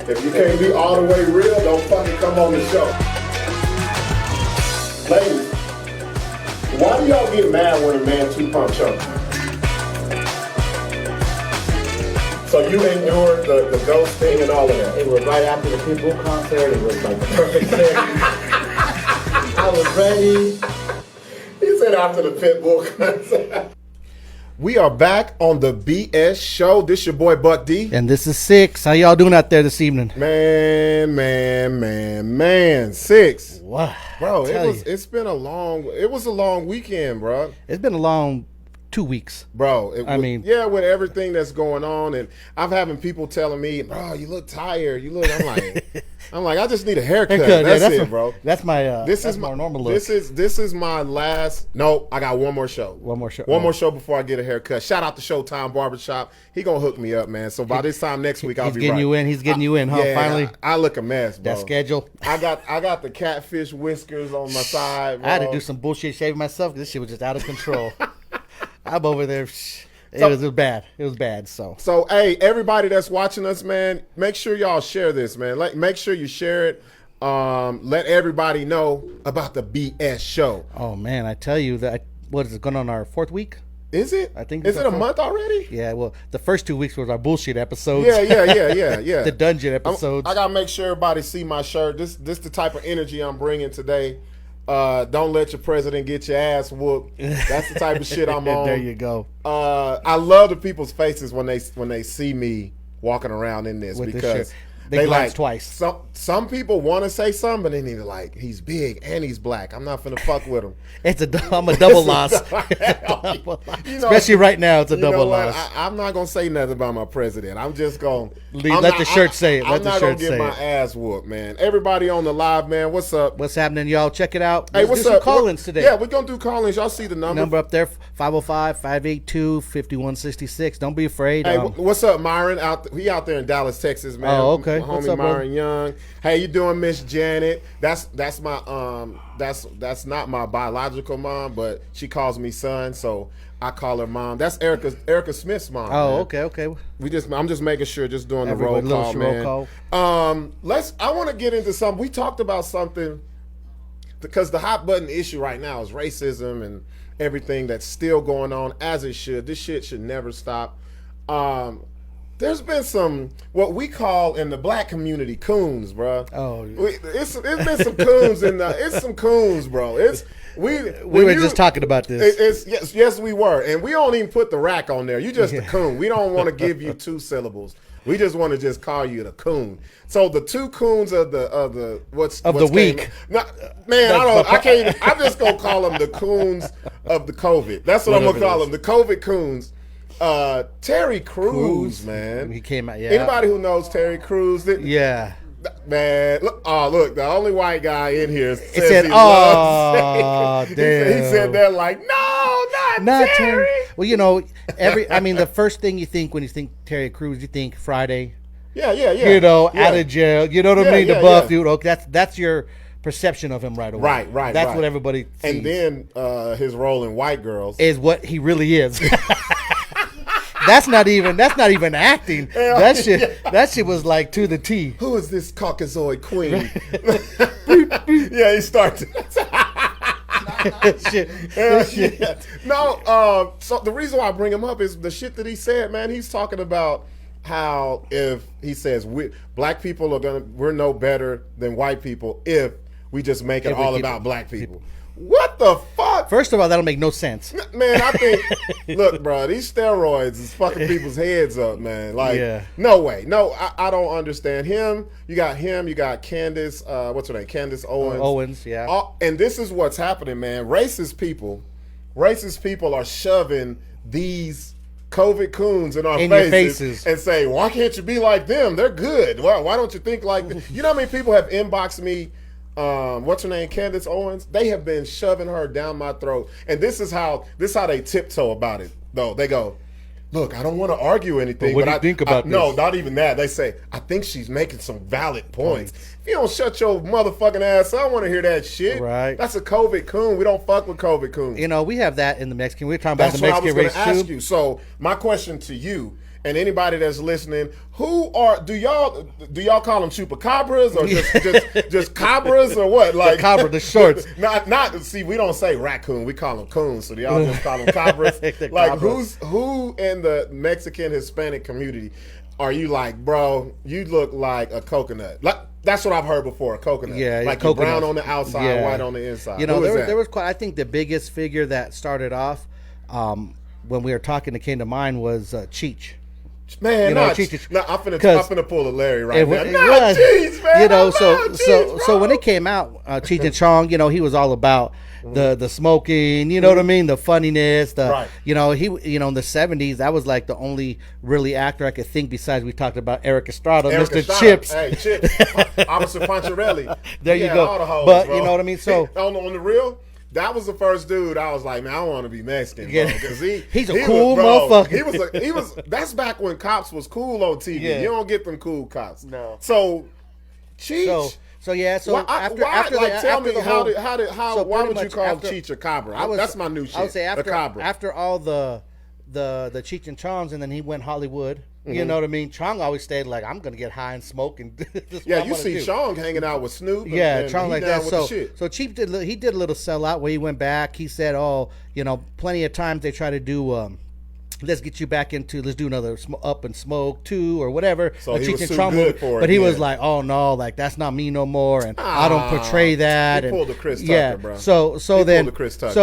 If you can't be all the way real, don't fucking come on the show. Ladies, why do y'all get mad when a man two-pump chokes? So you endured the ghost thing and all of that? It was right after the Pitbull concert. It was like the perfect thing. I was ready. He said after the Pitbull concert. We are back on the BS show. This your boy Buck D. And this is Sixx. How y'all doing out there this evening? Man. Sixx. What? Bro, it's been a long weekend, bro. It's been a long 2 weeks. Bro, with everything that's going on, and I'm having people telling me, bro, you look tired. I'm like, I just need a haircut. That's it, bro. That's my this is my normal look. This is my last. No, I got one more show. One more show before I get a haircut. Shout out to Showtime Barbershop. He gonna hook me up, man. So by this time next week, I'll be right. He's getting you in, huh? Yeah, Finally. I look a mess, bro. That schedule. I got the catfish whiskers on my side, bro. I had to do some bullshit shaving myself because this shit was just out of control. I'm over there. It was bad. It was bad. So hey, everybody that's watching us, man, make sure y'all share this, man. Make sure you share it. Let everybody know about the BS show. Oh man, I tell you that. What is it going on our 4th week? Is it? I think. Is it a month already? Yeah. Well, the first 2 weeks was our bullshit episodes. Yeah. The dungeon episodes. I gotta make sure everybody see my shirt. This the type of energy I'm bringing today. Don't let your president get your ass whooped. That's the type of shit I'm on. There you go. I love the people's faces when they see me walking around in this. With because they glance twice. Some people want to say something, but then they're like, he's big and he's black. I'm not finna fuck with him. I'm a double loss. Especially right now, it's a double loss. I'm not gonna say nothing about my president. I'm just gonna let the shirt say it. I'm not gonna get my ass whooped, man. Everybody on the live, man. What's up? What's happening, y'all? Check it out. Hey, what's up? Call-ins today. Yeah, we're gonna do call-ins. Y'all see the number up there, 505-582-5166. Don't be afraid. Hey, what's up, Myron? He out there in Dallas, Texas, man. Oh, okay. My homie up, Myron Young. Hey, you doing, Miss Janet? That's my that's not my biological mom, but she calls me son, so I call her mom. That's Erica Smith's mom. Oh, man. okay. I'm just making sure, just doing the roll call, man. I want to get into something. We talked about something because the hot button issue right now is racism and everything that's still going on, as it should. This shit should never stop. There's been some what we call in the black community coons, bro. Oh, it's been some coons it's some coons, bro. We were just talking about this. Yes, we were, and we don't even put the rack on there. You just a coon. We don't want to give you 2 syllables. We just want to just call you the coon. So the two coons of the what's the week. Man, I can't. I'm just gonna call them the coons of the COVID. That's what I'm gonna call them, the COVID coons. Terry Crews, man. He came out. Yeah. Anybody who knows Terry Crews? Yeah. Man, look, the only white guy in here says said, he loves damn. He said that like, no, not Terry. Well, the first thing you think when you think Terry Crews, you think Friday. Yeah. Out of jail. You know what I mean? The buff dude. Okay, that's your perception of him right away. Right. That's what everybody sees. And then his role in White Girls is what he really is. That's not even acting. That shit was like to the T. Who is this Caucasoid queen? Yeah, he starts. Shit. No, so the reason why I bring him up is the shit that he said, man. He's talking about how if he says black people we're no better than white people if we just make it all about black people. What the fuck? First of all, that'll make no sense. Man, I think, look, bro, these steroids is fucking people's heads up, man. Like, no way. No, I don't understand him. You got Candace, what's her name? Candace Owens. Owens, yeah. And this is what's happening, man. Racist people are shoving these COVID coons in our faces and say, why can't you be like them? They're good. Why don't you think like them? You know how many people have inboxed me? What's her name? Candace Owens. They have been shoving her down my throat, and this is how they tiptoe about it. Though they go, look, I don't want to argue anything, but what do you think about this? No, not even that. They say, I think she's making some valid points. If you don't shut your motherfucking ass up, I don't want to hear that shit. Right. That's a COVID coon. We don't fuck with COVID coons. We have that in the Mexican. We're talking about the Mexican race too. That's what I was going to ask you. So my question to you. And anybody that's listening, do y'all call them chupacabras or just cabras or what? Like the shorts. See, we don't say raccoon, we call them coons, so y'all just call them cabras. Like who in the Mexican Hispanic community are you like, bro, you look like a coconut? Like that's what I've heard before, a coconut. Yeah, like you're brown on the outside, white on the inside. There was quite. I think the biggest figure that started off when we were talking that came to mind was Cheech. Man, I'm finna pull a Larry right now. Cheech, man. So when it came out, Cheech and Chong, he was all about the smoking, you know what I mean, the funniness, right. In the 70s, that was like the only really actor I could think besides we talked about Eric Estrada, Mr. Chips. Hey, Chips, Officer Poncherelli. There you go. All the hoes, but bro. You know what I mean. So on the real. That was the first dude I was like, man, I want to be Mexican, bro. Because he's a cool motherfucker. He was. That's back when cops was cool on TV. Yeah. You don't get them cool cops. No. So, Cheech. Tell me why would you call Cheech a cabra? That's my new shit. I would say cabra. after all the Cheech and Chongs, and then he went Hollywood. You know what I mean? Chong always stayed like, I'm gonna get high and smoke and you see Chong hanging out with Snoop. Chong like that. So Cheech did a little sellout where he went back. He said, plenty of times they try to do let's get you back into, let's do another Up and Smoke 2 or whatever. So he was too good for it. But he was like, oh no, like that's not me no more, and I don't portray that. He pulled the Chris Tucker, bro. So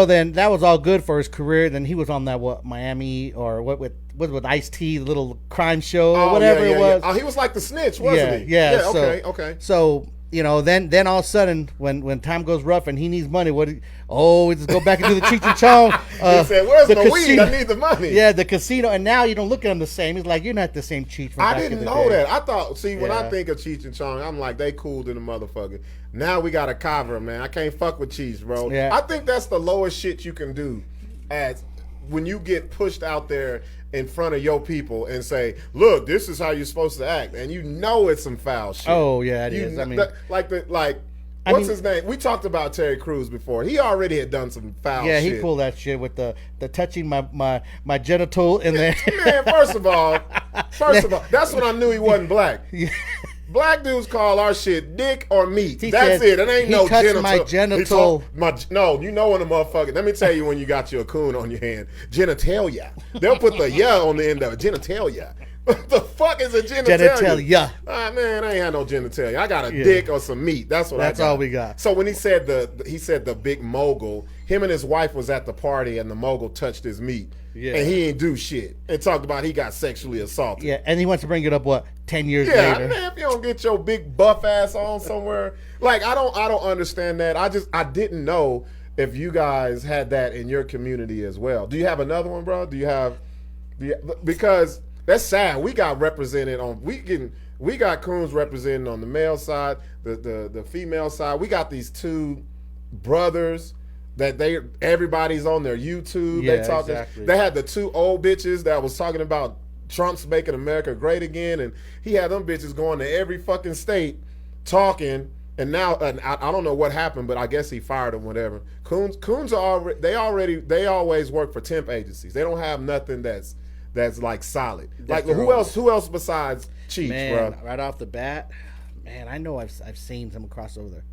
then that was all good for his career. Then he was on that Miami or what with Ice-T, the little crime show or whatever it was. Oh, he was like the snitch, wasn't he? Yeah. Okay. So then all of a sudden, when time goes rough and he needs money, we just go back and do the Cheech and Chong. He said, "Where's my weed? I need the money." Yeah, the casino, and now you don't look at him the same. He's like, "You're not the same Cheech." From I didn't know that. I thought. See, when I think of Cheech and Chong, I'm like, they cool to the motherfucker. Now we got a cabra, man. I can't fuck with Cheech, bro. Yeah. I think that's the lowest shit you can do, as when you get pushed out there in front of your people and say, look, this is how you're supposed to act, and it's some foul shit. Oh yeah, it is. I mean, what's his name? We talked about Terry Crews before. He already had done some foul shit. Yeah, he pulled that shit with the touching my genital in there. Man, first of all, that's when I knew he wasn't black. Black dudes call our shit dick or meat. That's it. It ain't no genital. My genital. No, you know when a motherfucker. Let me tell you when you got your coon on your hand. Genitalia. They'll put the ya on the end of it. Genitalia. What the fuck is a genitalia? Man, I ain't had no genitalia. I got a dick or some meat. That's what I got. That's all we got. So when he said the big mogul, him and his wife was at the party and the mogul touched his meat. Yeah. And he ain't do shit. And talked about he got sexually assaulted. Yeah, and he wants to bring it up 10 years Yeah, later. man, if you don't get your big buff ass on somewhere, like I don't understand that. I didn't know if you guys had that in your community as well. Do you have another one, bro? Because that's sad. We got represented on we got Coons represented on the male side, the female side. We got these two brothers that everybody's on their YouTube. Yeah, they talking. exactly. They had the two old bitches that was talking about Trump's making America great again, and he had them bitches going to every fucking state talking. And now I don't know what happened, but I guess he fired them. Whatever. Coons are they always work for temp agencies. They don't have nothing that's like solid. Like who else besides Chiefs, man, bro? right off the bat, man, I know I've seen some cross over there.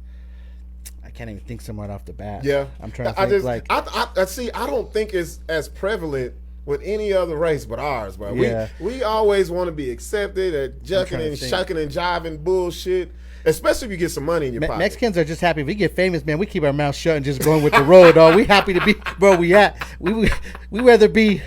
I can't even think some right off the bat. Yeah, I'm trying to think. I see. I don't think it's as prevalent with any other race but ours, bro. Yeah. We always want to be accepted at jucking and shucking and jiving bullshit. Especially if you get some money in your pocket. Mexicans are just happy. If we get famous, man, we keep our mouths shut and just going with the road, dog. We happy to be where we at. We rather be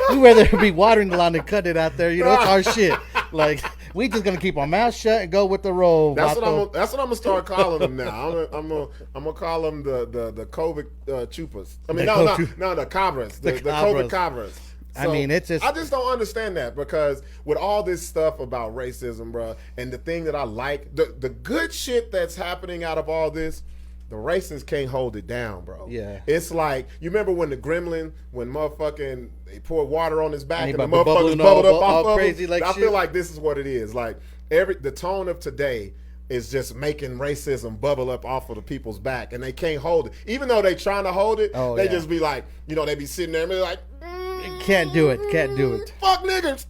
watering the lawn than cutting it out there. You know, it's our shit. Like, we just gonna keep our mouths shut and go with the road. That's what I'm gonna start calling them now. I'm gonna call them the COVID chupas. I mean, the cabras, the COVID cabras. So, I mean, it's just... I just don't understand that, because with all this stuff about racism, bro, and the thing that I like, the good shit that's happening out of all this, the racists can't hold it down, bro. Yeah. It's like, you remember when the gremlin, when motherfucking, they poured water on his back and the bubbled motherfuckers bubbled up all off of crazy him? like I shit. feel like this is what it is. Like, the tone of today is just making racism bubble up off of the people's back, and they can't hold it. Even though they trying to hold it, they just be like, they be sitting there and be like, Can't do it. fuck niggas.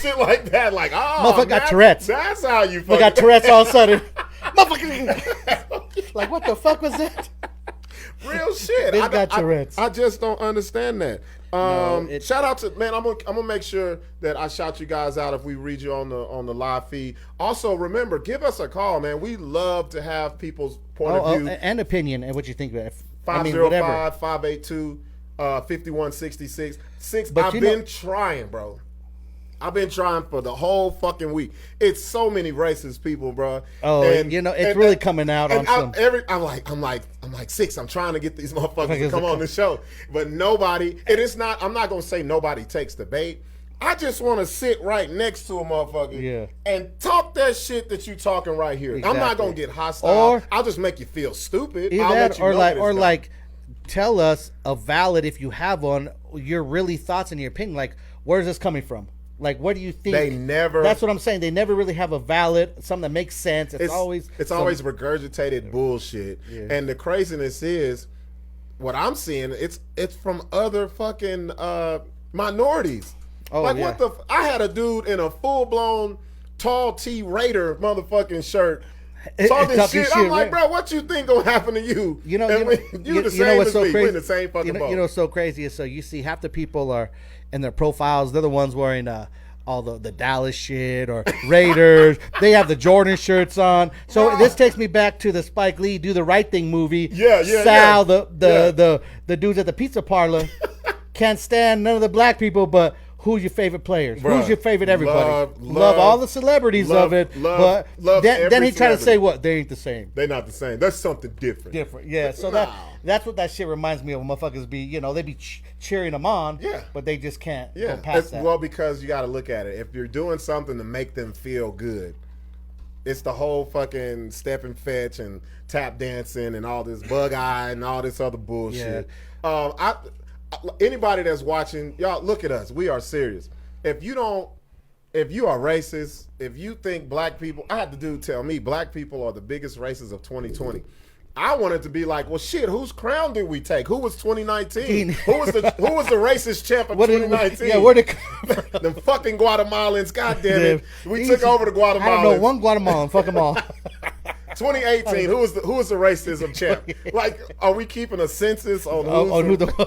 Shit like that. Like, motherfucker got Tourette's. That's how you fucking... We got Tourette's all of a sudden. Motherfucker. Like, what the fuck was that? Real shit. Bitch got Tourette's. I just don't understand that. Shout out to, man, I'm gonna make sure that I shout you guys out if we read you on the live feed. Also, remember, give us a call, man. We love to have people's point of view. And opinion and what you think about it. 505-582 5166. I've been trying, bro. I've been trying for the whole fucking week. It's so many racist people, bro. Oh, it's really coming out on some. I'm like Sixx. I'm trying to get these motherfuckers to come on the show, but nobody. And it's not. I'm not gonna say nobody takes the bait. I just want to sit right next to a motherfucker and talk that shit that you talking right here. Exactly. I'm not gonna get hostile. Or I'll just make you feel stupid. Like tell us a valid, if you have one, your really thoughts and your opinion. Like, where's this coming from? Like, what do you think? They never. That's what I'm saying. They never really have a valid, something that makes sense. It's always regurgitated bullshit. Yeah. And the craziness is, what I'm seeing, it's from other fucking minorities. Oh, like, what the? I had a dude in a full blown tall T Raider motherfucking shirt. Talking shit. I'm like, bro, what you think gonna happen to you? You know what's so crazy? We're in the same fucking boat. You know what's so crazy is, so you see half the people are in their profiles, they're the ones wearing all the Dallas shit or Raiders. They have the Jordan shirts on. So this takes me back to the Spike Lee Do the Right Thing movie. Sal, the dudes at the pizza parlor can't stand none of the black people, but who's your favorite players? Bruh, who's your favorite everybody? Love all the celebrities of it. But then he tried to say, what? They ain't the same. They're not the same. That's something different. Yeah. So that's what that shit reminds me of. Motherfuckers be, they be cheering them on. Yeah. But they just can't go past that. Well, because you got to look at it. If you're doing something to make them feel good, it's the whole fucking step and fetch and tap dancing and all this bug eye and all this other bullshit. Yeah. Anybody that's watching, y'all, look at us. We are serious. If you are racist, if you think black people, I had the dude tell me black people are the biggest racists of 2020. I wanted to be like, well, shit, whose crown did we take? Who was 2019? Who was the racist champ of 2019? Yeah, where them fucking Guatemalans, goddamn it. We took over the Guatemalans. I don't know one Guatemalan, fuck them all. 2018, who was the racism champ? Like, are we keeping a census on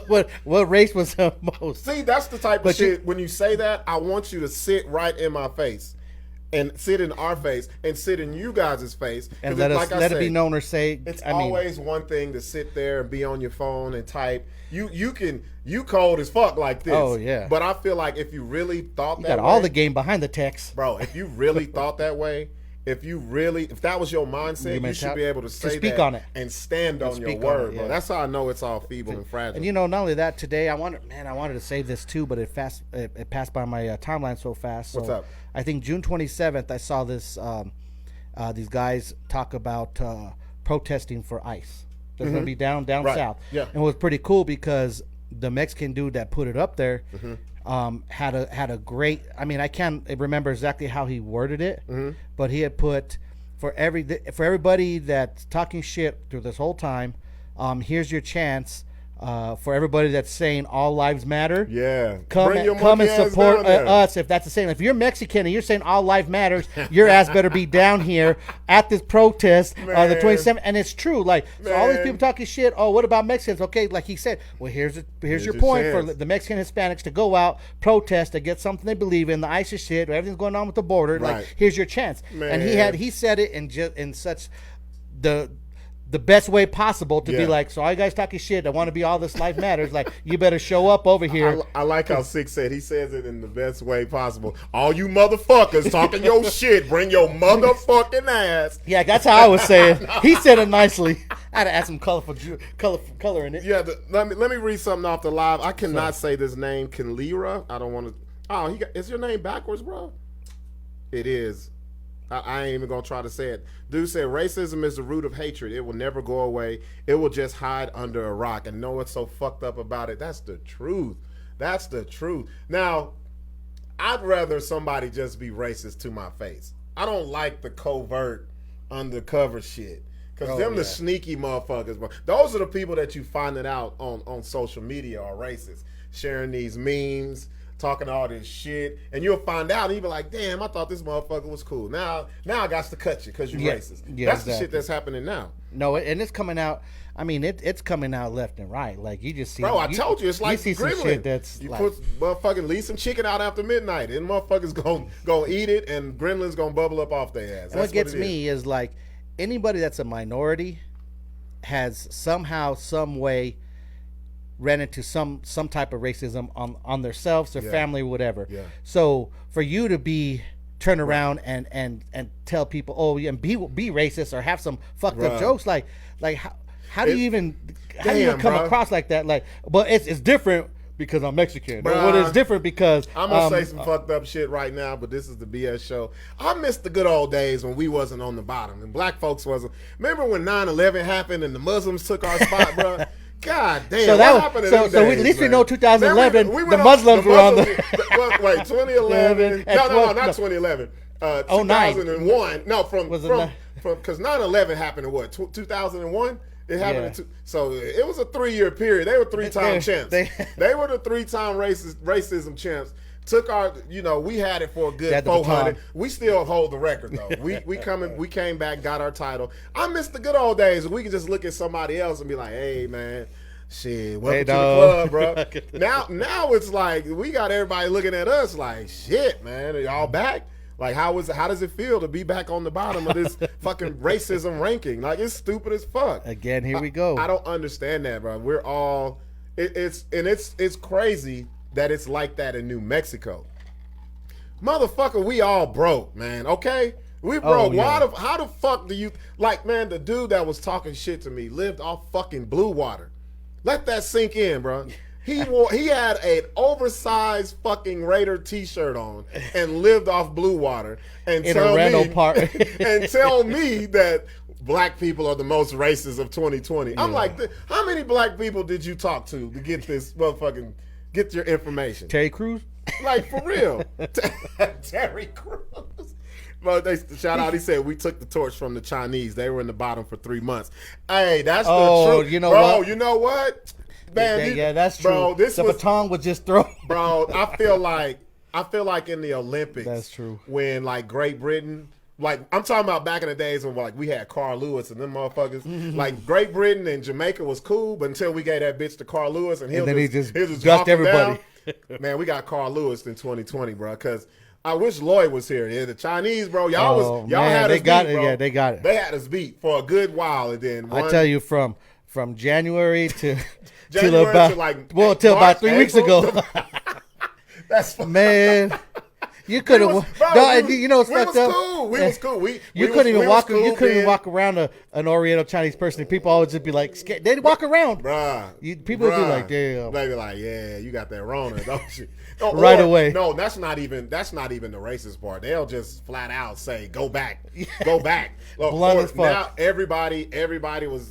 what race was most? See, that's the type of shit. When you say that, I want you to sit right in my face and sit in our face and sit in you guys' face. And let it be known or say. It's always one thing to sit there and be on your phone and type. You cold as fuck like this. Oh yeah. But I feel like if you really thought you that got way, all the game behind the text, bro. If you really thought that way, if that was your mindset, you should be able to say speak that on it and stand on your word, bro. That's how I know it's all feeble and fragile. And not only that, today I wanted to save this too, but it passed by my timeline so fast. So What's up? I think June 27th, I saw this. These guys talk about protesting for ICE. That's going to be down right. south. Yeah. And it was pretty cool because the Mexican dude that put it up there had a great. I mean, I can't remember exactly how he worded it, but he had put for everybody that's talking shit through this whole time. Here's your chance. For everybody that's saying all lives matter, come and support us if that's the same. If you're Mexican and you're saying all life matters, your ass better be down here at this protest the 27th. And it's true. Like, so all these people talking shit. Oh, what about Mexicans? Okay, like he said. Well, here's your point for the Mexican Hispanics to go out, protest, to get something they believe in. The ISIS shit, everything's going on with the border. Right. Like, here's your chance. And he said it in such the best way possible to be like, so all you guys talking shit, I want to be all this life matters, like, you better show up over here. I like how Sixx said, he says it in the best way possible. All you motherfuckers talking your shit, bring your motherfucking ass. Yeah, that's how I was saying. He said it nicely. I had to add some color in it. Yeah, let me read something off the live. I cannot say this name, Kenlira. I don't want to. Oh, is your name backwards, bro? It is. I ain't even going to try to say it. Dude said, racism is the root of hatred. It will never go away. It will just hide under a rock. And know what's so fucked up about it? That's the truth. That's the truth. Now, I'd rather somebody just be racist to my face. I don't like the covert, undercover shit. Because the sneaky motherfuckers, bro. Those are the people that you finding out on social media are racist. Sharing these memes, talking all this shit, and you'll find out and you'll be like, damn, I thought this motherfucker was cool. Now I got to cut you because you're racist. Yeah, that's the shit that's happening now. No, and it's coming out. I mean, it's coming out left and right. Like, you just see. Bro, I told you, it's like you see some shit that's you like, put motherfucking leave some chicken out after midnight, and motherfuckers gonna eat it, and gremlins gonna bubble up off their ass. And what gets me is like, anybody that's a minority has somehow, some way ran into some type of racism on themselves, their family, whatever. Yeah. So for you to turn around and tell people, and be racist or have some fucked up jokes, like how do you even come across like that? Like, but it's different because I'm Mexican. Well, it's different because I'm gonna say some fucked up shit right now, but this is the BS show. I miss the good old days when we wasn't on the bottom and black folks wasn't. Remember when 9/11 happened and the Muslims took our spot, bro? God damn! So what happened to them days, at least we know 2011. The Muslims were on the. Wait, 2011? No, not 2011. 2001. No, from because 9/11 happened in what? 2001. It happened. So it was a 3-year period. They were 3-time champs. They were the 3-time racism champs. Took our, we had it for a good 400. We still hold the record though. We came back, got our title. I miss the good old days. We could just look at somebody else and be like, hey man, shit, welcome to the club, bro. Now it's like we got everybody looking at us like, shit, man, are y'all back? Like, how does it feel to be back on the bottom of this fucking racism ranking? Like, it's stupid as fuck. Again, here we go. I don't understand that, bro. We're all it's crazy that it's like that in New Mexico. Motherfucker, we all broke, man, okay? We broke. How the fuck do you, like, man, the dude that was talking shit to me lived off fucking Blue Water. Let that sink in, bro. He had an oversized fucking Raider t-shirt on and lived off Blue Water and in a rental park and tell me that black people are the most racist of 2020. I'm like, how many black people did you talk to get this motherfucking, get your information? Terry Crews? Like, for real. Terry Crews. Well, shout out, he said, we took the torch from the Chinese. They were in the bottom for 3 months. Hey, that's the truth. You know bro, what? you know what? Man, that's true. Bro, the baton was just thrown. Bro, I feel like in the Olympics. That's true. When, like, Great Britain, like, I'm talking about back in the days when, like, we had Carl Lewis and them motherfuckers. Like, Great Britain and Jamaica was cool, but until we gave that bitch to Carl Lewis and he just gushed everybody. Man, we got Carl Lewis in 2020, bro, because I wish Lloyd was here. Yeah, the Chinese, bro. Y'all had us beat, bro. Yeah, they got it. They had us beat for a good while, and then I tell you, from January to January about to like March, 3 weeks ago. That's funny. Man. You could have, you know, it's fucked up. We was cool. You couldn't even walk. You couldn't even walk around an Oriental Chinese person. People always just be like, scared. They'd walk around. People would be like, damn. They be like, yeah, you got that Rona, don't you? Right away. No, that's not even the racist part. They'll just flat out say, go back, go back. Look, blunt as fuck. Now everybody was,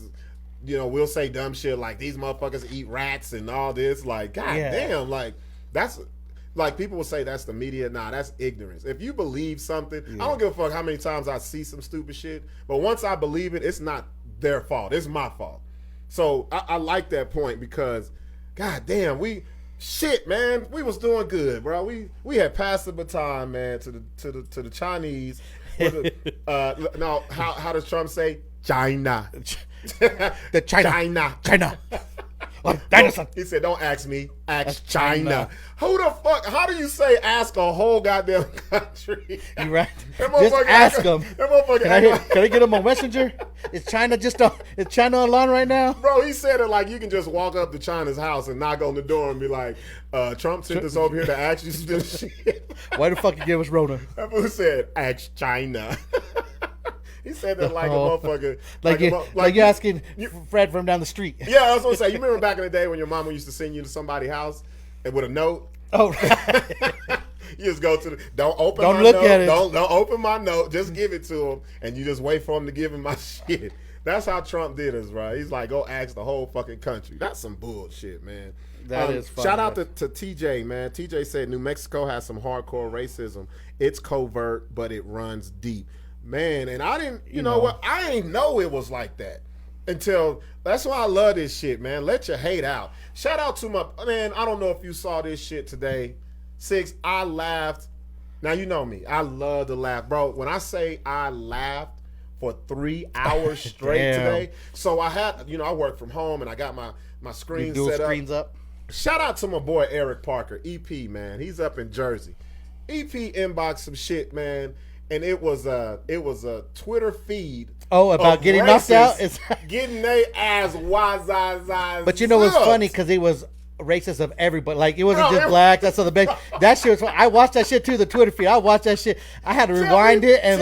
you know, we'll say dumb shit like these motherfuckers eat rats and all this. Like, god damn, like that's. Like, people will say that's the media. Nah, that's ignorance. If you believe something, I don't give a fuck how many times I see some stupid shit. But once I believe it, it's not their fault. It's my fault. So I like that point because, god damn, we was doing good, bro. We had passed the baton, man, to the Chinese. No, how does Trump say? China. The China. He said, don't ask me, ask China. Who the fuck? How do you say ask a whole goddamn country? You right. Just ask them. Can I get him on Messenger? Is China online right now? Bro, he said it like you can just walk up to China's house and knock on the door and be like, Trump sent us over here to ask you some shit. Why the fuck you give us Rona? That fool said, ask China. He said that like a motherfucker. Like you're asking Fred from down the street. Yeah, I was going to say, you remember back in the day when your mama used to send you to somebody's house and with a note? Oh, right. You just go to don't look at it. Don't open my note. Just give it to him, and you just wait for him to give him my shit. That's how Trump did us, right? He's like, go ask the whole fucking country. That's some bullshit, man. That is funny. Shout out to TJ, man. TJ said New Mexico has some hardcore racism. It's covert, but it runs deep. Man, and I didn't, you know what? I ain't know it was like that until, that's why I love this shit, man. Let your hate out. Shout out to man, I don't know if you saw this shit today. Sixx, I laughed. Now, you know me. I love to laugh. Bro, when I say I laughed for 3 hours straight today, so I had, I work from home and I got my screen set up. Screens up. Shout out to my boy Eric Parker, EP, man. He's up in Jersey. EP inboxed some shit, man. And it was a Twitter feed. Oh, about getting knocked out? Getting their ass wazazaz. But you know what's funny? Because it was racist of everybody. Like, it wasn't just black. That's the big. That shit was funny. I watched that shit too, the Twitter feed. I watched that shit. I had to rewind it. And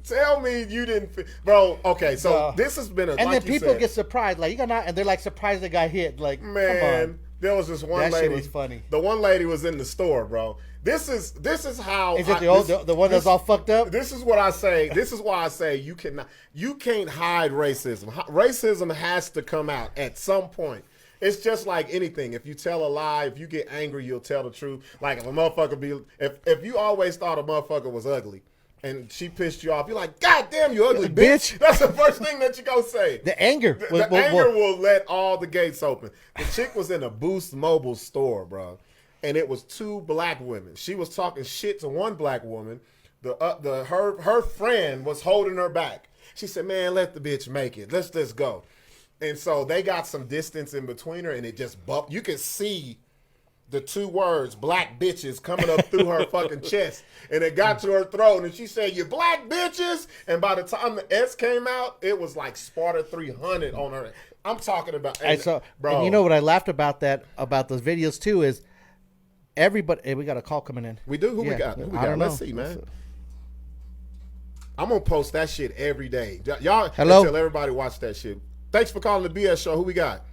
tell me you didn't. Bro, okay, so this has been a. And then people get surprised. Like, and they're like surprised they got hit. Like, man, come on. There was this one lady. That shit was funny. The one lady was in the store, bro. This is how. Is it the one that's all fucked up? This is what I say. This is why I say you can't hide racism. Racism has to come out at some point. It's just like anything. If you tell a lie, if you get angry, you'll tell the truth. Like if a motherfucker if you always thought a motherfucker was ugly and she pissed you off, you're like, God damn, you ugly bitch. That's the first thing that you go say. The anger. The anger will let all the gates open. The chick was in a Boost Mobile store, bro. And it was 2 black women. She was talking shit to one black woman. Her friend was holding her back. She said, "Man, let the bitch make it. Let's just go." And so they got some distance in between her, and it just bumped. You could see the 2 words, black bitches, coming up through her fucking chest. And it got to her throat, and she said, "You black bitches." And by the time the S came out, it was like Sparta 300 on her. I'm talking about, bro. And you know what I laughed about those videos too is, everybody, hey, we got a call coming in. We do? Who we got? Let's see, man. I'm going to post that shit every day. Y'all tell everybody watch that shit. Thanks for calling the BS show. Who we got?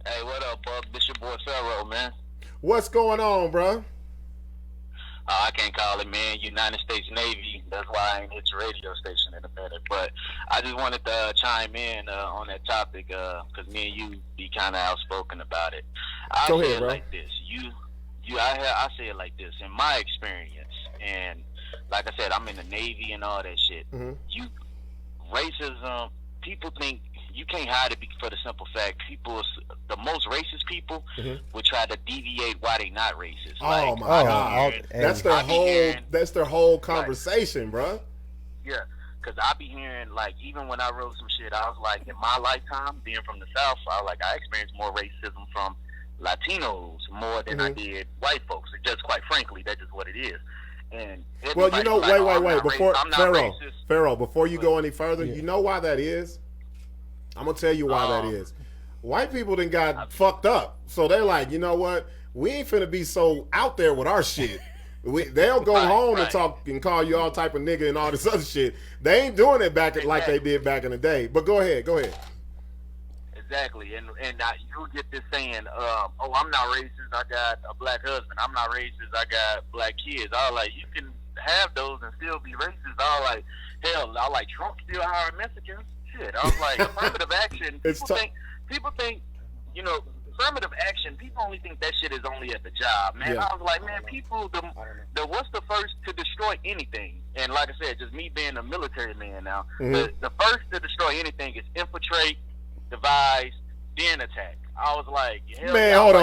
Hey, what up, Buck? This your boy Pharaoh, man. What's going on, bro? I can't call it, man. United States Navy. That's why I ain't hit your radio station in a minute. But I just wanted to chime in on that topic because me and you be kind of outspoken about it. Go ahead, say it bro. like this. I say it like this. In my experience, and like I said, I'm in the Navy and all that shit. Mm-hmm. Racism, people think you can't hide it for the simple fact the most racist people would try to deviate why they not racist. Oh my God, that's their whole conversation, bro. Yeah, because I be hearing, like, even when I wrote some shit, I was like, in my lifetime, being from the South, I experienced more racism from Latinos more than I did white folks. It just, quite frankly, that's just what it is. And well, you know, wait, before Pharaoh, before you go any further, Yeah. you know why that is? I'm gonna tell you why that is. White people done got fucked up, so they're like, you know what? We ain't finna be so out there with our shit. They'll go home and talk and call you all type of nigga and all this other shit. They ain't doing it back like they did back in the day. But go ahead. Exactly, and you get this saying, "Oh, I'm not racist. I got a black husband. I'm not racist. I got black kids." I was like, you can have those and still be racist. I was like, hell, I like Trump still hiring Mexicans. Shit, I was like, affirmative action. People think, you know, affirmative action. People only think that shit is only at the job, man. Yeah. I was like, man, people, the what's the first to destroy anything? And like I said, just me being a military man now, the first to destroy anything is infiltrate, devise, then attack. I was like, hell, man, hold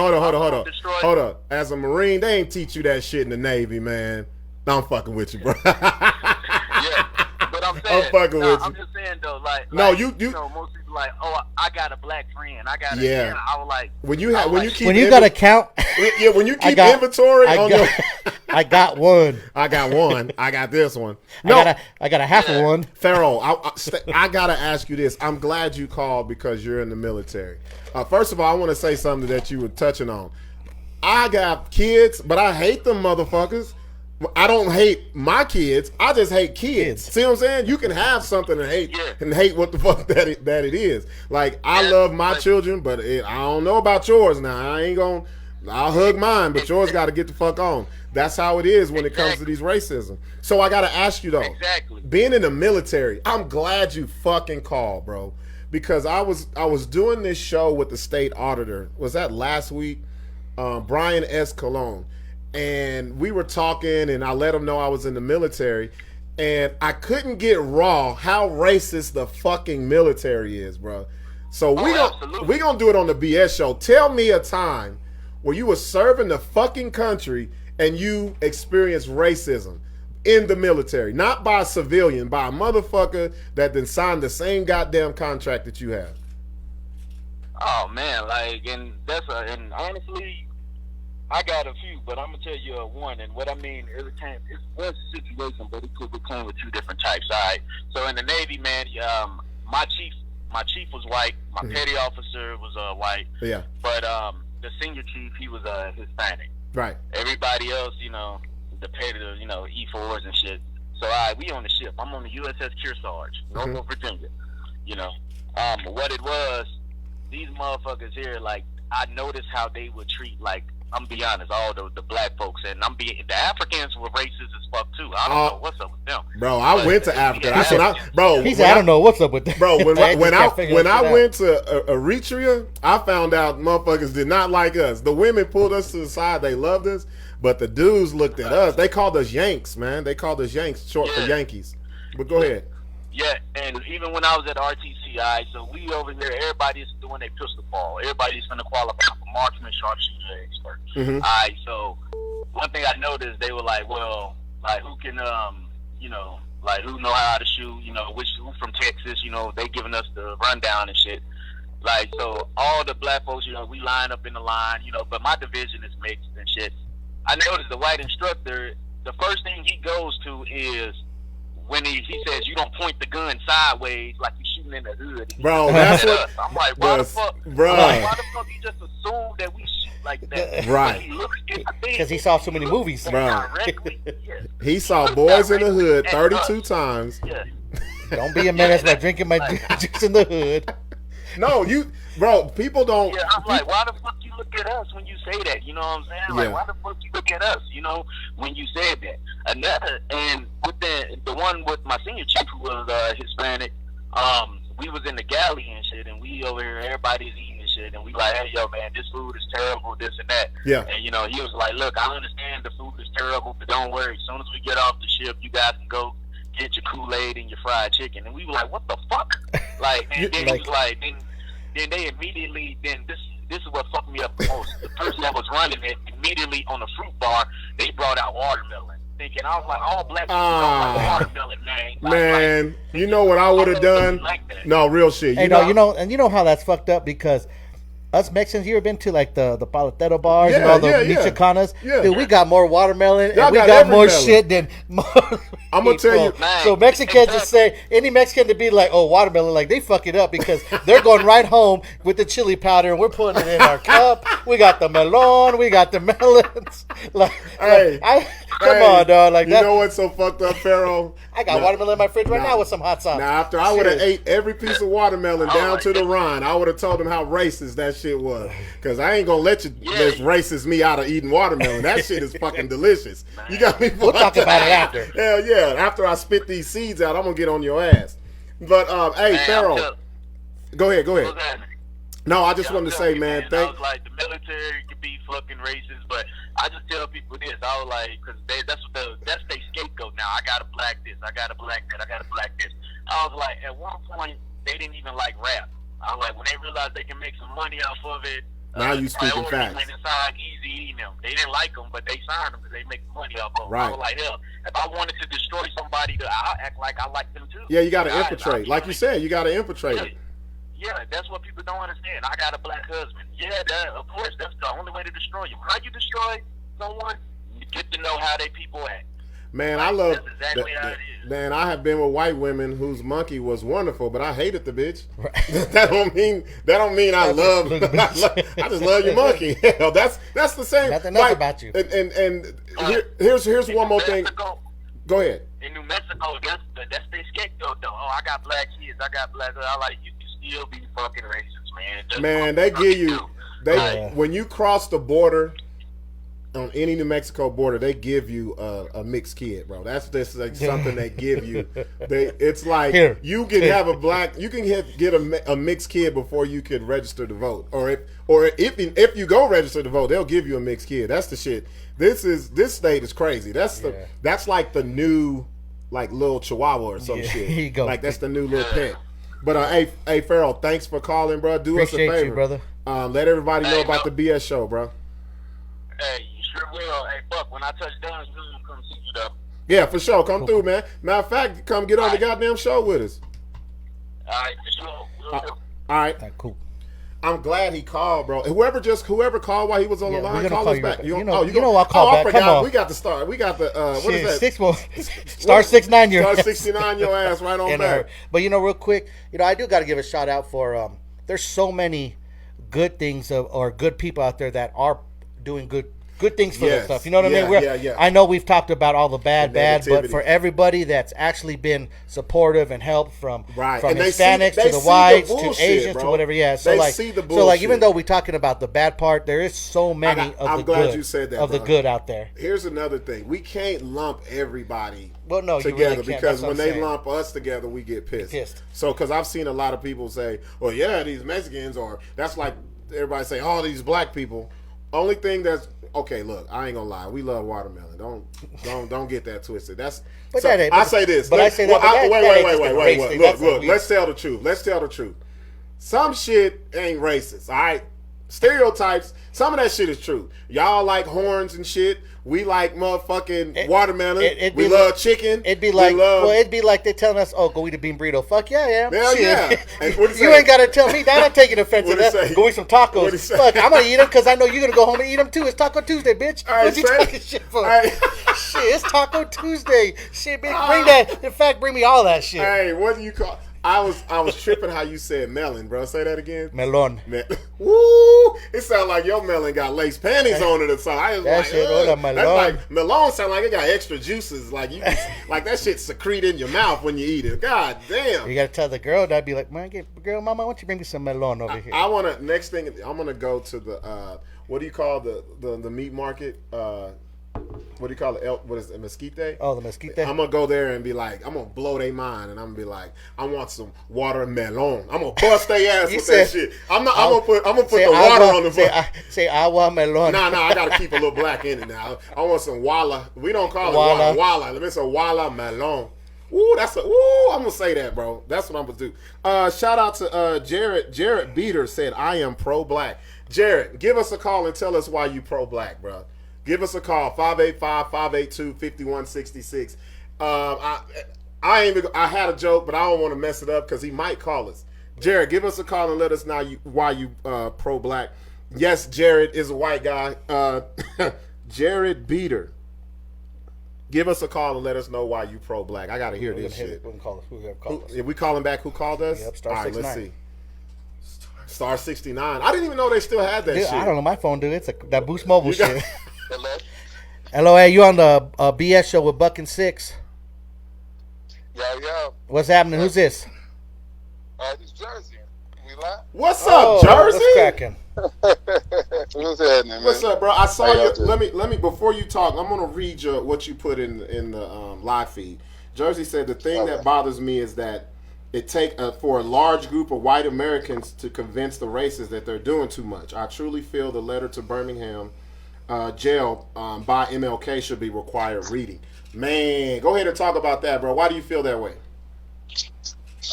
on. As a Marine, they ain't teach you that shit in the Navy, man. I'm fucking with you, bro. Yeah, but I'm saying, I'm just saying though, you know, most people like, oh, I got a black friend, I got a I was like, when you got to count, when you keep inventory on your, I got one, I got this one. No, I got a half of one. Pharaoh, I gotta ask you this. I'm glad you called because you're in the military. First of all, I want to say something that you were touching on. I got kids, but I hate them motherfuckers. I don't hate my kids. I just hate kids. See what I'm saying? You can have something and hate what the fuck that it is. Like, I love my children, but I don't know about yours now. I'll hug mine, but yours got to get the fuck on. That's how it is when it comes to these racism. So I got to ask you though, being in the military, I'm glad you fucking called, bro, because I was doing this show with the state auditor. Was that last week? Brian S. Cologne. And we were talking, and I let him know I was in the military, and I couldn't get raw how racist the fucking military is, bro. So we gonna do it on the BS show. Tell me a time where you were serving the fucking country and you experienced racism in the military, not by a civilian, by a motherfucker that then signed the same goddamn contract that you have. Oh man, and honestly, I got a few, but I'm gonna tell you one. And what I mean, it's one situation, but it came with two different types. All right. So in the Navy, man, my chief was white. My petty officer was white. Yeah. But the senior chief, he was Hispanic. Right. Everybody else, you know, the petty, you know, E4s and shit. So we on the ship. I'm on the USS Kearsarge, Norfolk, Virginia. You know, what it was, these motherfuckers here, like, I noticed how they would treat, like, I'm be honest, all the black folks, and the Africans were racist as fuck too. I don't know what's up with them. Bro, I went to Africa. That's what I don't know what's up with them. Bro, when I went to Eritrea, I found out motherfuckers did not like us. The women pulled us to the side. They loved us, but the dudes looked at us. They called us Yanks, man. They called us Yanks, short for Yankees. But go ahead. Yeah, and even when I was at RTC, so we over here, everybody's doing a pistol ball. Everybody's going to qualify for marksman, sharpshooter, expert. So one thing I noticed, they were like, well, like, who can, you know, like, who know how to shoot, you know, who from Texas, you know, they giving us the rundown and shit. Like, so all the black folks, you know, we line up in the line, you know, but my division is mixed and shit. I noticed the white instructor, the first thing he goes to is, when he says you don't point the gun sideways like you're shooting in the hood. Bro, that's what I'm like, why the fuck? Bro, why the fuck you just assume that we shoot like that? Right. Because he saw so many movies. Bro. He saw Boys in the Hood 32 times. Yeah. Don't be a menace by drinking my juice in the hood. No, bro, people don't. Yeah, I'm like, why the fuck you look at us when you say that? You know what I'm saying? Like, why the fuck you look at us? You know, when you said that. And with the one with my senior chief who was Hispanic, we was in the galley and shit, and we over here, everybody's eating and shit, and we like, hey, yo, man, this food is terrible, this and that. Yeah. And you know, he was like, look, I understand the food is terrible, but don't worry. As soon as we get off the ship, you guys can go get your Kool-Aid and your fried chicken. And we were like, what the fuck? Like, and then he was like, then they immediately, this is what fucked me up the most. The person that was running it, immediately on the fruit bar, they brought out watermelon. Thinking, I was like, all black people don't like watermelon, man. Man, you know what I would have done? Like that. No, real shit. You know how that's fucked up because us Mexicans, you ever been to like the paletero bars and all the Michoacanas? Yeah. Dude, we got more watermelon Y'all and we got got every more melon. shit than I'm gonna tell you. So Mexicans just say any Mexican to be like, oh, watermelon, like they fuck it up because they're going right home with the chili powder and we're putting it in our cup. We got the melon, we got the melons. Come on, dog. Like you know what's so fucked up, Pharaoh? I got watermelon in my fridge right now with some hot sauce. Now, after I would have ate every piece of watermelon down to the rind, I would have told them how racist that shit was. Because I ain't going to let you just racist me out of eating watermelon. That shit is fucking delicious. You got me. We'll talk about it after. Hell yeah. After I spit these seeds out, I'm going to get on your ass. But, hey, Pharaoh. Go ahead. No, I just wanted to say, man, I was like, the military could be fucking racist, but I just tell people this. I was like, because that's their scapegoat now. I got to black this, I got to black that, I got to black this. I was like, at one point, they didn't even like rap. I was like, when they realized they can make some money off of it. Now you speaking facts. Went inside Easy eating them. They didn't like them, but they signed them because they make money off of them. Right. I was like, hell, if I wanted to destroy somebody, I'll act like I like them too. Yeah, you got to infiltrate. Like you said, you got to infiltrate it. Yeah, that's what people don't understand. I got a black husband. Yeah, of course, that's the only way to destroy you. How you destroy someone, you get to know how they people act. Man, I love that's exactly how it is. Man, I have been with white women whose monkey was wonderful, but I hated the bitch. Right. that don't mean I love. I just love your monkey. Hell, that's the same. Nothing else about you. And here's one more thing. Go ahead. In New Mexico, that's their scapegoat though. Oh, I got black kids. I got black. I like you. Still be fucking racist, man. Man, they give you when you cross the border on any New Mexico border, they give you a mixed kid, bro. That's just like something they give you. It's like you can have get a mixed kid before you can register to vote, or if you go register to vote, they'll give you a mixed kid. That's the shit. This state is crazy. That's like the new like little Chihuahua or some shit. Here you go. Like that's the new little pet. But hey, Pharaoh, thanks for calling, bro. Do Appreciate us a favor, you, brother. Let everybody know about the BS show, bro. Hey, you sure will. Hey, Buck, when I touch down, we're gonna come see you though. Yeah, for sure. Come through, man. Matter of fact, come get on the goddamn show with us. All right, for sure. All right. Cool. I'm glad he called, bro. Whoever called while he was on the line, call us back. You know I'll call back. Come on. We got the start. We got the what is that? Star 69 your Star 69 your ass right on back. But real quick, I do got to give a shout out for there's so many good things or good people out there that are doing good things for this stuff. You know what I mean? Yeah. I know we've talked about all the bad, but for everybody that's actually been supportive and helped from Hispanics to the whites to Asians to whatever. Yeah. So even though we're talking about the bad part, there is so many of the good out there. Here's another thing: we can't lump everybody together really because when they lump us together, we get pissed. So because I've seen a lot of people say, "Well, yeah, these Mexicans," or that's like everybody say, "Oh, these black people." Only thing that's okay. Look, I ain't gonna lie. We love watermelon. Don't get that twisted. I say this. Wait. Look. Let's tell the truth. Some shit ain't racist. All right. Stereotypes. Some of that shit is true. Y'all like horns and shit. We like motherfucking watermelon. We love chicken. It'd be like they're telling us, "Oh, go eat a bean burrito." Fuck yeah. Hell yeah. You ain't gotta tell me that. I'm taking offense to that. Go eat some tacos. Fuck, I'm gonna eat them because I know you're gonna go home and eat them too. It's Taco Tuesday, bitch. What you talking shit for? Shit, it's Taco Tuesday. Shit, bitch, bring that. In fact, bring me all that shit. Hey, what do you call? I was tripping how you said melon, bro. Say that again. Melon. Woo! It sounds like your melon got lace panties on it or something. I was that shit, melon. That's like melon sound like it got extra juices. Like you, like that shit secrete in your mouth when you eat it. God damn. You gotta tell the girl that'd be like, man, mama, why don't you bring me some melon over here? Next thing I'm gonna go to the what do you call the meat market? What do you call it? What is it? Mesquite? Oh, the Mesquite. I'm gonna go there and be like, I'm gonna blow their mind, and I'm gonna be like, I want some watermelon. I'm gonna bust their ass with that shit. I'm gonna put the water on the book. Say agua melon. Nah, I gotta keep a little black in it now. I want some walla. We don't call it walla. Let me say walla melon. I'm gonna say that, bro. That's what I'm gonna do. Shout out to Jared. Jared Beater said, I am pro-black. Jared, give us a call and tell us why you pro-black, bro. Give us a call, 585-582-5166. I had a joke, but I don't want to mess it up because he might call us. Jared, give us a call and let us know why you pro-black. Yes, Jared is a white guy. Jared Beater. Give us a call and let us know why you pro-black. I got to hear this shit. We can call us. If we call him back, who called us? Yep, star All right, 69. let's see. Star 69. I didn't even know they still had that Dude, shit. I don't know. My phone, dude. It's that Boost Mobile shit. Hello? Hello, hey, you on the BS show with Buck and Sixx? Yo. What's happening? Who's this? This Jersey. We live? What's up, Jersey? What's cracking? What's happening, man? What's up, bro? I saw How you. y'all doing? Let me. Before you talk, I'm gonna read you what you put in the live feed. Jersey said the thing that bothers me is that it take for a large group of white Americans to convince the racists that they're doing too much. I truly feel the letter to Birmingham jail by MLK should be required reading. Man, go ahead and talk about that, bro. Why do you feel that way?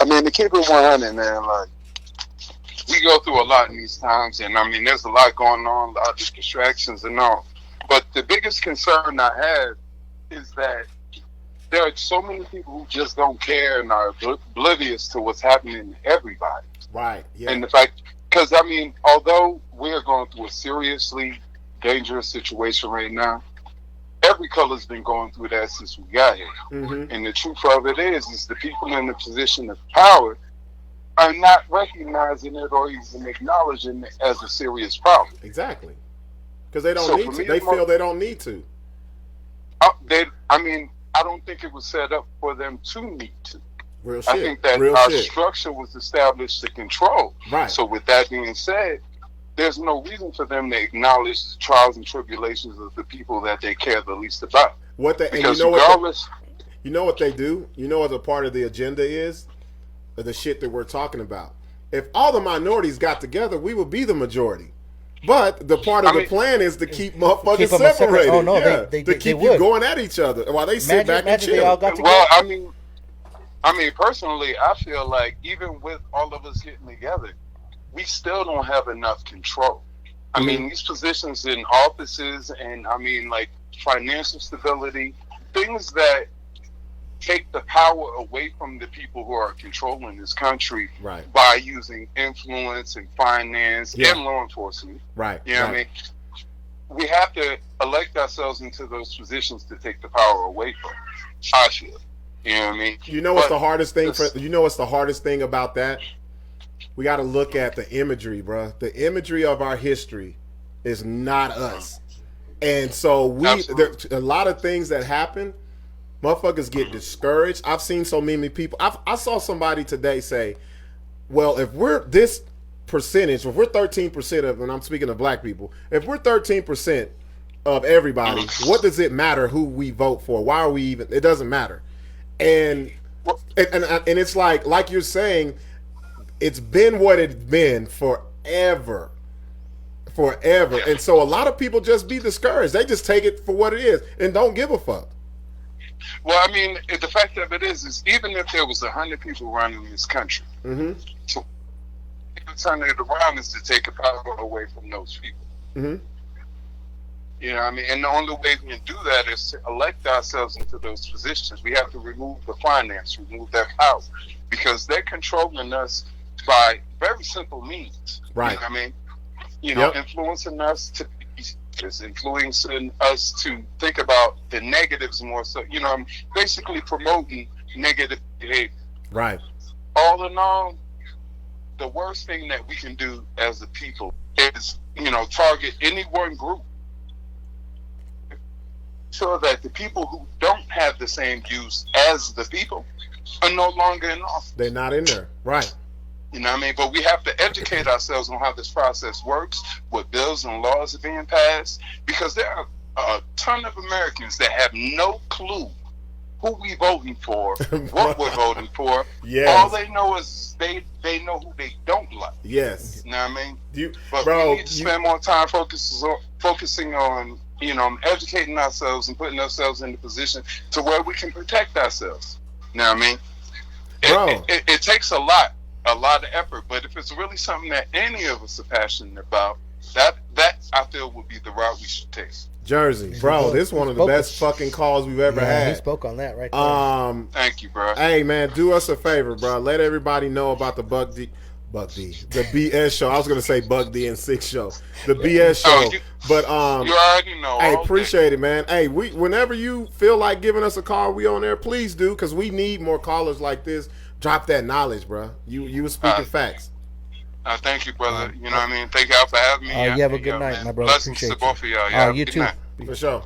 I mean, to keep it 100, man, like, we go through a lot in these times, and I mean, there's a lot going on, a lot of distractions and all. But the biggest concern I have is that there are so many people who just don't care and are oblivious to what's happening to everybody. Right. Yeah. And the fact, because I mean, although we're going through a seriously dangerous situation right now, every color's been going through that since we got here. Mm-hmm. And the truth of it is the people in the position of power are not recognizing it or even acknowledging it as a serious problem. Exactly. Because they don't So need for to. me, They feel they don't need to. I don't think it was set up for them to need to. Real shit. I think that Real our shit. structure was established to control. Right. So with that being said, there's no reason for them to acknowledge the trials and tribulations of the people that they care the least about. Because regardless, you know what they do? You know what a part of the agenda is? The shit that we're talking about. If all the minorities got together, we would be the majority. But the part of the plan is to keep motherfuckers separated. Oh no, yeah, they to keep would. you going at each other while they sit back and chill. They all got together. well, I mean, personally, I feel like even with all of us getting together, we still don't have enough control. I mean, these positions in offices and I mean, like financial stability, things that take the power away from the people who are controlling this country by using influence and finance and law enforcement. Right. You know what I mean? We have to elect ourselves into those positions to take the power away from. I feel. You know what I mean? You know what's the hardest thing you know what's the hardest thing about that? We got to look at the imagery, bro. The imagery of our history is not us. And so there's a lot of things that happen. Motherfuckers get discouraged. I've seen so many people. I saw somebody today say, well, if we're this percentage, if we're 13% of, and I'm speaking of black people, if we're 13% of everybody, what does it matter who we vote for? Why are we even, it doesn't matter. And it's like you're saying, it's been what it's been forever. And so a lot of people just be discouraged. They just take it for what it is and don't give a fuck. Well, I mean, the fact of it is even if there was 100 people running this country, so turn it around is to take the power away from those people. You know what I mean? And the only way we can do that is to elect ourselves into those positions. We have to remove the finance, remove that power, because they're controlling us by very simple means. Right. You know what I mean? You know, influencing us to influencing us to think about the negatives more so. You know, I'm basically promoting negative behavior. Right. All in all, the worst thing that we can do as a people is, you know, target any one group so that the people who don't have the same views as the people are no longer in office. They're not in there. Right. You know what I mean? But we have to educate ourselves on how this process works, what bills and laws are being passed, because there are a ton of Americans that have no clue who we voting for, what we're voting for. Yes. All they know is they know who they don't like. Yes. You know what I mean? But we need to spend more time focusing on, you know, educating ourselves and putting ourselves in the position to where we can protect ourselves. You know what I mean? It takes a lot of effort, but if it's really something that any of us are passionate about, that I feel would be the route we should take. Jersey, bro, this is one of the best fucking calls we've ever had. He spoke on that right there. Thank you, bro. Hey, man, do us a favor, bro. Let everybody know about the Buck Buck D. The BS show. I was gonna say Buck D and Sixx show. The BS show. But you already know. Hey, appreciate it, man. Hey, whenever you feel like giving us a call, we on there. Please do, because we need more callers like this. Drop that knowledge, bro. You were speaking facts. Thank you, brother. You know what I mean? Thank y'all for having me. You have a good night, my brother. Blessings to both of y'all. You too. For sure.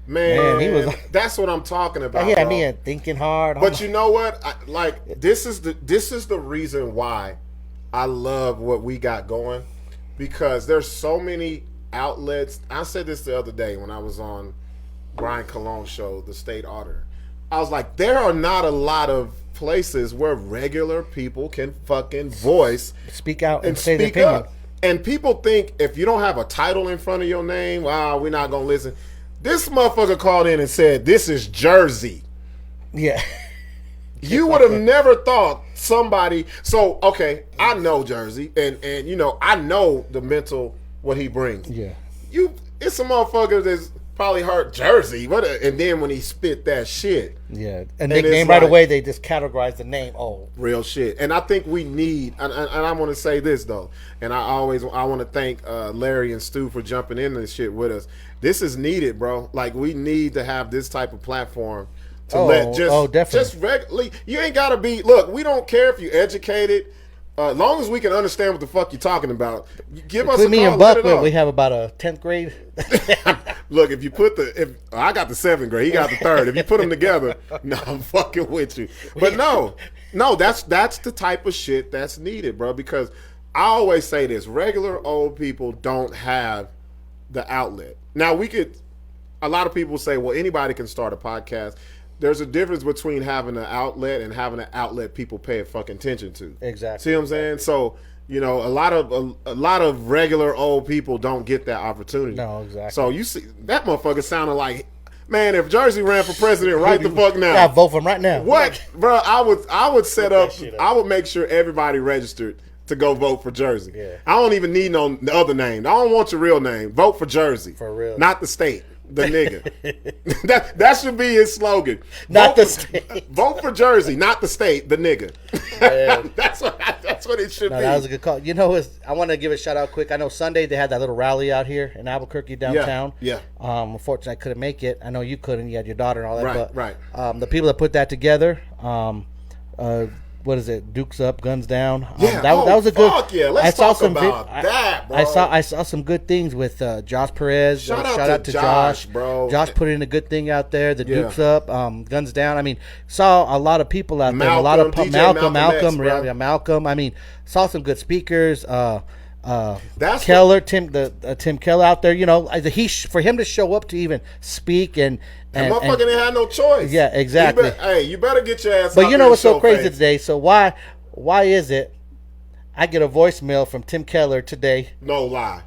Man, he was. That's what I'm talking about. Yeah, me thinking hard. But you know what? This is the reason why I love what we got going, because there's so many outlets. I said this the other day when I was on Brian Cologne's show, The State Auditor. I was like, there are not a lot of places where regular people can fucking speak out and say their opinion. And people think if you don't have a title in front of your name, wow, we're not gonna listen. This motherfucker called in and said, "This is Jersey." Yeah. You would have never thought somebody. So okay, I know Jersey, and you know I know the mental what he brings. Yeah. It's a motherfucker that's probably heard Jersey, and then when he spit that shit, yeah, a nickname right away, they just categorize the name. Oh, real shit. And I think we need, and I want to say this though, and I want to thank Larry and Stu for jumping in this shit with us. This is needed, bro. Like we need to have this type of platform to definitely. Just regularly. You ain't gotta be. Look, we don't care if you educated. As long as we can understand what the fuck you're talking about, give us a call. Me and Buck, we have about a 10th grade. Look, if you put I got the 7th grade, he got the 3rd. If you put them together, no, I'm fucking with you. But no, that's the type of shit that's needed, bro. Because I always say this: regular old people don't have the outlet. Now a lot of people say, well, anybody can start a podcast. There's a difference between having an outlet and having an outlet people pay fucking attention to. Exactly. See what I'm saying? So, you know, a lot of regular old people don't get that opportunity. No, exactly. So you see, that motherfucker sounded like, man, if Jersey ran for president right the fuck now. Yeah, vote for him right now. What? Bro, I would set up, I would make sure everybody registered to go vote for Jersey. Yeah. I don't even need no other name. I don't want your real name. Vote for Jersey. For real. Not the state. The nigga. that should be his slogan. Not the state. Vote for Jersey, not the state. The nigga. That's what it should be. That was a good call. You know, I want to give a shout out quick. I know Sunday they had that little rally out here in Albuquerque downtown. Yeah. Unfortunately, I couldn't make it. I know you couldn't. You had your daughter and all that. Right. The people that put that together. What is it? Dukes Up, Guns Down. Yeah, that was a good. Yeah, let's talk about that, bro. I saw some good things with Josh Perez. Shout out to Josh, bro. Josh put in a good thing out there. The Dukes Up, Guns Down. I mean, saw a lot of people out there. A lot of Malcolm. I mean, saw some good speakers. That's Keller, Tim Keller out there. You know, for him to show up to even speak and motherfucker didn't have no choice. Yeah, exactly. You better get your ass. But you know what's so crazy today? So why is it? I get a voicemail from Tim Keller today. No lie.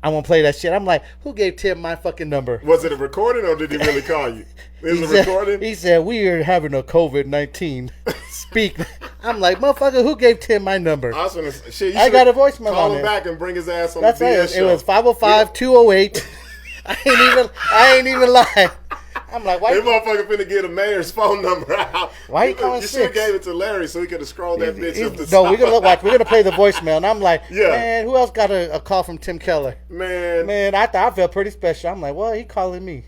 I'm gonna play that shit. I'm like, who gave Tim my fucking number? Was it a recording or did he really call you? Recording? He said we are having a COVID-19 speak. I'm like, motherfucker, who gave Tim my number? I was gonna shit. I got a voicemail. Call on him back and bring his ass on That's the BS show. It was 505-208. I ain't even lying. I'm like, why? This motherfucker finna get a mayor's phone number out. Why you calling You should have gave it to Larry so he could have scrolled that bitch up the No, we're gonna play the voicemail, and I'm like, man, who else got a call from Tim Keller? Man, I thought I felt pretty special. I'm like, well, he calling me.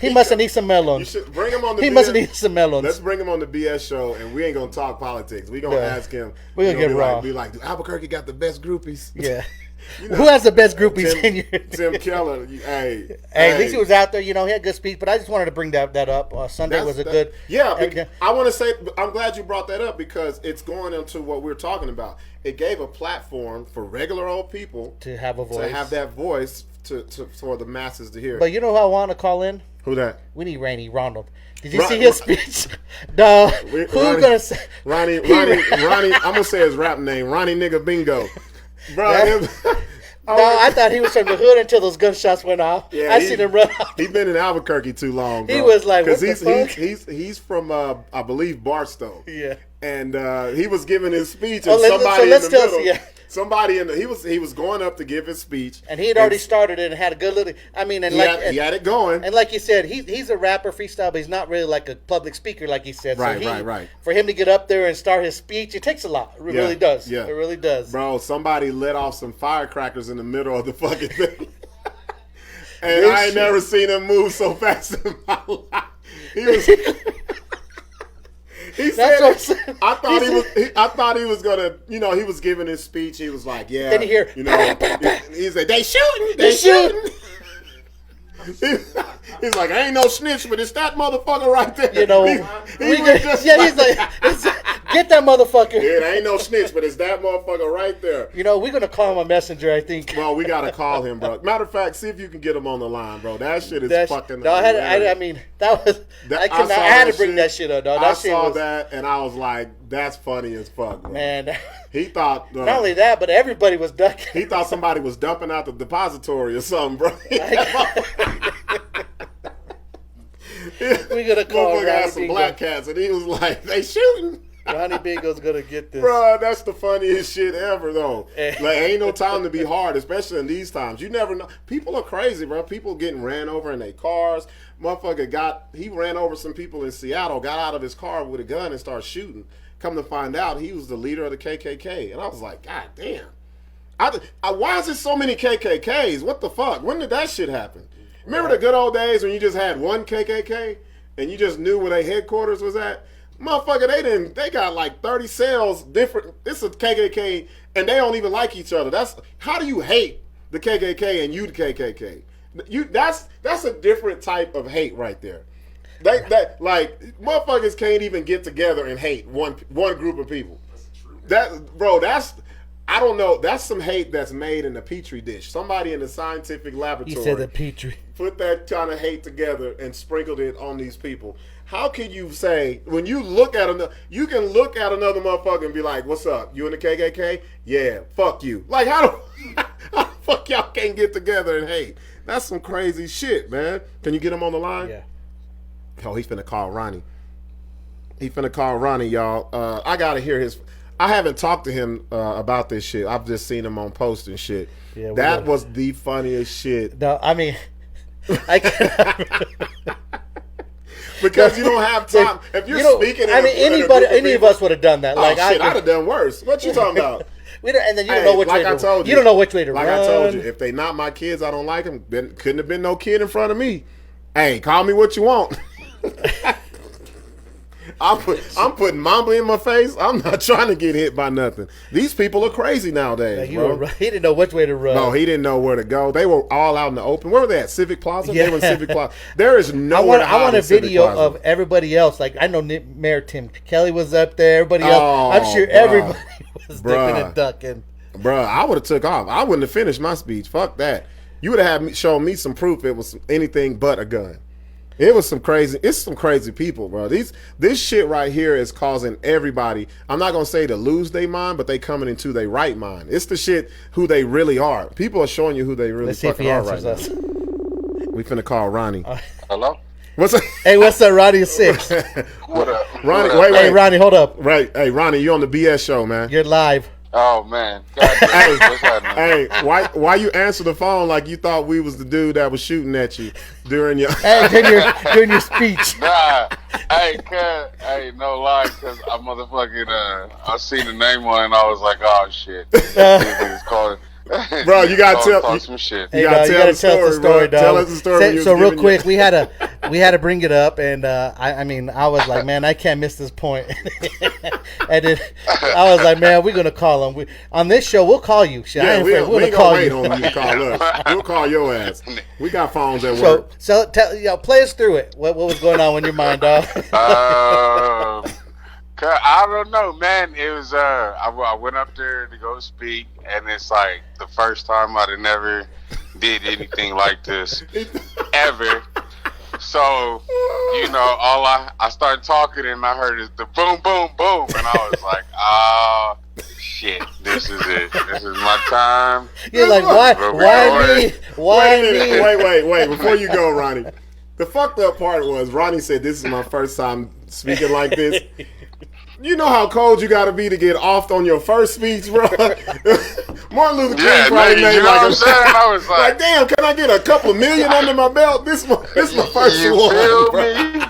He must need some melons. You should bring him on the. He must need some melons. Let's bring him on the BS show, and we ain't gonna talk politics. We gonna ask him. We're gonna get raw. Be like, do Albuquerque got the best groupies? Yeah. You know, who has the best groupies in your Tim Keller. Hey, at least he was out there. You know, he had good speech. But I just wanted to bring that up. Sunday was a good. Yeah, I want to say I'm glad you brought that up because it's going into what we're talking about. It gave a platform for regular old people to have a voice, to have that voice for the masses to hear. But you know who I want to call in? Who that? We need Randy Ronald. Did you see his speech? No. Who's gonna say Ronnie? I'm gonna say his rap name. Ronnie Nigga Bingo. Bro, I thought he was from the hood until those gunshots went off. Yeah, I seen him run off. He's been in Albuquerque too long, bro. He was like, what the fuck? He's from I believe Barstow. Yeah. And he was giving his speech and somebody in the middle. somebody he was going up to give his speech, and he had already started it and had a good little. I mean, and he had it going. And like you said, he's a rapper, freestyle, but he's not really like a public speaker, like he said. Right, so right. For him to get up there and start his speech, it takes a lot. It really does. Yeah, it really does. Bro, somebody lit off some firecrackers in the middle of the fucking thing, and I ain't never seen him move so fast in my life. He was. He said, I thought he was gonna, you know, he was giving his speech. He was like, yeah, then you hear, you know, he said, they shooting. He's like, I ain't no snitch, but it's that motherfucker right there. You know, he's like, get that motherfucker. Yeah, there ain't no snitch, but it's that motherfucker right there. You know, we're gonna call him a messenger, I think. Well, we gotta call him, bro. Matter of fact, see if you can get him on the line, bro. That shit is fucking. No, I had to bring that shit up, dog. I saw that, and I was like, that's funny as fuck, bro. Man, he thought not only that, but everybody was ducking. He thought somebody was dumping out the depository or something, bro. We're gonna call Ronnie had some black cats, and he was like, "They shooting." Ronnie Bingo's gonna get this, bro. That's the funniest shit ever, though. Like, ain't no time to be hard, especially in these times. You never know. People are crazy, bro. People getting ran over in their cars. Motherfucker he ran over some people in Seattle, got out of his car with a gun and started shooting. Come to find out, he was the leader of the KKK, and I was like, God damn. Why is there so many KKKs? What the fuck? When did that shit happen? Remember the good old days when you just had one KKK and you just knew where their headquarters was at? Motherfucker, they got like 30 cells different. It's a KKK and they don't even like each other. How do you hate the KKK and you the KKK? That's a different type of hate right there. Like motherfuckers can't even get together and hate one group of people. I don't know. That's some hate that's made in a petri dish. Somebody in the scientific laboratory. He said the petri. Put that kind of hate together and sprinkled it on these people. How can you say when you look at another? You can look at another motherfucker and be like, "What's up? You in the KKK? Yeah, fuck you." Like how the fuck y'all can't get together and hate? That's some crazy shit, man. Can you get him on the line? Yeah. Oh, he's finna call Ronnie. Y'all. I gotta hear his. I haven't talked to him about this shit. I've just seen him on posts and shit. Yeah, that was the funniest shit. No, I mean, I can't. Because you don't have time. If you're speaking, any of us would have done that. Like I'd have done worse. What you talking about? And then you don't know which way to run. You don't know which way to run. Like I told you, if they not my kids, I don't like them. Couldn't have been no kid in front of me. Hey, call me what you want. I'm putting Mamba in my face. I'm not trying to get hit by nothing. These people are crazy nowadays, bro. He didn't know which way to run. No, he didn't know where to go. They were all out in the open. Where were they at? Civic Plaza? Yeah. They were in Civic Plaza. There is nowhere to hide. I want a video of everybody else. Like, I know Mayor Tim Kelly was up there. Everybody else. I'm sure everybody was dipping and ducking. Bruh, I would have took off. I wouldn't have finished my speech. Fuck that. You would have shown me some proof it was anything but a gun. It's some crazy people, bro. This shit right here is causing everybody, I'm not going to say to lose their mind, but they coming into their right mind. It's the shit who they really are. People are showing you who they really fucking are right now. We finna call Ronnie. Hello? What's up? Hey, what's up, Ronnie Sixx? What up? Ronnie, wait. Hey, Ronnie, hold up. Right. Hey, Ronnie, you on the BS show, man. You're live. Oh man! Hey, why you answer the phone like you thought we was the dude that was shooting at you during your during your speech? Nah, no lie, because I motherfucking I seen the name on it and I was like, oh shit, it's called. Bro, you gotta tell some shit. You gotta tell us the story, dog. Tell us the story. So real quick, we had to bring it up, and I was like, man, I can't miss this point. And then I was like, man, we're gonna call him. On this show, we'll call you. Shit, yeah, we're gonna call you. On you to call us. We'll call your ass. We got phones at work. So play us through it. What was going on in your mind, dog? I don't know, man. It was I went up there to go speak, and it's like the first time I'd never did anything like this ever. So, all I started talking and I heard is the boom, boom, boom, and I was like, shit, this is it. This is my time. You're like, why me? Why me? Wait. Before you go, Ronnie, the fucked up part was Ronnie said, "This is my first time speaking like this." You know how cold you got to be to get offed on your first speech, bro. Martin Luther King probably made I was like, damn, can I get a couple million under my belt? This my first one. You feel me?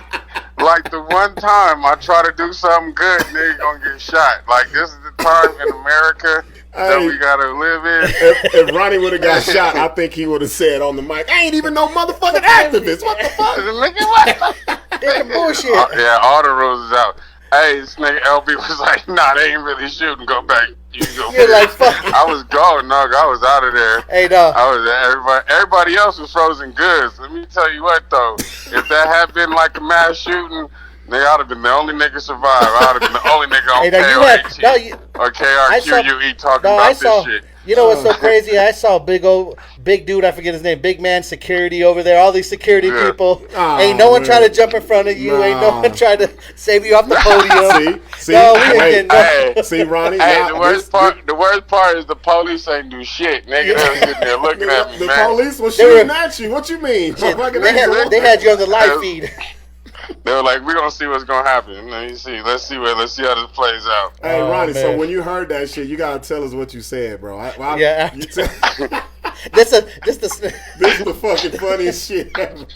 Like the one time I try to do something good, nigga gonna get shot. Like this is the time in America that we gotta live in. If Ronnie would have got shot, I think he would have said on the mic, I ain't even no motherfucking activist. What the fuck? Nigga, bullshit. Yeah, all the rules is out. Hey, this nigga LB was like, nah, they ain't really shooting. Go back. You go. You're like, fuck. I was gone, dog. I was out of there. Hey, dog. I was everybody else was frozen goods. Let me tell you what, though. If that had been like a mass shooting, they ought to have been the only nigga survive. I ought to have been the only nigga on or KRQUE talking about this shit. You know what's so crazy? I saw big dude, I forget his name, big man security over there. All these security people. Ain't no one trying to jump in front of you. Ain't no one trying to save you off the podium. See, Ronnie. Hey, the worst part is the police ain't do shit. Nigga, they're sitting there looking at me, the man. The police was shooting at you. What you mean? Shit, they had you on the live feed. They were like, we're going to see what's going to happen. Let's see how this plays out. Hey, Ronnie, so when you heard that shit, you got to tell us what you said, bro. This is the fucking funniest shit ever.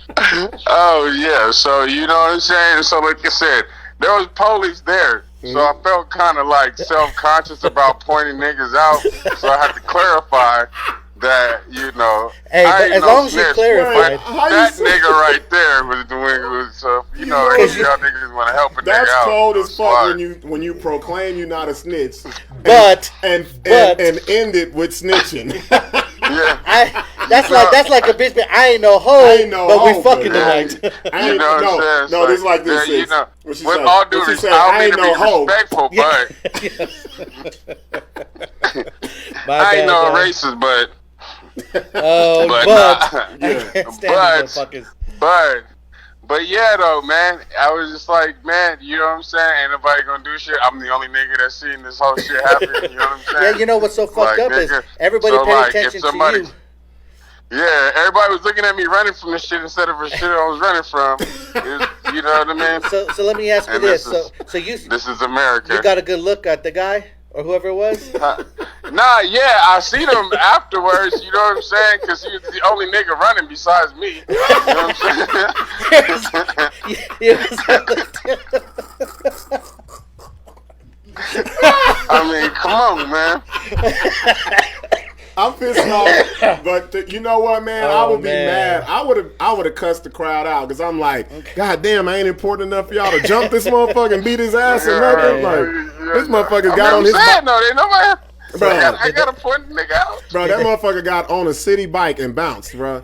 Oh, yeah. So, you know what I'm saying? So, like I said, there was police there. So I felt kind of like self-conscious about pointing niggas out. So I had to clarify that, you know, hey, as long as you clarify, that nigga right there was doing so, you know, y'all niggas want to help a nigga out. That's cold as fuck when you proclaim you're not a snitch, and end it with snitching. Yeah, that's like a bitch. I ain't no hoe, but we fucking tonight. You know what I'm saying? No, this is like this. You know, with all due respect, I ain't no hoe. Respectful, but I ain't no racist, but. But yeah, though, man, I was just like, man, you know what I'm saying? Ain't nobody gonna do shit. I'm the only nigga that's seen this whole shit happen. You know what I'm saying? Yeah, you know what's so fucked up is everybody paid attention to you. Yeah, everybody was looking at me running from the shit instead of the shit I was running from. You know what I mean? So let me ask you this. This is America. You got a good look at the guy? Or whoever it was? I seen him afterwards, you know what I'm saying? Because he was the only nigga running besides me. You know what I'm saying? I mean, come on, man. I'm pissed off, but you know what, man? I would be mad. I would have cussed the crowd out because I'm like, God damn, I ain't important enough for y'all to jump this motherfucker and beat his ass and murder him. Like, this motherfucker got on his bike. Bro, I gotta point the nigga out. Bro, that motherfucker got on a city bike and bounced, bro.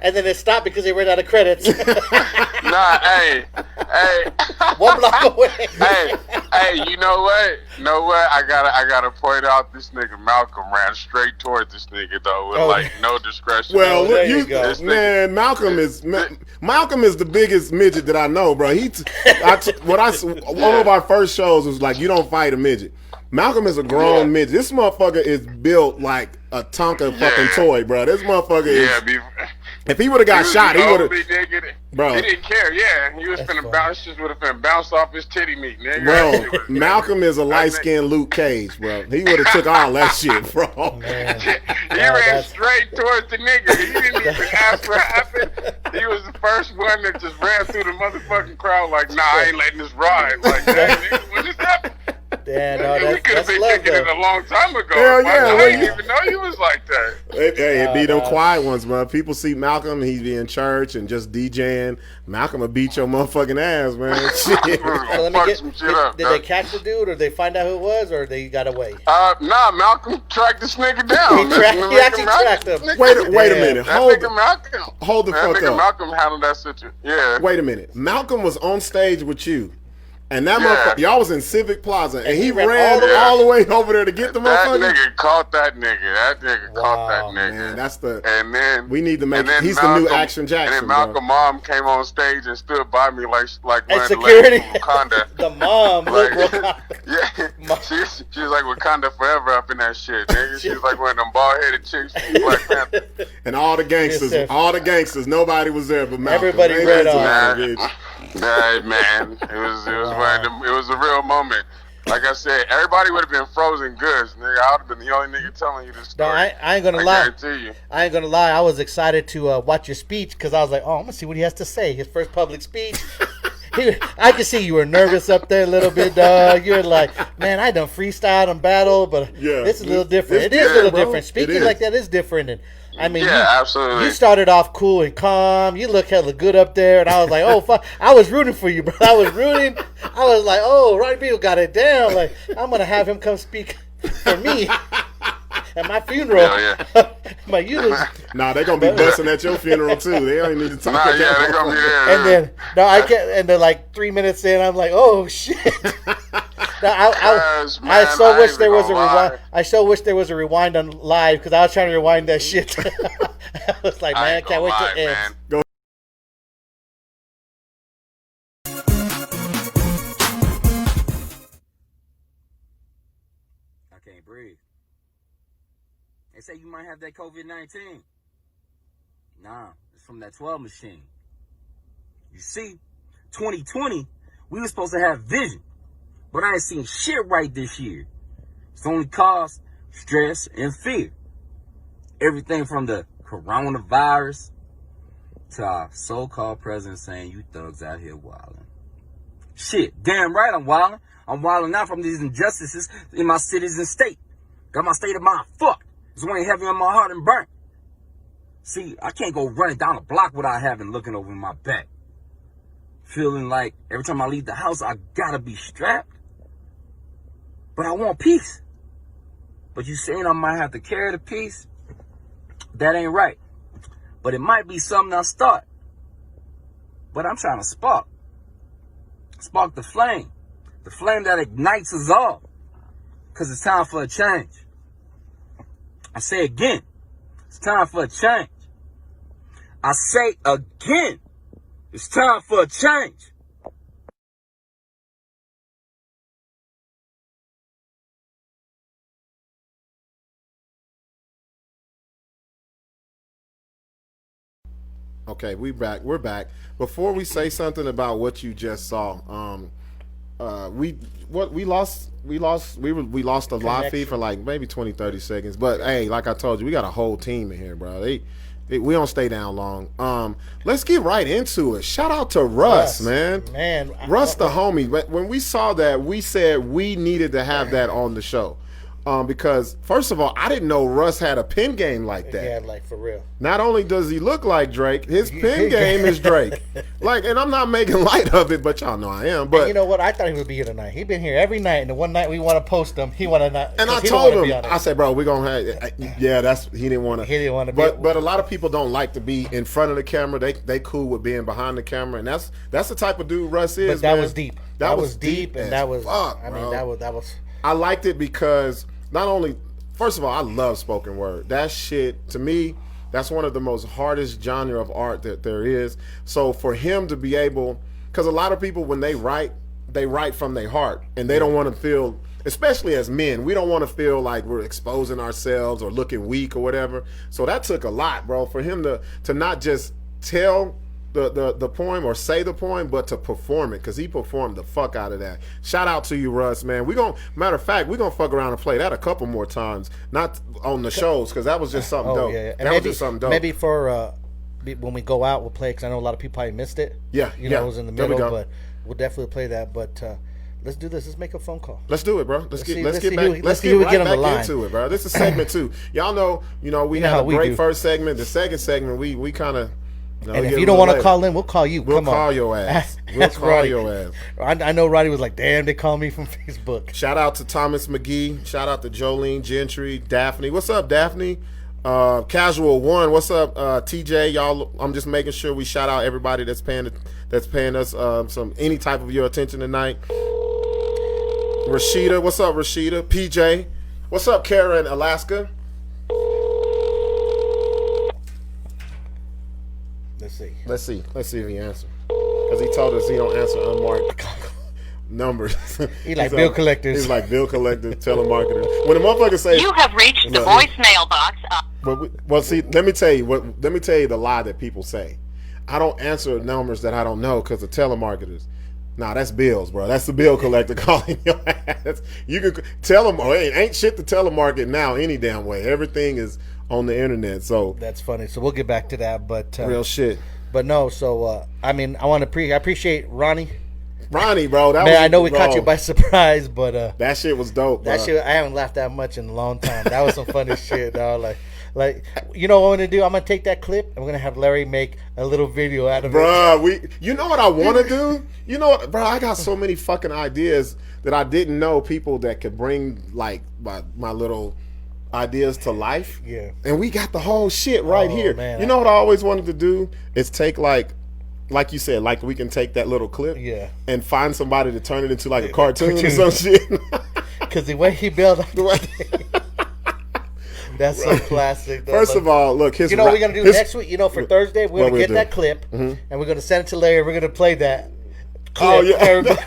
And then it stopped because they ran out of credits. Hey. 1 block away. Hey, you know what? I gotta point out this nigga Malcolm ran straight towards this nigga though with no discretion. Well, man, Malcolm is the biggest midget that I know, bro. One of our first shows was like, you don't fight a midget. Malcolm is a grown midget. This motherfucker is built like a Tonka fucking toy, bro. This motherfucker is. If he would have got shot, he would have. Bro, he didn't care. Yeah, he was finna bounce. Just would have been bounced off his titty meat, nigga. Bro, Malcolm is a light skinned Luke Cage, bro. He would have took all that shit, bro. He ran straight towards the nigga. He didn't even ask what happened. He was the first one that just ran through the motherfucking crowd like, nah, I ain't letting this ride. Like that, nigga. What just happened? Damn, we could have been thinking it a long time ago. Hell yeah, I didn't even know you was like that. Hey, it be them quiet ones, man. People see Malcolm, he be in church and just DJing. Malcolm will beat your motherfucking ass, man. Shit. So let me get, did they catch the dude, or they find out who it was, or they got away? Nah, Malcolm tracked this nigga down. He actually tracked him. Wait a minute. Hold the fuck up. Malcolm handled that situation. Yeah. Wait a minute. Malcolm was on stage with you. And that motherfucker, y'all was in Civic Plaza, and he ran all the way over there to get the motherfucker. That nigga caught that nigga. That nigga caught that nigga. Man, that's the. And then we need to make. He's Malcolm, the new Action Jackson. And then Malcolm mom came on stage and stood by me like one of the security. ladies from Wakanda. The mom, she was like Wakanda forever up in that shit, nigga. She was like one of them bald-headed chicks from Black Panther. And all the gangsters, nobody was there but Malcolm. Everybody ran off. Right, man. It was one of them, it was a real moment. Like I said, everybody would have been frozen goods, nigga. I would have been the only nigga telling you this story. No, I ain't gonna lie. Guarantee you. I ain't gonna lie. I was excited to watch your speech because I was like, oh, I'm gonna see what he has to say. His first public speech. I could see you were nervous up there a little bit, dog. You were like, man, I done freestyled and battled, but this is a little different. It is a little different. Speaking like that is different. And I mean, absolutely. You started off cool and calm. You look hella good up there, and I was like, oh fuck, I was rooting for you, bro. I was rooting. I was like, oh, Roddy Beal got it down. Like, I'm gonna have him come speak for me at my funeral. My eulogy. Nah, they're gonna be busting at your funeral too. They don't need to talk about that. They're gonna be there. And then I can't. And then like 3 minutes in, I'm like, oh shit. I so wish there was a rewind. I so wish there was a rewind on live because I was trying to rewind that shit. I was like, man, I can't wait to end. Go. I can't breathe. They say you might have that COVID-19. Nah, it's from that 12 machine. You see, 2020, we were supposed to have vision. But I ain't seen shit right this year. It's only caused stress and fear. Everything from the coronavirus to our so-called president saying you thugs out here wilding. Shit, damn right I'm wilding. I'm wilding out from these injustices in my cities and state. Got my state of mind fucked. It's weighing heavy on my heart and burnt. See, I can't go running down a block without having looking over my back. Feeling like every time I leave the house, I gotta be strapped. But I want peace. But you saying I might have to carry the peace? That ain't right. But it might be something I'll start. But I'm trying to spark. Spark the flame. The flame that ignites us all. Because it's time for a change. I say again. It's time for a change. I say again. It's time for a change. Okay, we're back. Before we say something about what you just saw, we lost a live feed for like maybe 20-30 seconds. But hey, like I told you, we got a whole team in here, bro. We don't stay down long. Let's get right into it. Shout out to Russ, man. Russ the homie. When we saw that, we said we needed to have that on the show. Because first of all, I didn't know Russ had a pen game like that. Yeah, like for real. Not only does he look like Drake, his pen game is Drake. Like, and I'm not making light of it, but y'all know I am. But and you know what? I thought he would be here tonight. He's been here every night, and the one night we want to post him, he want to not. And I told him, I said, bro, we're gonna have. Yeah, he didn't want to. He didn't want to. But a lot of people don't like to be in front of the camera. They cool with being behind the camera, and that's the type of dude Russ is. But that man. was deep. That was deep, and that was. Fuck, I mean, that was. I liked it because. Not only, first of all, I love spoken word. That shit, to me, that's one of the most hardest genre of art that there is. So for him to be able, because a lot of people, when they write from their heart. And they don't want to feel, especially as men, we don't want to feel like we're exposing ourselves or looking weak or whatever. So that took a lot, bro, for him to not just tell the poem or say the poem, but to perform it, because he performed the fuck out of that. Shout out to you, Russ, man. Matter of fact, we're gonna fuck around and play that a couple more times, not on the shows, because that was just something dope. Yeah. That was just something dope. Maybe for when we go out, we'll play, because I know a lot of people probably missed it. Yeah, it was in the middle, but we'll definitely play that. But let's do this. Let's make a phone call. Let's do it, bro. Let's get right back into it, bro. This is segment 2. Y'all know, we had a great first segment. The second segment, we kind of. And if you don't want to call in, we'll call you. We'll call your ass. We'll call your ass. I know Roddy was like, damn, they call me from Facebook. Shout out to Thomas McGee. Shout out to Jolene Gentry. Daphne. What's up, Daphne? Casual One. What's up, TJ? Y'all, I'm just making sure we shout out everybody that's paying us any type of your attention tonight. Rashida. What's up, Rashida? PJ. What's up, Karen, Alaska? Let's see if he answers. Because he told us he don't answer unmarked numbers. He's like bill collectors. He's like bill collectors, telemarketers. When the motherfucker say you have reached the voicemail box. Well, see, let me tell you the lie that people say. I don't answer numbers that I don't know because of telemarketers. Nah, that's bills, bro. That's the bill collector calling your ass. You can tell them, ain't shit to telemarket now any damn way. Everything is on the internet. So that's funny. So we'll get back to that, but real shit. But no, so I mean, I appreciate Ronnie, bro. I know we caught you by surprise, but that shit was dope. That shit, I haven't laughed that much in a long time. That was some funny shit, dog. Like, you know what I'm gonna do? I'm gonna take that clip and we're gonna have Larry make a little video out of it. You know what I want to do? You know what, bro? I got so many fucking ideas that I didn't know people that could bring like my little ideas to life. Yeah. And we got the whole shit right here. Man, you know what I always wanted to do is take like you said, like we can take that little clip, and find somebody to turn it into like a cartoon or some shit. Because the way he built that's so classic. Though. First of all, look, you know what we're gonna do next week? You know, for Thursday, we're gonna get that clip and we're gonna send it to Larry. We're gonna play that clip for everybody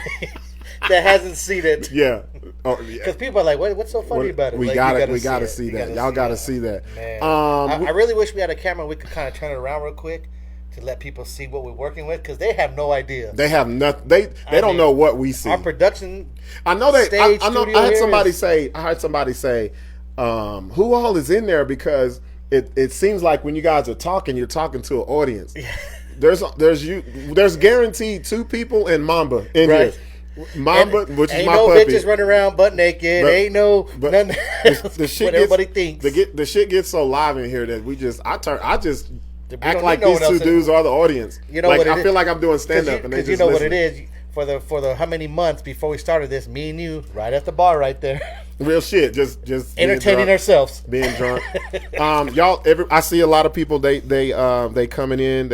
that hasn't seen it. Yeah. Because people are like, what's so funny about it? We gotta see that. Y'all gotta see that. Man. I really wish we had a camera. We could kind of turn it around real quick to let people see what we're working with, because they have no idea. They have nothing. They don't know what we see. Our production. I know they. I know. I heard somebody say. Who all is in there, because it seems like when you guys are talking, you're talking to an audience. There's guaranteed 2 people and Mamba in here. Mamba, which is my puppy. Ain't no bitches running around butt naked. Ain't no nothing. The shit what everybody thinks. The shit gets so live in here that I just act like these 2 dudes are the audience. You know, like, what I feel like I'm doing stand up, and they just you know listen. What it is for the how many months before we started this, me and you right at the bar right there. Real shit, just entertaining ourselves, being drunk. Y'all, I see a lot of people. They coming in.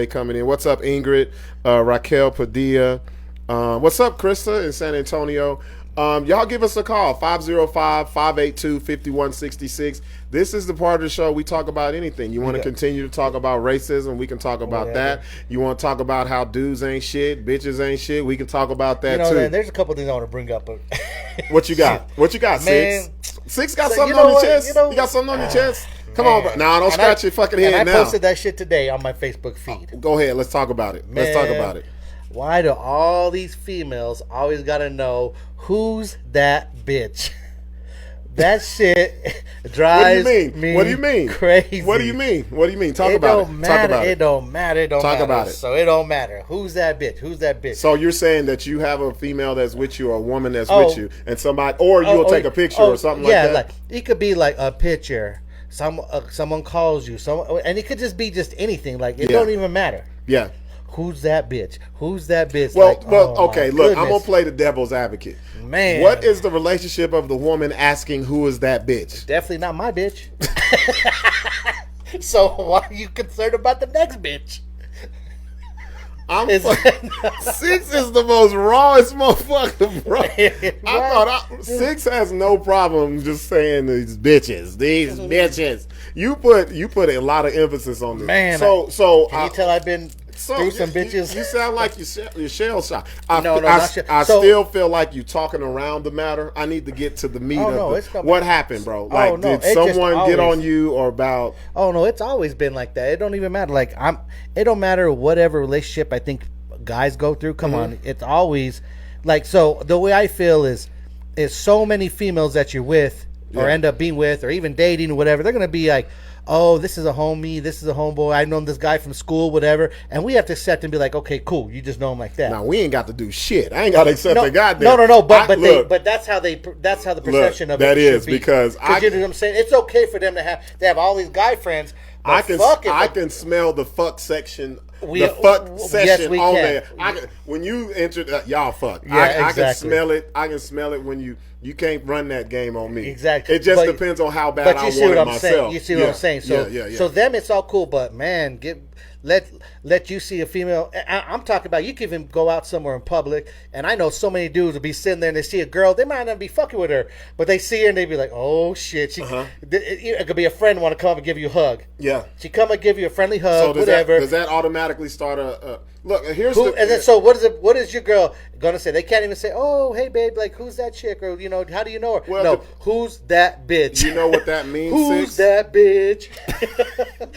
What's up, Ingrid, Raquel Padilla? What's up, Krista in San Antonio? Y'all give us a call, 505-582-5166. This is the part of the show we talk about anything. You want to continue to talk about racism, we can talk about that. You want to talk about how dudes ain't shit, bitches ain't shit, we can talk about that too. Man, there's a couple things I want to bring up. What you got? What you got, man, Sixx? Got something on your chest? You got something on your chest? Come on, bro. Nah, don't scratch your fucking head now. I posted that shit today on my Facebook feed. Go ahead, let's talk about it. Let's talk about it. Why do all these females always gotta know who's that bitch? That shit drives me. What do you mean? Crazy. What do you mean? What do you mean? Talk about it. Talk about it. It don't matter. It don't matter. Talk about it. So it don't matter. Who's that bitch? Who's that bitch? So you're saying that you have a female that's with you or a woman that's with you, and somebody, or you'll take a picture or something like that? Yeah, like it could be like a picture. Someone calls you. And it could just be just anything. Like it don't even matter. Yeah. Who's that bitch? Who's that bitch? Well, okay, look, I'm going to play the devil's advocate. Man. What is the relationship of the woman asking who is that bitch? Definitely not my bitch. So why are you concerned about the next bitch? Sixx is the most rawest motherfucker, bro. I thought Sixx has no problem just saying these bitches. You put a lot of emphasis on this. Man, can you tell I've been through some bitches? You sound like you're shell shocked. I still feel like you're talking around the matter. I need to get to the meat of it. What happened, bro? Like, did someone get on you or about? Oh no, it's always been like that. It don't even matter. Like it don't matter whatever relationship I think guys go through. Come on, it's always like, so the way I feel is so many females that you're with or end up being with or even dating or whatever, they're gonna be like, oh, this is a homie, this is a homeboy, I've known this guy from school, whatever, and we have to accept and be like, okay, cool, you just know him like that. Now we ain't got to do shit. I ain't got to accept the goddamn. No, but that's how the perception of it should be. Because you know what I'm saying. It's okay for them to have all these guy friends. I can smell the fuck section. The fuck session on there. When you enter, y'all fuck. I can smell it. I can smell it when you can't run that game on me. Exactly. It just depends on how bad I want it myself. You see what I'm saying? So them, it's all cool, but man, let you see a female. I'm talking about, you can even go out somewhere in public, and I know so many dudes will be sitting there and they see a girl, they might not be fucking with her, but they see her and they be like, oh shit, it could be a friend want to come and give you a hug. Yeah, she come and give you a friendly hug. So whatever. Does that automatically start Look, here's so what is it? What is your girl gonna say? They can't even say, "Oh, hey, babe, like who's that chick?" Or how do you know her? Well, no, who's that bitch? You know what that means? Who's that bitch?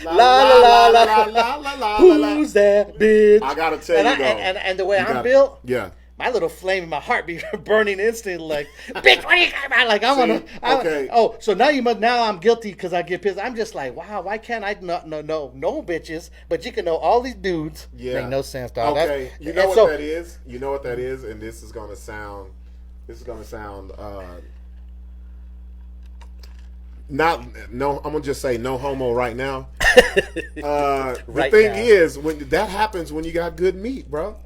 la la la la la la la. Who's that bitch? I gotta tell you though, and the way I'm built, yeah. My little flame in my heart be burning instantly, like, bitch, what are you talking about? Like, okay. Oh, so now I'm guilty because I get pissed. I'm just like, wow, why can't I not know no bitches, but you can know all these dudes? Yeah. Make no sense, dog. Okay, you know what that is? You know what that is? And this is gonna sound, I'm gonna just say no homo right now. The thing is, when that happens when you got good meat, bro.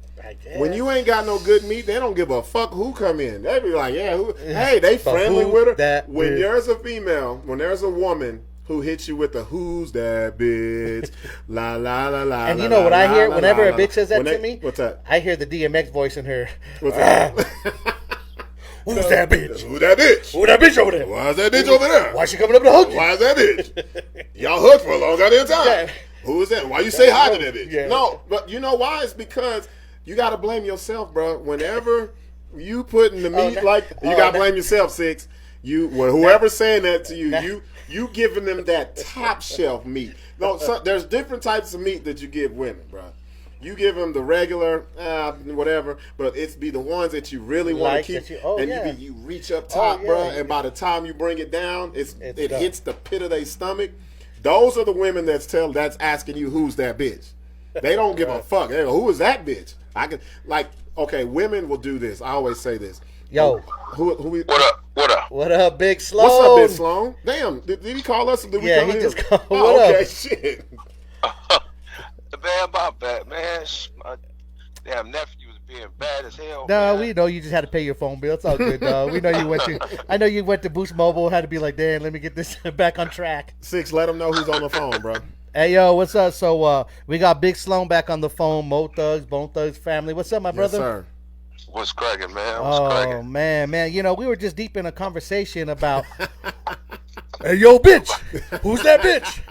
When you ain't got no good meat, they don't give a fuck who come in. They be like, hey, they friendly with her. When there's a female, when there's a woman who hits you with the who's that bitch, la la la la. And you know what I hear whenever a bitch says that to me? What's that? I hear the DMX voice in her. What's that? Who's that bitch? Who that bitch? Who that bitch over there? Why is that bitch over there? Why she coming up to hug you? Why is that bitch? Y'all hugged for a long goddamn time. Who is that? Why you say hi to that bitch? No, but you know why? It's because you got to blame yourself, bro. Whenever you putting the meat you got to blame yourself, Sixx. Whoever's saying that to you, you giving them that top shelf meat. No, there's different types of meat that you give women, bro. You give them the regular, whatever, but it's be the ones that you really want to keep. You reach up top, bro, and by the time you bring it down, it hits the pit of their stomach. Those are the women that's asking you who's that bitch. They don't give a fuck. They go, who is that bitch? Women will do this. I always say this. Yo, What up, Big Sloan? What's up, Big Sloan? Damn, did he call us? Or did we call him? Just called. What up? Shit. Man, my bad, man. My damn nephew was being bad as hell. No, we know you just had to pay your phone bill. It's all good, dog. We know you went to. I know you went to Boost Mobile. Had to be like, damn, let me get this back on track. Sixx, let them know who's on the phone, bro. Hey, yo, what's up? So, we got Big Sloan back on the phone. Mo Thugs, Bone Thugs family. What's up, my brother? Yes, sir. What's cracking, man? What's cracking? Man. You know, we were just deep in a conversation about. Hey, yo, bitch. Who's that bitch?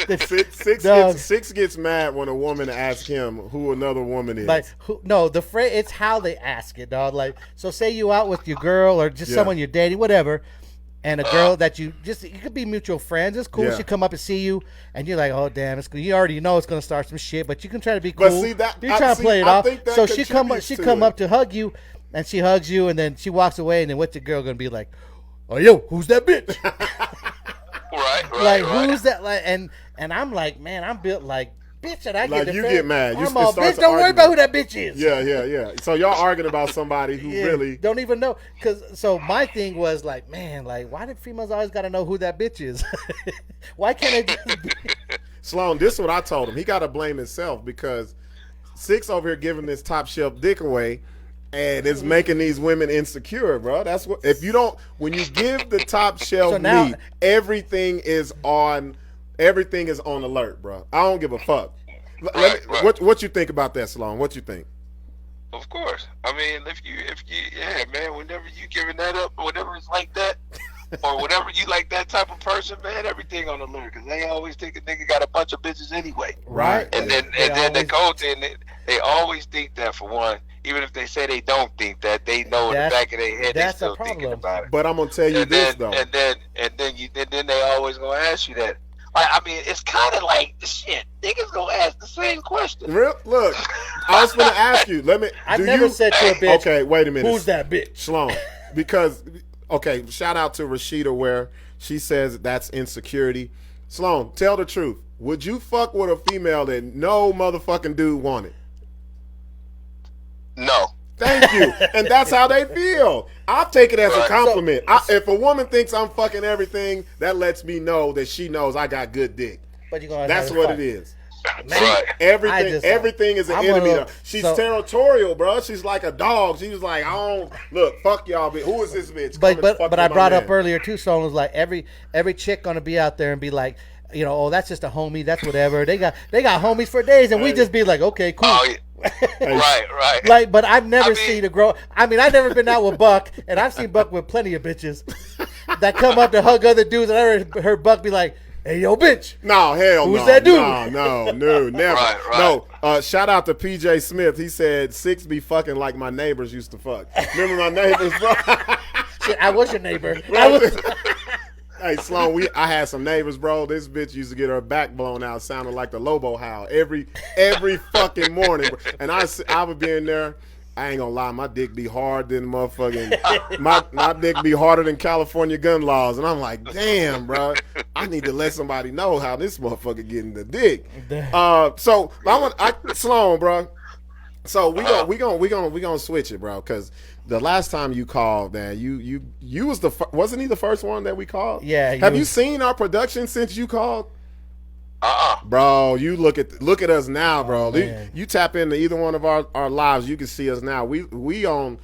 Sixx gets mad when a woman asks him who another woman is. The phrase, it's how they ask it, dog. Like, so say you out with your girl or just someone you're dating, whatever. And a girl that you could be mutual friends. It's cool. She come up and see you, and you're like, oh damn, it's cool. You already know it's gonna start some shit, but you can try to be cool. But see that you're trying to play it off. So she come up to hug you, and she hugs you, and then she walks away, and then what's your girl gonna be like? Oh yo, who's that bitch? Right. Who's that? Like, and I'm like, man, I'm built like. Bitch, and I get you get mad. Bitch, don't worry about who that bitch is. Yeah. So y'all arguing about somebody who really don't even know. So my thing was like, man, like, why did females always got to know who that bitch is? Why can't they just be... Sloan, this is what I told him. He got to blame himself because Sixx over here giving this top shelf dick away, and it's making these women insecure, bro. That's what when you give the top shelf meat, everything is on alert, bro. I don't give a fuck. Right. What you think about that, Sloan? What you think? Of course. I mean, if you, man, whenever you giving that up, whenever it's like that, or whenever you like that type of person, man, everything on alert, because they always think a nigga got a bunch of bitches anyway. Right. And then the cold thing, they always think that, for one. Even if they say they don't think that, they know in the back of their head they still thinking about it. But I'm gonna tell you this though. And then they always gonna ask you that. I mean, it's kind of like shit. Niggas gonna ask the same question. Look, I was gonna ask you. I've never said to a bitch. Okay, wait a minute. Who's that bitch? Sloan. Because shout out to Rashida where she says that's insecurity. Sloan, tell the truth. Would you fuck with a female that no motherfucking dude wanted? No. Thank you. And that's how they feel. I'll take it as a compliment. If a woman thinks I'm fucking everything, that lets me know that she knows I got good dick. But you're gonna that's what it is. Right. Everything is an enemy. She's territorial, bro. She's like a dog. She was like, fuck y'all. Who is this bitch? But I brought up earlier too. So it was like every chick gonna be out there and be like, you know, oh, that's just a homie. That's whatever. They got homies for days, and we just be like, okay, cool. Oh, yeah. Right. Like, but I've never seen a girl. I mean, I've never been out with Buck, and I've seen Buck with plenty of bitches that come up to hug other dudes, and I heard Buck be like, Hey, yo, bitch. No, hell no. Who's that dude? No, never. Right. No, shout out to PJ Smith. He said, Sixx be fucking like my neighbors used to fuck. Remember my neighbors, bro? Shit, I was your neighbor. Hey, Sloan, I had some neighbors, bro. This bitch used to get her back blown out, sounding like the Lobo howl every fucking morning. And I would be in there. I ain't gonna lie, my dick be hard than motherfucking my dick be harder than California gun laws, and I'm like, damn, bro, I need to let somebody know how this motherfucker getting the dick. So Sloan, bro. So we gonna switch it, bro, because the last time you called, man, you was wasn't he the first one that we called? Yeah. Have you seen our production since you called? Uh-uh. Bro, you look at us now, bro. Man. You tap into either one of our lives, you can see us now. We on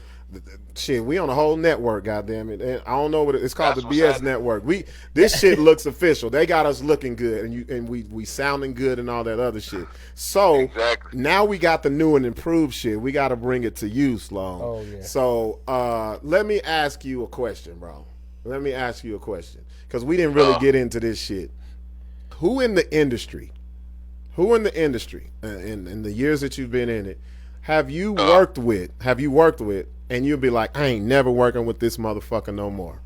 we on a whole network, goddamn it. And I don't know what it's called. That's the BS network. This shit looks official. They got us looking good, and we sounding good and all that other shit. So now we got the new and improved shit. We got to bring it to you, Sloan. Oh yeah. So let me ask you a question, bro. Let me ask you a question, because we didn't really get into this shit. Who in the industry, in the years that you've been in it, have you worked with, and you'll be like, I ain't never working with this motherfucker no more?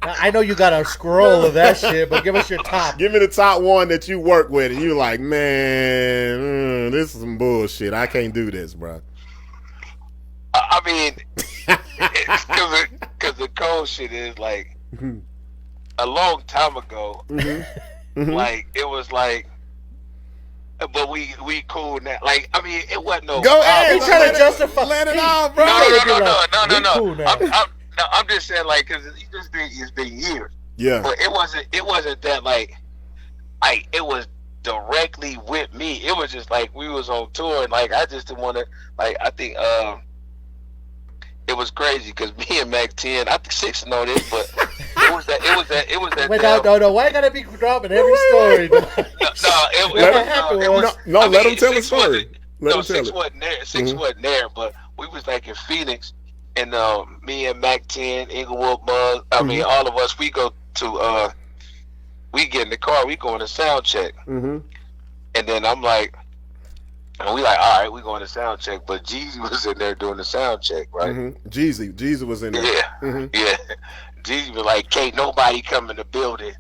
I know you got a scroll of that shit, but give us your top. Give me the top one that you work with, and you're like, man, this is some bullshit. I can't do this, bro. I mean, because the cold shit is like, a long time ago, like it was like, but we cool now. Like, I mean, it wasn't no. Go ahead. He's trying to justify. Let it out, bro. No. Cool now. I'm just saying, like, because it's been years. Yeah. But it wasn't that like it was directly with me. It was just like we was on tour, and like I just didn't want to. Like, I think it was crazy because me and Mac 10, I think Sixx know this, but it was that. Wait, no. Why gotta be dropping every story? Let him tell the story. Sixx wasn't there. Sixx wasn't there, but we was like in Phoenix, and me and Mac 10, Inglewood Mug, I mean, all of us, we go to we get in the car, we go on a sound check, and then I'm like. And we like, all right, we going to sound check, but Jeezy was in there doing the sound check, right? Jeezy was in there. Yeah. Jeezy was like, can't nobody come in the building,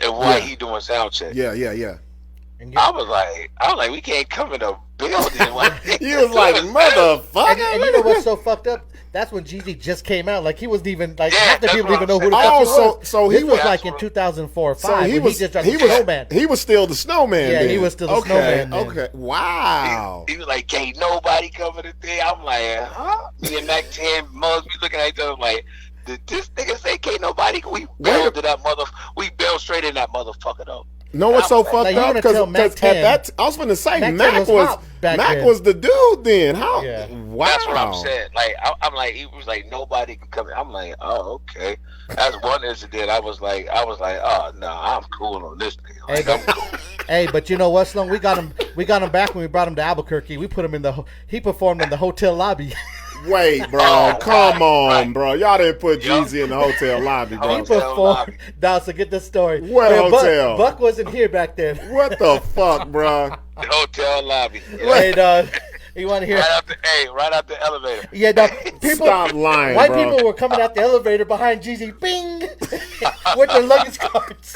and why he doing sound check? Yeah. I was like, we can't come in the building. You was like, motherfucker. And you know what's so fucked up? That's when Jeezy just came out. Like, he wasn't even, like, half the people didn't even know who the fuck he was. So he was like in 2004 or 5. So he was Snowman. He was still the Snowman. Yeah, then. he was still the Snowman. Okay. Wow. He was like, can't nobody come in the thing. I'm like, huh? Me and Mac 10 Mugs, we looking at each other like, did this nigga say can't nobody? We bailed straight in that motherfucker though. No, it's so fucked up because at that I was going to say Mac was the dude then. How? Yeah. Wow. That's what I'm saying. Like I'm like, he was like, nobody can come in. I'm like, oh, okay. That's one incident. I was like, oh no, I'm cool on this thing. Like, I'm cool. Hey, but you know what, Sloan? We got him back when we brought him to Albuquerque. We put him he performed in the hotel lobby. Wait, bro, come on, bro. Y'all didn't put Jeezy in the hotel lobby, bro. He performed. Now, so get this story. What hotel? Buck wasn't here back then. What the fuck, bro? The hotel lobby. Hey, dog. You want to hear? Right out the elevator. Yeah, dog. People, stop lying, white bro. people were coming out the elevator behind Jeezy, bing, with their luggage carts.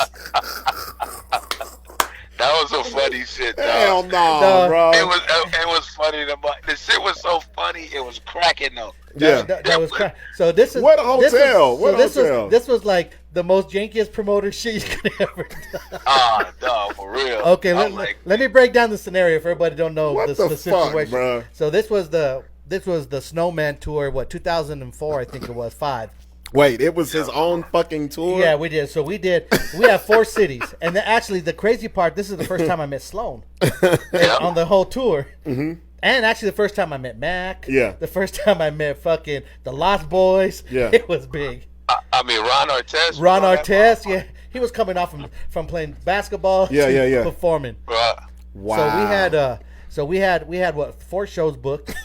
That was some funny shit, dog. Hell no, bro. It was funny. The shit was so funny. It was cracking though. Yeah, that was cracking. So this is what hotel? What hotel? This was like the most jankiest promoter shit you could ever do. Ah, dog, for real. Okay, let me break down the scenario for everybody who don't know what the fuck, situation. Bro? So this was the Snowman tour. What 2004? I think it was 5. Wait, it was his own fucking tour? Yeah, we did. So we have 4 cities. And actually, the crazy part, this is the first time I met Sloan on the whole tour. Mm-hmm. And actually, the first time I met Mac. Yeah. The first time I met fucking the Lost Boys. Yeah. It was big. I mean, Ron Artest. Yeah. He was coming off from playing basketball to performing. Right. Wow. So we had what, 4 shows booked.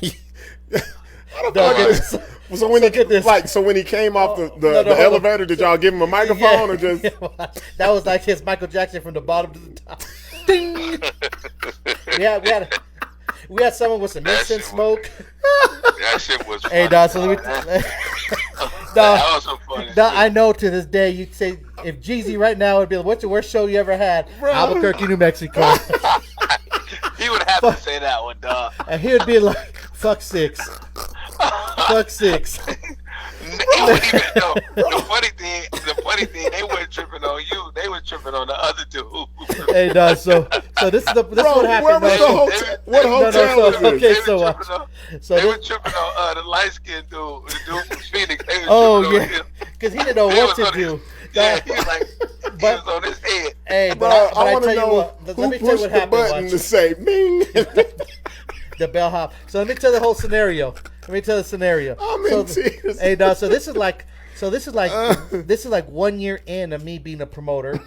So when when he came off the elevator, did y'all give him a microphone or just? That was like his Michael Jackson from the bottom to the top. Ding. We had someone with some incense smoke. That shit was funny. Hey, dog, so let me... That was so funny. I know to this day, you'd say, if Jeezy right now would be like, what's the worst show you ever had? Bro. Albuquerque, New Mexico. He would have to say that one, dog. And he would be like, fuck Sixx. Fuck Sixx. The funny thing, they weren't tripping on you. They were tripping on the other dude. Hey, dog. So this is what happened. Where was the hotel? What hotel was this? Okay, they were tripping on the light skinned dude, the dude from Phoenix. They because he didn't know what to do. Yeah, he was like, he was on his head. Hey, bro, I want to know who pushed the button to say "Ming." The bellhop. So let me tell the whole scenario. I'm in tears. Hey, dog. So this is like 1 year in of me being a promoter,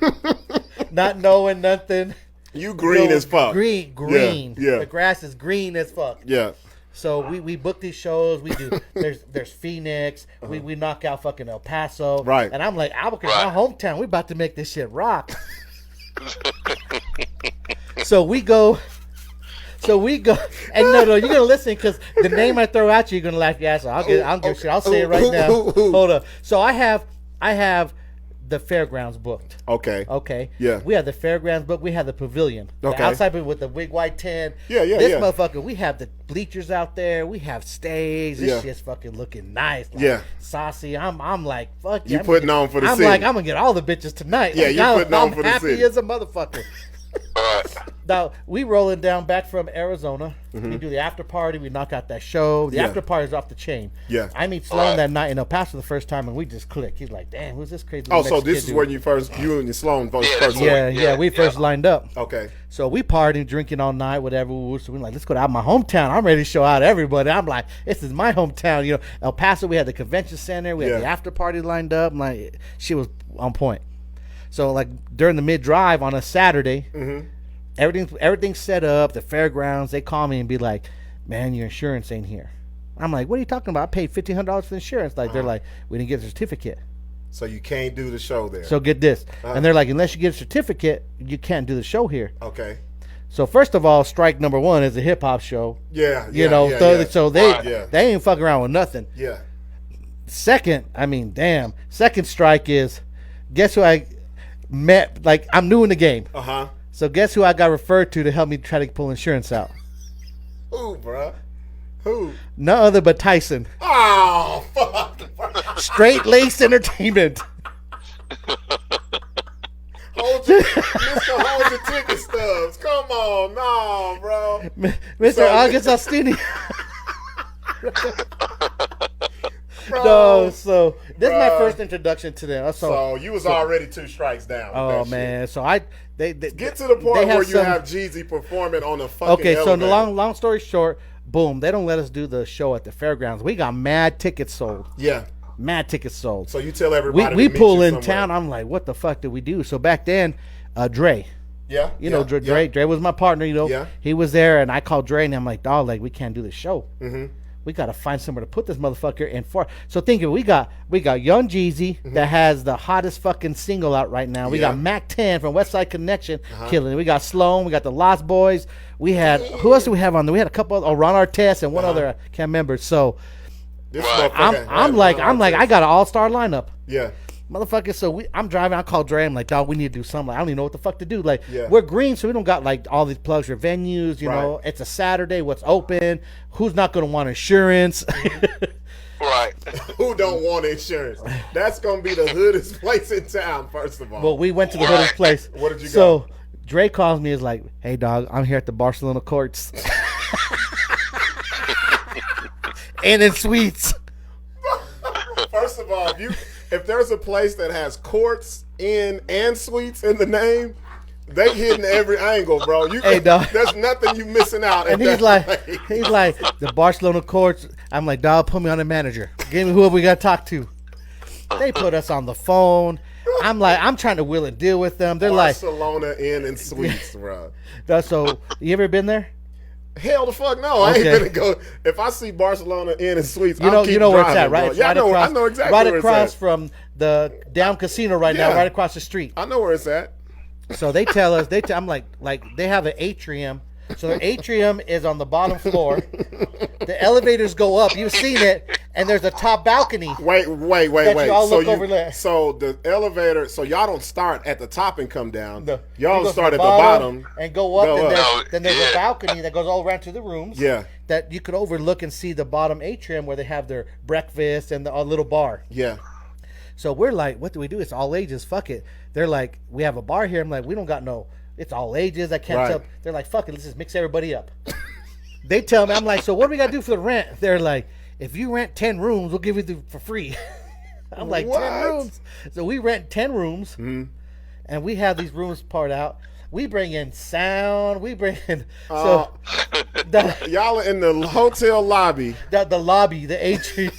not knowing nothing. You green as fuck. Green. Yeah. The grass is green as fuck. Yeah. So we book these shows. We do. There's Phoenix. We knock out fucking El Paso. Right. And I'm like, Albuquerque, my hometown. We about to make this shit rock. So we go, and no, you're gonna listen because the name I throw at you, you're gonna laugh your ass off. I'll give shit. I'll say it right now. Hold up. So I have the fairgrounds booked. Okay. Yeah. We have the fairgrounds booked. We have the pavilion. Okay. The outside with the big white tent. Yeah. This motherfucker. We have the bleachers out there. We have stage. This shit's fucking looking nice. Like, saucy. I'm like, fuck yeah. You putting on for the city. I'm like, I'm gonna get all the bitches tonight. Yeah, like, you putting on for the city. I'm happy as a motherfucker. Now we rolling down back from Arizona. We do the after party. We knock out that show. The after party is off the chain. Yeah. I meet Sloan that night in El Paso the first time, and we just click. He's like, "Damn, who's this crazy?" Oh, so this is when you and Sloan first. Yeah, we first lined up. Okay. So we partying, drinking all night, whatever. So we're like, let's go out my hometown. I'm ready to show out everybody. I'm like, this is my hometown. You know, El Paso. We had the convention center. We had the after party lined up. I'm like, she was on point. So like during the mid drive on a Saturday. Everything's set up. The fairgrounds, they call me and be like, "Man, your insurance ain't here." I'm like, "What are you talking about? I paid $1,500 for insurance." Like they're like, "We didn't get a certificate, so you can't do the show there." So get this, and they're like, "Unless you get a certificate, you can't do the show here." Okay. So first of all, strike number one is a hip hop show. Yeah. So they ain't fucking around with nothing. Yeah. Second strike is, guess who I met? Like I'm new in the game. So guess who I got referred to help me try to pull insurance out? Who, bro? Who? No other but Tyson. Oh, fuck. Straight Lace Entertainment. Hold your ticket stubs. Come on, no, bro. Mr. August Ostini. Bro. No, so this is my first introduction to them. So you was already 2 strikes down. Oh man, so they get to the point where you have Jeezy performing on a fucking elevator. So the long story short, boom, they don't let us do the show at the fairgrounds. We got mad tickets sold. Yeah, mad tickets sold. So you tell everybody we pull in town. I'm like, what the fuck did we do? So back then, Dre. Yeah, Dre was my partner. You know, yeah. He was there, and I called Dre, and I'm like, dog, like we can't do the show. We got to find somewhere to put this motherfucker in for. So think of it. We got Young Jeezy that has the hottest fucking single out right now. We got Mac 10 from West Side Connection killing it. We got Sloan. We got the Lost Boys. We had who else do we have on there? We had a couple of Ron Artest and one other I can't remember. So I'm like I got an all-star lineup. Yeah. Motherfucker, so I'm driving. I call Dre. I'm like, dog, we need to do something. Like, I don't even know what the fuck to do. Like, we're green, so we don't got like all these plugs for venues. You know, it's a Saturday. What's open? Who's not gonna want insurance? Right. Who don't want insurance? That's gonna be the hoodest place in town. First of all. Well, we went to the hoodest place. What did you go? So Dre calls me. Is like, hey, dog, I'm here at the Barcelona courts, and in suites. First of all, if there's a place that has courts in and suites in the name, they hitting every angle, bro. There's nothing you missing out. And he's like the Barcelona courts. I'm like, dog, put me on the manager. Give me whoever we got to talk to. They put us on the phone. I'm like, I'm trying to will and deal with them. They're Barcelona in and suites, bro. So you ever been there? Hell the fuck no! I ain't gonna go. If I see Barcelona Inn and Suites, you know where it's at, right? Yeah, I know exactly right where across it's at. from the Down Casino now, right across the street. I know where it's at. So they tell us, I'm like they have an atrium. So the atrium is on the bottom floor. The elevators go up. You've seen it, and there's a top balcony. Wait. You all look over there. So the elevator. So y'all don't start at the top and come down. No, y'all start at the bottom and go up. Then there's a balcony that goes all around to the rooms. Yeah. That you could overlook and see the bottom atrium where they have their breakfast and a little bar. Yeah. So we're like, what do we do? It's all ages. Fuck it. They're like, we have a bar here. I'm like, we don't got no. It's all ages. I can't tell. They're like, fuck it. Let's just mix everybody up. They tell me, I'm like, so what do we got to do for the rent? They're like, if you rent 10 rooms, we'll give you for free. I'm like, what? 10 rooms. So we rent 10 rooms, and we have these rooms part out. We bring in sound. We bring in y'all are in the hotel lobby. The lobby, the atrium.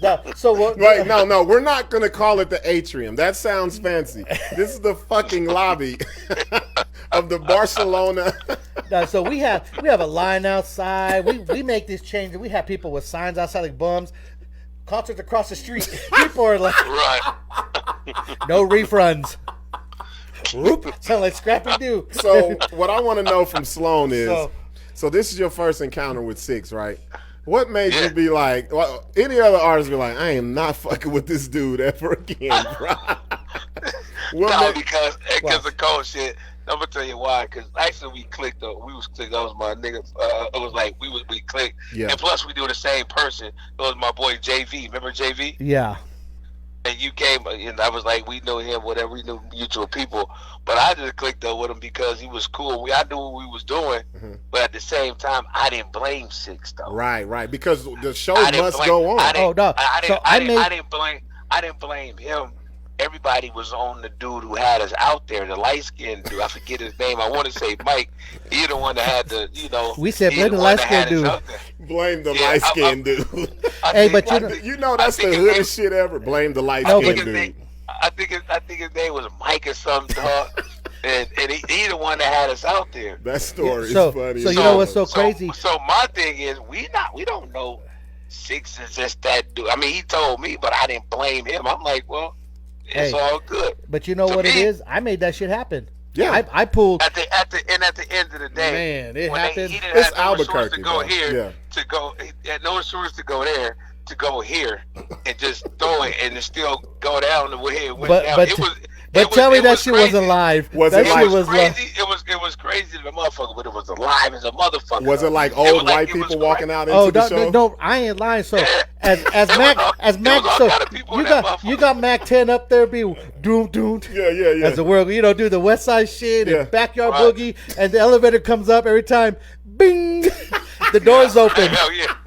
Wait, no, we're not gonna call it the atrium. That sounds fancy. This is the fucking lobby of the Barcelona. So we have a line outside. We make these changes. We have people with signs outside like bums. Concerts across the street. People are like, no refunds. Whoop. Sound like Scrappy Doo. So what I want to know from Sloan is, so this is your first encounter with Sixx, right? What made you be like, well, any other artist be like, I am not fucking with this dude ever again, bro? Because of cold shit. I'm gonna tell you why. Because actually we clicked though. We was clicked. That was my nigga. It was like we clicked. Yeah. And plus we do the same person. It was my boy JV. Remember JV? Yeah. And you came, and I was like, we know him, whatever. We knew mutual people. But I just clicked up with him because he was cool. I knew what we was doing, but at the same time, I didn't blame Sixx though. Right. Because the show must go on. I didn't blame him. Everybody was on the dude who had us out there, the light skinned dude. I forget his name. I want to say Mike. He the one that had the, We said blame the light skinned dude. Blame the light skinned dude. Hey, but that's the hoodest shit ever. Blame the light skinned dude. I think his name was Mike or something, dog. and he the one that had us out there. That story is funny. So you know what's so crazy? So my thing is, we don't know Sixx is just that dude. I mean, he told me, but I didn't blame him. I'm like, well, it's all good. But you know what it is? I made that shit happen. Yeah, I pulled at the end of the day. Man, it happened. He didn't have no insurance to go here, to go. He had no insurance to go there, to go here, and just throw it and still go down the way it went down. But tell me that shit wasn't live. Was it crazy? It was crazy to the motherfucker, but it was alive as a motherfucker. Was it like old white people walking out into the show? No, I ain't lying. So as Mac, so you got Mac 10 up there, be doom. Yeah. As the world, do the West Side shit and backyard boogie, and the elevator comes up every time. Bing, the doors open. Hell yeah.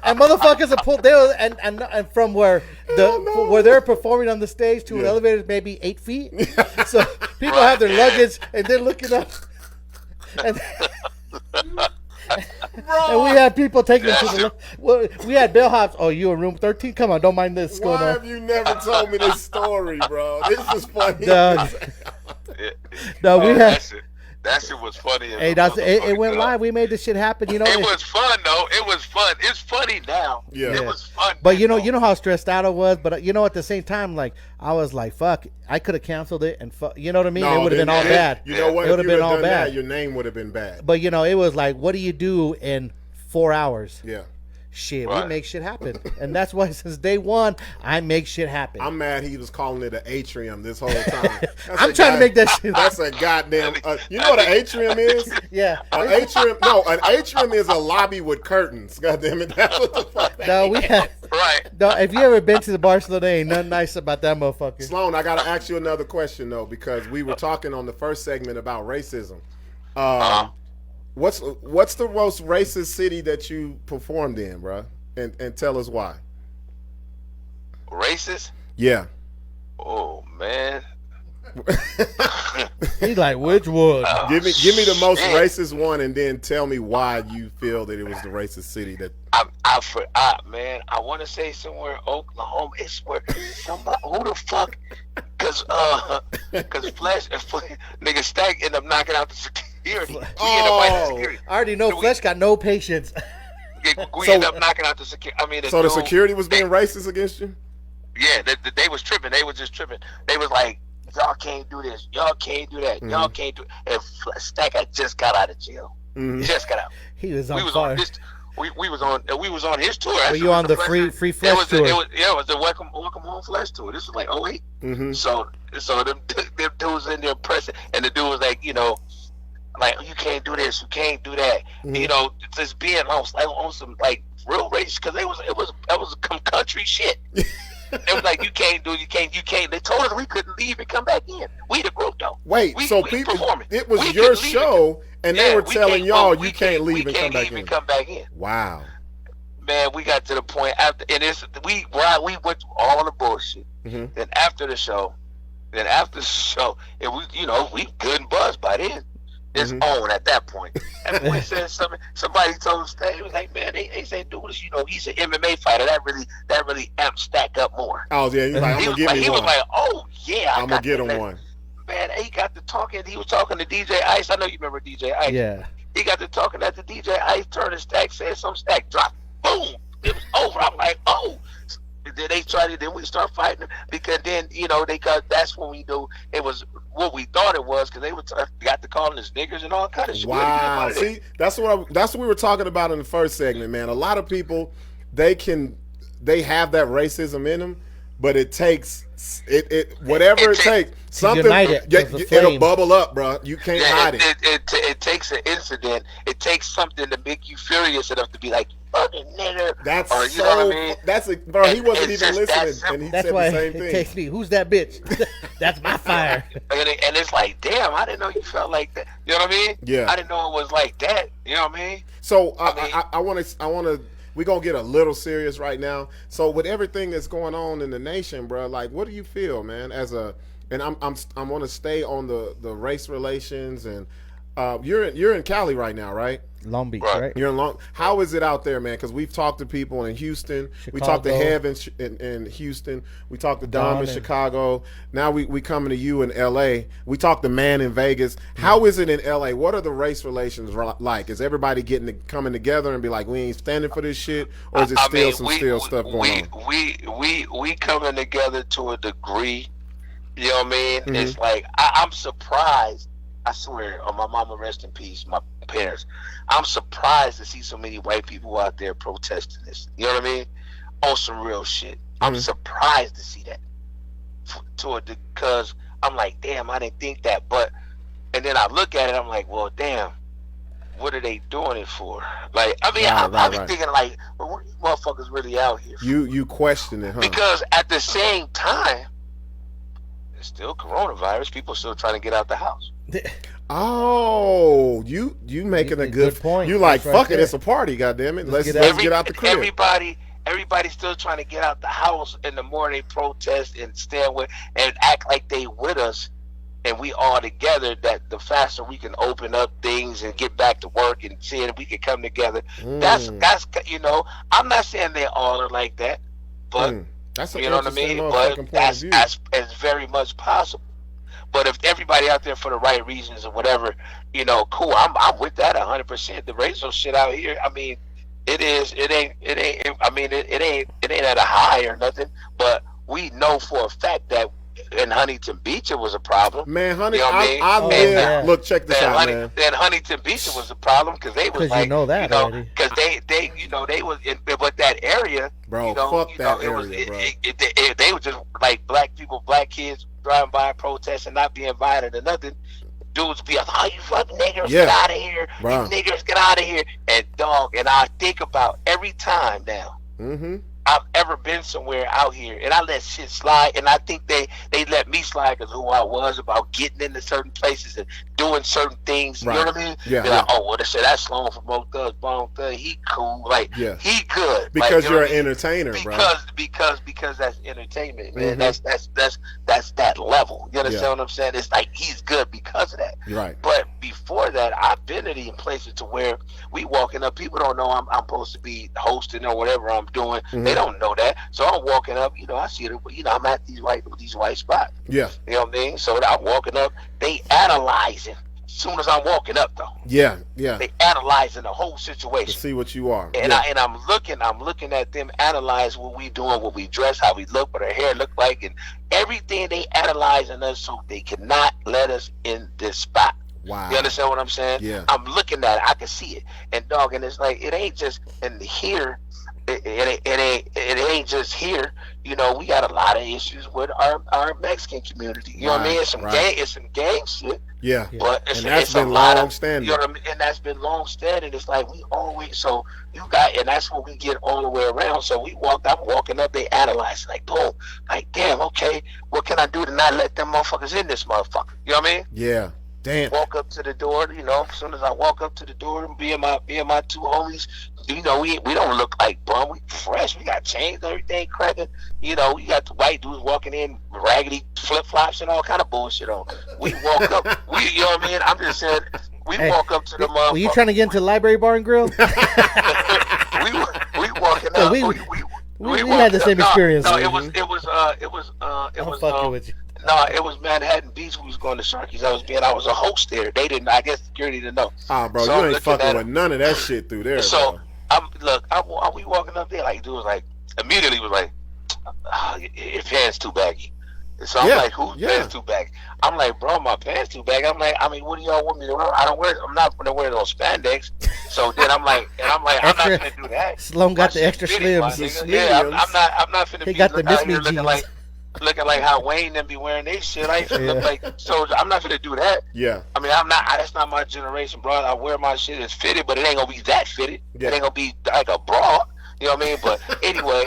And motherfuckers are pulled there, and from where where they're performing on the stage to an elevator is maybe 8 feet. So people have their luggage and they're looking up, and we had people taking them to we had bellhops. Oh, you in room 13? Come on, don't mind this. Why have you never told me this story, bro? This is funny. No, we had. That shit was funny. Hey, it went live. We made this shit happen. It was fun though. It was fun. It's funny now. Yeah. It was fun. But you know how stressed out I was. But at the same time, like I was like, fuck, I could have canceled it and you know what I mean. It would have been all bad. You know what? It would have been all bad. Your name would have been bad. But it was like, what do you do in 4 hours? Yeah. Shit, we make shit happen. And that's why since day one, I make shit happen. I'm mad he was calling it an atrium this whole time. I'm trying to make that shit. That's a goddamn... you know what an atrium is? Yeah. An atrium is a lobby with curtains. Goddamn it. That's what the fuck No, we had... Right. No, if you ever been to the Barcelona, ain't nothing nice about that motherfucker. Sloan, I got to ask you another question, though, because we were talking on the first segment about racism. What's the most racist city that you performed in, bro? And tell us why. Racist? Yeah. Oh man. He's like, which one? Give me the most racist one, and then tell me why you feel that it was the racist city that. I want to say somewhere Oklahoma. It's where somebody. Who the fuck? Because Flesh nigga Stack ended up knocking out the security. I already know Flesh got no patience. We ended up knocking out the security. I mean, so the security was being racist against you? Yeah, they was tripping. They was just tripping. They was like, y'all can't do this. Y'all can't do that. Y'all can't do. And Stack had just got out of jail. Just got out. He was on fire. We was on his tour. Were you on the free Flesh tour? It was the welcome home Flesh tour. This was like 08. So them dudes in there pressing, and the dude was like, like, you can't do this, you can't do that. Just being on some like real race, because it was some country shit. It was like, you can't. They told us we couldn't leave and come back in. We the group though. Wait, so people, it was your show, and they were telling y'all you can't leave and come back in. Wow. Man, we got to the point after, and we went through all the bullshit. Then after the show, and we good and buzzed by then. It's on at that point. And when he said something, somebody told us that, he was like, man, they say, dude, he's an MMA fighter. That really amps Stack up more. Oh yeah, he's like, I'm gonna get him one. He was like, oh yeah, I'm gonna get him one. Man, he got to talking. He was talking to DJ Ice. I know you remember DJ Ice. Yeah. He got to talking at the DJ Ice turned to Stack, said some Stack drop, boom, it was over. I'm like, oh. Then we start fighting because then that's when we knew it was what we thought it was, because they got to calling us niggers and all kind of shit. Wow, see, that's what we were talking about in the first segment, man. A lot of people, they have that racism in them, but it takes whatever it takes. Something it'll bubble up, bro. You can't hide it. It takes an incident. It takes something to make you furious enough to be like, fucking nigger. That's or, you know what I mean? Bro. He wasn't even listening, and he said the same thing. It takes me. Who's that bitch? That's my fire. And it's like, damn, I didn't know you felt like that. You know what I mean? Yeah. I didn't know it was like that. You know what I mean? So I want to. We're going to get a little serious right now. So with everything that's going on in the nation, bro, like, what do you feel, man, and I want to stay on the race relations, and you're in Cali right now, right? Long Beach, right? You're in How is it out there, man? Because we've talked to people in Houston. Chicago. We talked to Hev in Houston. We talked to Dom in Chicago. Now we coming to you in L.A. We talked to Man in Vegas. How is it in L.A.? What are the race relations like? Is everybody coming together and be like, we ain't standing for this shit? Or is it still stuff going on? We coming together to a degree. You know what I mean? It's like, I'm surprised. I swear, on my mama, rest in peace, my parents. I'm surprised to see so many white people out there protesting this. You know what I mean? On some real shit. I'm surprised to see that. Because I'm like, damn, I didn't think that. And then I look at it, I'm like, well, damn, what are they doing it for? Like, I mean, I be thinking like, well, what are these motherfuckers really out here for? You question it, huh? Because at the same time, it's still coronavirus. People still trying to get out the house. Oh, you making a good point. You like, fuck it, it's a party, goddammit. Let's get out the crib. Everybody's still trying to get out the house, and the more they protest and stand with and act like they with us, and we all together, that the faster we can open up things and get back to work and see if we can come together. That's I'm not saying they all are like that, but that's you know what I mean. But that's very much possible. But if everybody out there for the right reasons or whatever, cool. I'm with that 100%. The racial shit out here, I mean, it ain't at a high or nothing. But we know for a fact that in Huntington Beach it was a problem. Man, honey, look, check this out, man. In Huntington Beach it was a problem because they was like, because they was in, but that area, bro, fuck that area, bro. They were just like black kids driving by, protesting, not being violent or nothing. Dudes be like, oh, you fucking niggers, get out of here. Bro. You niggers, get out of here. And I think about every time now I've ever been somewhere out here, and I let shit slide, and I think they let me slide because who I was about getting into certain places and doing certain things. You know what I mean? Yeah. Like, oh, well, they say that's Sloan from Mo Thugs, Bone Thug. He cool, he good because you're an entertainer, bro. Because that's entertainment, man. That's that level. You understand what I'm saying? It's like he's good because of that. Right. But before that, I've been in places to where we walking up, people don't know I'm supposed to be hosting or whatever I'm doing. They don't know that. So I'm walking up, I see it, I'm at these white spots. Yeah. You know what I mean? So I'm walking up, they analyzing soon as I'm walking up, though. Yeah. They analyzing the whole situation. To see what you are. And I'm looking at them analyze what we doing, what we dress, how we look, what our hair look like, and everything they analyzing us so they cannot let us in this spot. Wow. You understand what I'm saying? Yeah. I'm looking at it. I can see it. And dog, and it's like, it ain't just in here. It ain't just here. You know, we got a lot of issues with our Mexican community. You know what I mean? It's some gang shit. Yeah. But that's been long standing. You know what I mean? And that's been long standing. It's like we always and that's what we get all the way around. So I'm walking up, they analyze like, boom, like damn, okay, what can I do to not let them motherfuckers in this motherfucker? You know what I mean? Yeah. Damn. Walk up to the door, you know, as soon as I walk up to the door, me and my two homies, you know, we don't look like bum. We fresh. We got chains and everything cracking. You know, we got the white dudes walking in raggedy flip-flops and all kind of bullshit on. We walk up. You know what I mean? I'm just saying, walk up to the motherfucker. Were you trying to get into the Library Bar and Grill? we walking up. We had the same experience. No, it was fucking with you. No, it was Manhattan Beach. We was going to Sharky's. I was a host there. They didn't. I guess security didn't know. Ah, bro, so you ain't fucking with none of that shit through there. So we walking up there like dude was like immediately was like, your pants too baggy. So I'm like, whose pants too baggy? I'm like, bro, my pants too baggy. I'm like, I mean, what do y'all want me to wear? I'm not gonna wear those spandex. So then I'm like, I'm not gonna do that. Sloan got the extra slims. Yeah, I'm not finna. He got the out here jeans. Looking like how Wayne them be wearing their shit. I ain't finna look like, so I'm not finna do that. Yeah. I mean, that's not my generation, bro. I wear my shit as fitted, but it ain't gonna be that fitted. Yeah. It ain't gonna be like a bra. You know what I mean? But anyway,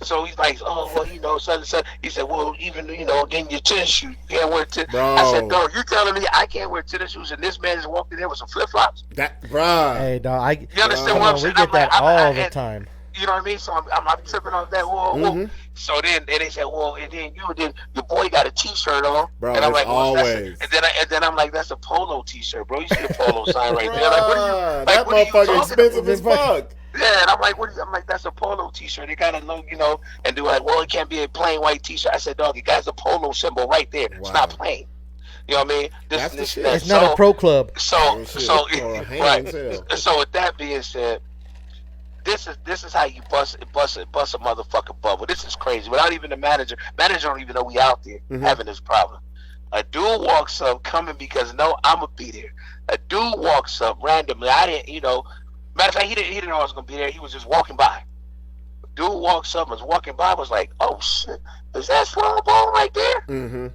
so he's like, oh, well, you know, such and such. He said, well, even, you know, then your tennis shoes, you can't wear tennis. I said, no, you telling me I can't wear tennis shoes and this man is walking there with some flip-flops? Bro. Hey, dog, you understand what I'm saying? We get that all the time. You know what I mean? So I'm tripping on that. Whoa. So then they said, well, and then your boy got a T-shirt on, bro. And I'm like, always. And then I'm like, that's a polo T-shirt, bro. You see the polo sign right there? Like, that motherfucker expensive as fuck. Yeah, and I'm like, I'm like, that's a polo T-shirt. It got a look, you know, and do like, well, it can't be a plain white T-shirt. I said, dog, it got a polo symbol right there. Wow. It's not plain. You know what I mean? It's not a pro club. So right. So with that being said, this is how you bust a motherfucking bubble. This is crazy. Without even the manager don't even know we out there having this problem. A dude walks up coming because I'ma be there. A dude walks up randomly. I didn't, you know. Matter of fact, he didn't know I was gonna be there. He was just walking by. Dude walks up, was walking by, was like, "Oh shit, is that Sloan Bone right there?" Mm-hmm.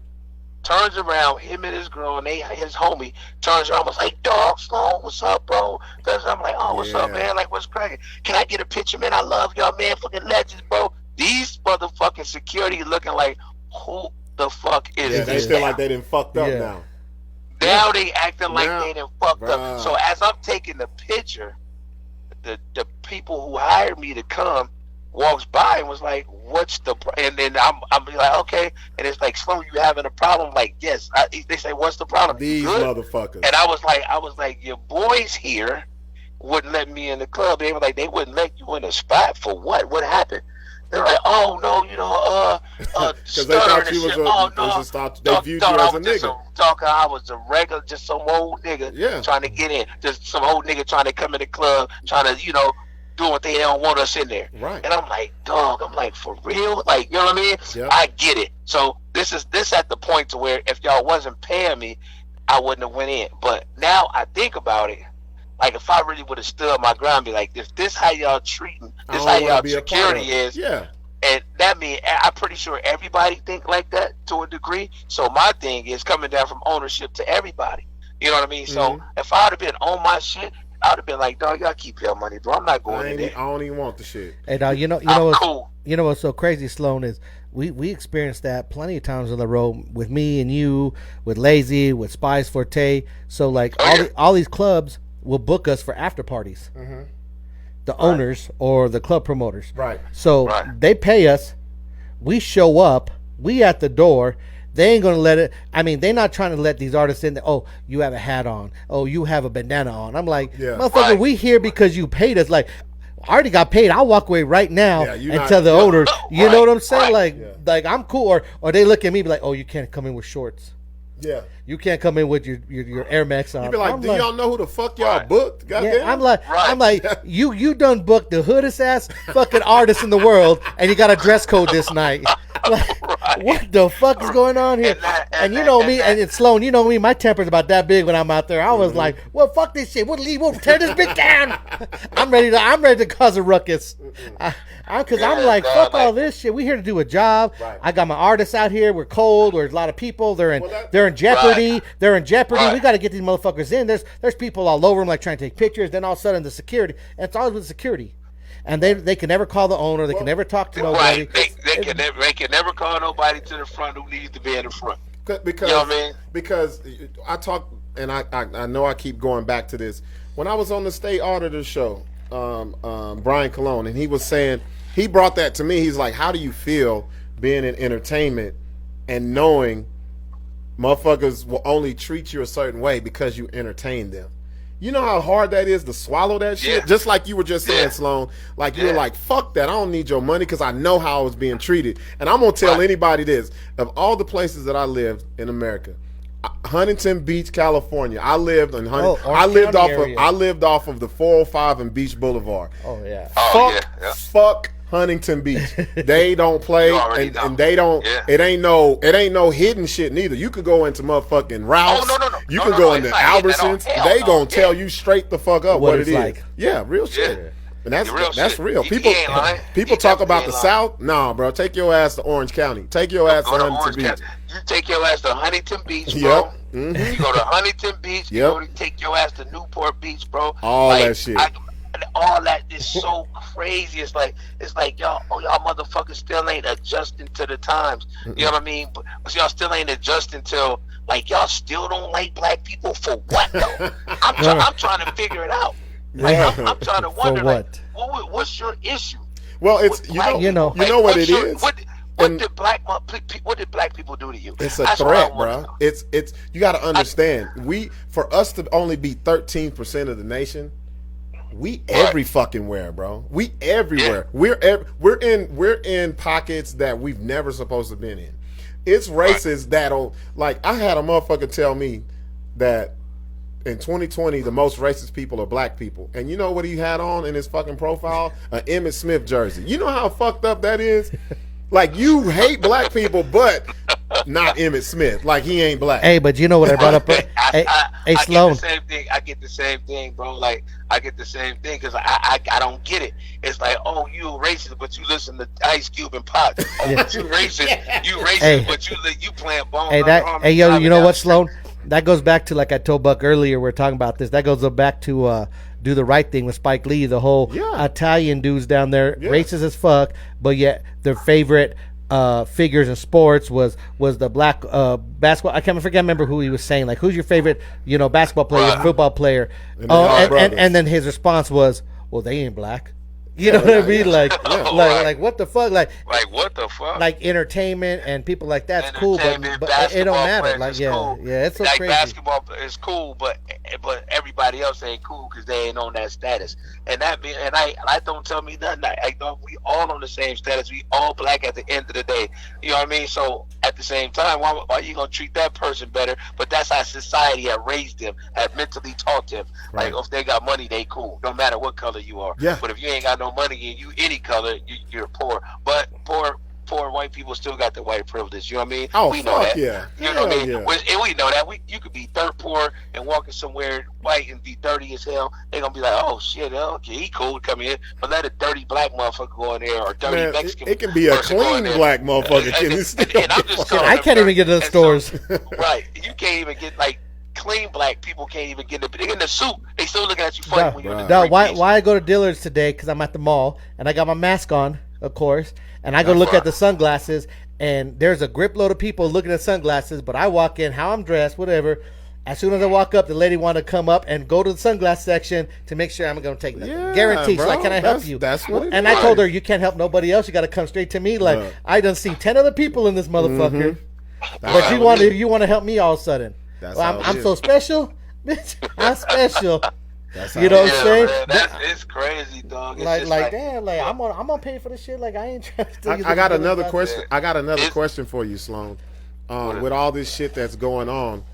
Turns around, him and his girl and his homie turns around, was like, "Dog, Sloan, what's up, bro?" Because I'm like, "Oh, what's up, man? Like, what's cracking? Can I get a picture, man? I love y'all, man. Fucking legends, bro." These motherfucking security looking like, who the fuck is this? They feel like they done fucked up now. Now they acting like they done fucked up. So as I'm taking the picture, the people who hired me to come walks by and was like, "What's the?" And then I'm like, "Okay." And it's like, "Sloan, you having a problem?" Like, yes. They say, "What's the problem?" These motherfuckers. And I was like, "Your boys here wouldn't let me in the club." They were like, "They wouldn't let you in a spot for what? What happened?" They're like, "Oh no, you know, because they thought you was they viewed you as a nigga. I was a regular, just some old nigga trying to get in, just some old nigga trying to come in the club, trying to, you know, do what they don't want us in there." Right. And I'm like, dog, I'm like, for real? Like, you know what I mean? Yep. I get it. So this at the point to where if y'all wasn't paying me, I wouldn't have went in. But now I think about it. Like, if I really would have stood my ground and be like, if this how y'all treating, this how y'all security is, and that means I'm pretty sure everybody think like that to a degree. So my thing is coming down from ownership to everybody. You know what I mean? So if I would have been on my shit, I would have been like, dog, y'all keep your money, bro. I'm not going in there. I don't even want the shit. Hey, dog, you know what's so crazy, Sloan, is we experienced that plenty of times on the road with me and you, with Lazy, with Spice Forte. So like all these clubs will book us for after parties. Mm-hmm. The owners or the club promoters. Right. So they pay us. We show up. We at the door. They ain't going to let it. I mean, they're not trying to let these artists in there. "Oh, you have a hat on. Oh, you have a bandana on." I'm like, motherfucker, we here because you paid us. Like, I already got paid. I'll walk away right now and tell the owner. You know what I'm saying? Like I'm cool. Or they look at me be like, "Oh, you can't come in with shorts." Yeah. You can't come in with your Air Max on. You be like, do y'all know who the fuck y'all booked? Goddamn. Yeah, I'm like, you done booked the hoodest ass fucking artist in the world, and you got a dress code this night. Like, what the fuck is going on here? And you know me, and it's Sloan. You know me, my temper's about that big when I'm out there. I was like, well, fuck this shit. We'll tear this bitch down. I'm ready to cause a ruckus. Because I'm like, fuck all this shit. We here to do a job. Right. I got my artists out here. We're cold. There's a lot of people. They're in jeopardy. Right. They're in jeopardy. Right. We got to get these motherfuckers in. There's people all over them like trying to take pictures. Then all of a sudden the security, and it's always with security. And they can never call the owner. They can never talk to nobody. Right. They can never call nobody to the front who needs to be in the front. Because, you know what I mean? Because I talk, and I know I keep going back to this. When I was on the state auditor show, Brian Cologne, and he was saying, he brought that to me. He's like, how do you feel being in entertainment and knowing motherfuckers will only treat you a certain way because you entertain them? You know how hard that is to swallow that shit? Yeah. Just like you were just saying, Sloan. Like, you were like, fuck that. I don't need your money because I know how I was being treated. And I'm going to tell anybody this. Of all the places that I lived in America, Huntington Beach, California. I lived in Huntington. I lived off of the 405 and Beach Boulevard. Oh, yeah. Fuck Huntington Beach. They don't play, and they don't. Yeah. It ain't no hidden shit neither. You could go into motherfucking Ralph's. No. You could go into Albertsons. They gonna tell you straight the fuck up what it is. Like. Yeah, real shit. Yeah. And that's real. People talk about the South. Nah, bro. Take your ass to Orange County. Take your ass to Huntington Beach. You take your ass to Huntington Beach, bro. Yep. Mm-hmm. You go to Huntington Beach. You go to take your ass to Newport Beach, bro. All that shit. All that is so crazy. It's like y'all motherfuckers still ain't adjusting to the times. You know what I mean? But y'all still ain't adjusting till like y'all still don't like black people for what though? I'm trying to figure it out. Like, I'm trying to wonder like, what's your issue? Well, it's you know what it is. What did black people do to you? It's a threat, bro. It's you got to understand. For us to only be 13% of the nation. We every fucking where, bro. We everywhere. Yeah. We're in pockets that we've never supposed to been in. It's races that'll like. I had a motherfucker tell me that in 2020 the most racist people are black people, and you know what he had on in his fucking profile? An Emmitt Smith jersey. You know how fucked up that is? Like, you hate black people, but not Emmitt Smith. Like, he ain't black. Hey, but you know what I brought up? Hey, Sloan. I get the same thing, bro. Like, I get the same thing because I don't get it. It's like, oh, you racist, but you listen to Ice Cube and Pop. Oh, but you racist, but you playing Bone. Hey, yo, you know what, Sloan? That goes back to, like I told Buck earlier, we were talking about this. That goes back to Do the Right Thing with Spike Lee. The whole Italian dudes down there, racist as fuck, but yet their favorite figures in sports was the black basketball. I can't remember who he was saying. Like, who's your favorite, basketball player, football player? And then his response was, well, they ain't black. You know what I mean? Like what the fuck? Like what the fuck? Like entertainment and people like that's cool, but it don't matter. Like cool. It's so like crazy. Basketball is cool, but everybody else ain't cool because they ain't on that status. And I don't tell me nothing. We all on the same status. We all black at the end of the day. You know what I mean? So at the same time, why are you gonna treat that person better? But that's how society had raised them, had mentally taught them. Right. Like, if they got money, they cool. No matter what color you are. Yeah. But if you ain't got no money and you any color, you're poor. But poor white people still got the white privilege. You know what I mean? Oh, we know that. Yeah. You know what I mean? Yeah. And we know that. You could be dirt poor and walking somewhere white and be dirty as hell. They're gonna be like, oh shit, okay, he cool, come in. But let a dirty black motherfucker go in there, or dirty Mexican. It can be a clean black motherfucker. And I'm just I can't even get to the stores. Right. You can't even get like clean black people can't even get in the suit. They still looking at you funny when you're in the why I go to Dillard's today? Because I'm at the mall and I got my mask on, of course, and I go look at the sunglasses, and there's a grip load of people looking at sunglasses. But I walk in, how I'm dressed, whatever. As soon as I walk up, the lady wanted to come up and go to the sunglass section to make sure I'm going to take nothing. Guaranteed. She's like, can I help you? That's what it and is. I told her, you can't help nobody else. You got to come straight to me. Like, I done seen 10 other people in this motherfucker. But you want to help me all of a sudden. I'm so special. Bitch, I'm special. You know what I'm saying? It's crazy, dog. It's like damn, like I'm gonna pay for this shit. Like, I ain't trying to. I got another question. I got another question for you, Sloan. with all this shit that's going on.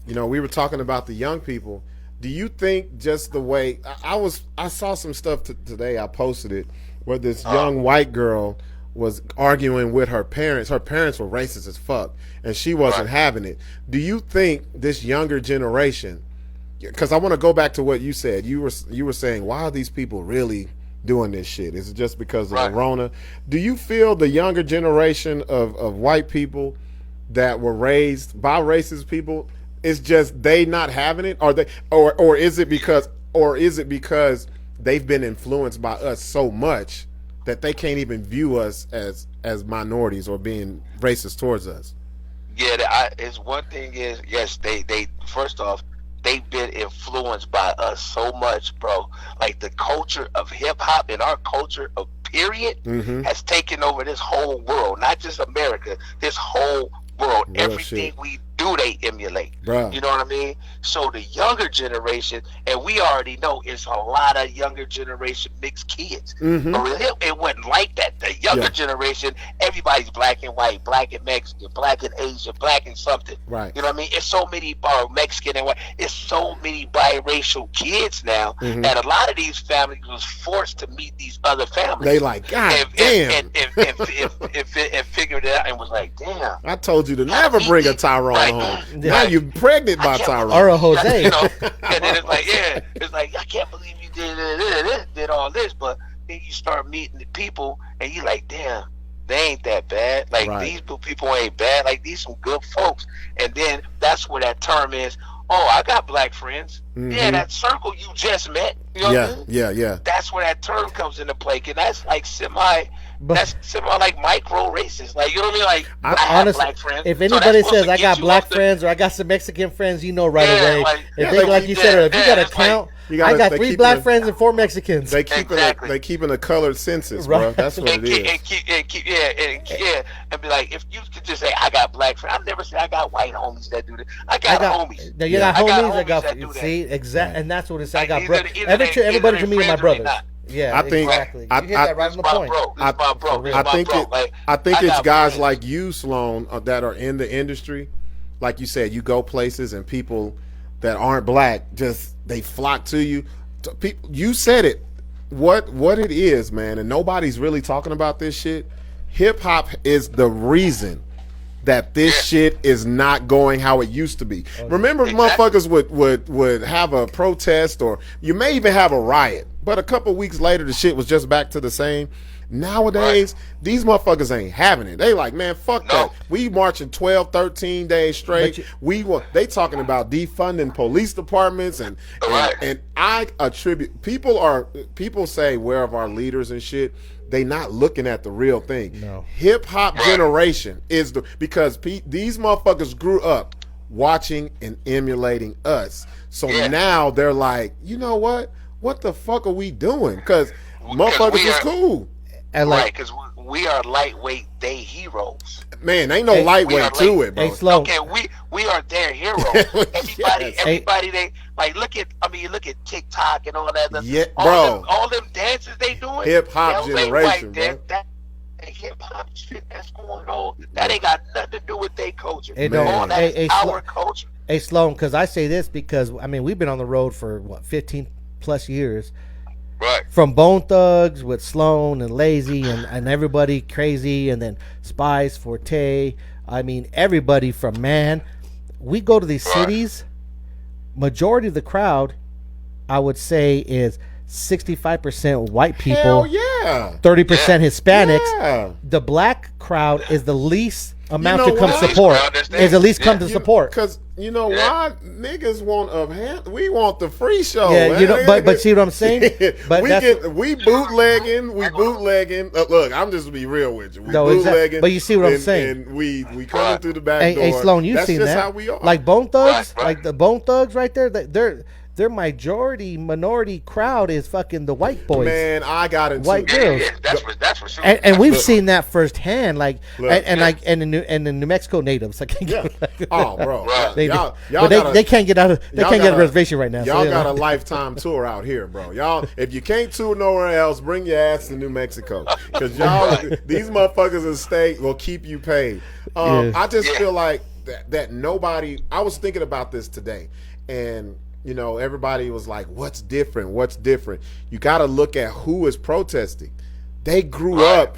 You know, we were talking about the young people. Do you think just the way I saw some stuff today, I posted it, where this young white girl was arguing with her parents. Her parents were racist as fuck, and she wasn't having it. Do you think this younger generation, because I want to go back to what you said. You were saying, why are these people really doing this shit? Is it just because of the Rona? Do you feel the younger generation of white people that were raised by racist people, it's just they not having it, or is it because they've been influenced by us so much that they can't even view us as minorities or being racist towards us? Yeah, it's one thing is, yes, they first off, they've been influenced by us so much, bro. Like the culture of hip hop and our culture of period has taken over this whole world, not just America, this whole world. Real Everything shit. we do, they emulate. Bruh. You know what I mean? So the younger generation, and we already know it's a lot of younger generation mixed kids. But it wasn't like that. The younger generation, everybody's black and white, black and Mexican, black and Asian, black and something. Right. You know what I mean? It's so many Mexican and white. It's so many biracial kids now, and a lot of these families was forced to meet these other families. They like, God damn. And figured it out and was like, damn. I told you to never bring a Tyrone home. Now you're pregnant by Tyrone. Or a Jose. You know, and then it's like, it's like, I can't believe you did all this, but then you start meeting the people, and you like, damn, they ain't that bad. Like these people ain't bad. Like these some good folks. And then that's where that term is. Oh, I got black friends. Yeah, that circle you just met. You know what I mean? Yeah. That's where that term comes into play. Cause that's like that's semi like micro racist. Like, you know what I mean? Like, I have black friends. If anybody says I got black friends or I got some Mexican friends, you know right away. If they, like you said, if you got a count, I got 3 black friends and 4 Mexicans. They keeping a colored census, bro. That's what it is. And be like, if you could just say I got black friends, I've never said I got white homies that do this. I got homies. Now you got homies. I got see exactly, and that's what it said. I got brothers. Everybody to me are my brothers. Yeah, I think exactly. You hit that right on the point. I think it's guys like you, Sloan, that are in the industry. Like you said, you go places and people that aren't black just they flock to you. You said it. What it is, man, and nobody's really talking about this shit. Hip hop is the reason that this shit is not going how it used to be. Remember, motherfuckers would have a protest, or you may even have a riot, but a couple weeks later the shit was just back to the same. Nowadays, these motherfuckers ain't having it. They like, man, fuck that. We marching 12, 13 days straight. They talking about defunding police departments, and I attribute people say where of our leaders and shit. They not looking at the real thing. No. Hip hop generation is because these motherfuckers grew up watching and emulating us. So now they're like, you know what? What the fuck are we doing? Because motherfuckers is cool. Right, because we are lightweight, they heroes. Man, ain't no lightweight to it, bro. Okay, we are their heroes. Everybody, they like look at TikTok and all that. Yeah, bro. All them dances they doing. Hip hop generation, bro. That hip hop shit that's going on. That ain't got nothing to do with their culture. That's our culture. Hey, Sloan, because I say this because I mean we've been on the road for 15 plus years. Right. From Bone Thugs with Sloan and Lazy and everybody crazy, and then Spice, Forte. I mean, everybody from we go to these cities. Majority of the crowd, I would say, is 65% white people. Hell yeah. 30% Hispanics. Yeah. The black crowd is the least amount to come support. Is at least come to support. Because you know why niggas want we want the free show. Yeah, you know, but see what I'm saying? But we bootlegging. Look, I'm just gonna be real with you. We bootlegging. Exactly. But you see what I'm saying? And we coming through the back door. Hey, Sloan, you seen that? How we are. Like Bone Thugs, like the Bone Thugs right there. their minority crowd is fucking the white boys. Man, I got into white girls. Yeah, that's for sure. And we've seen that firsthand, like, and the New Mexico natives. Like, oh, bro, right. They can't get out of a reservation right now. Y'all got a lifetime tour out here, bro. Y'all, if you can't tour nowhere else, bring your ass to New Mexico, because these motherfuckers in state will keep you paid. I just feel like that nobody. I was thinking about this today, and everybody was like, "What's different? What's different?" You got to look at who is protesting. They grew up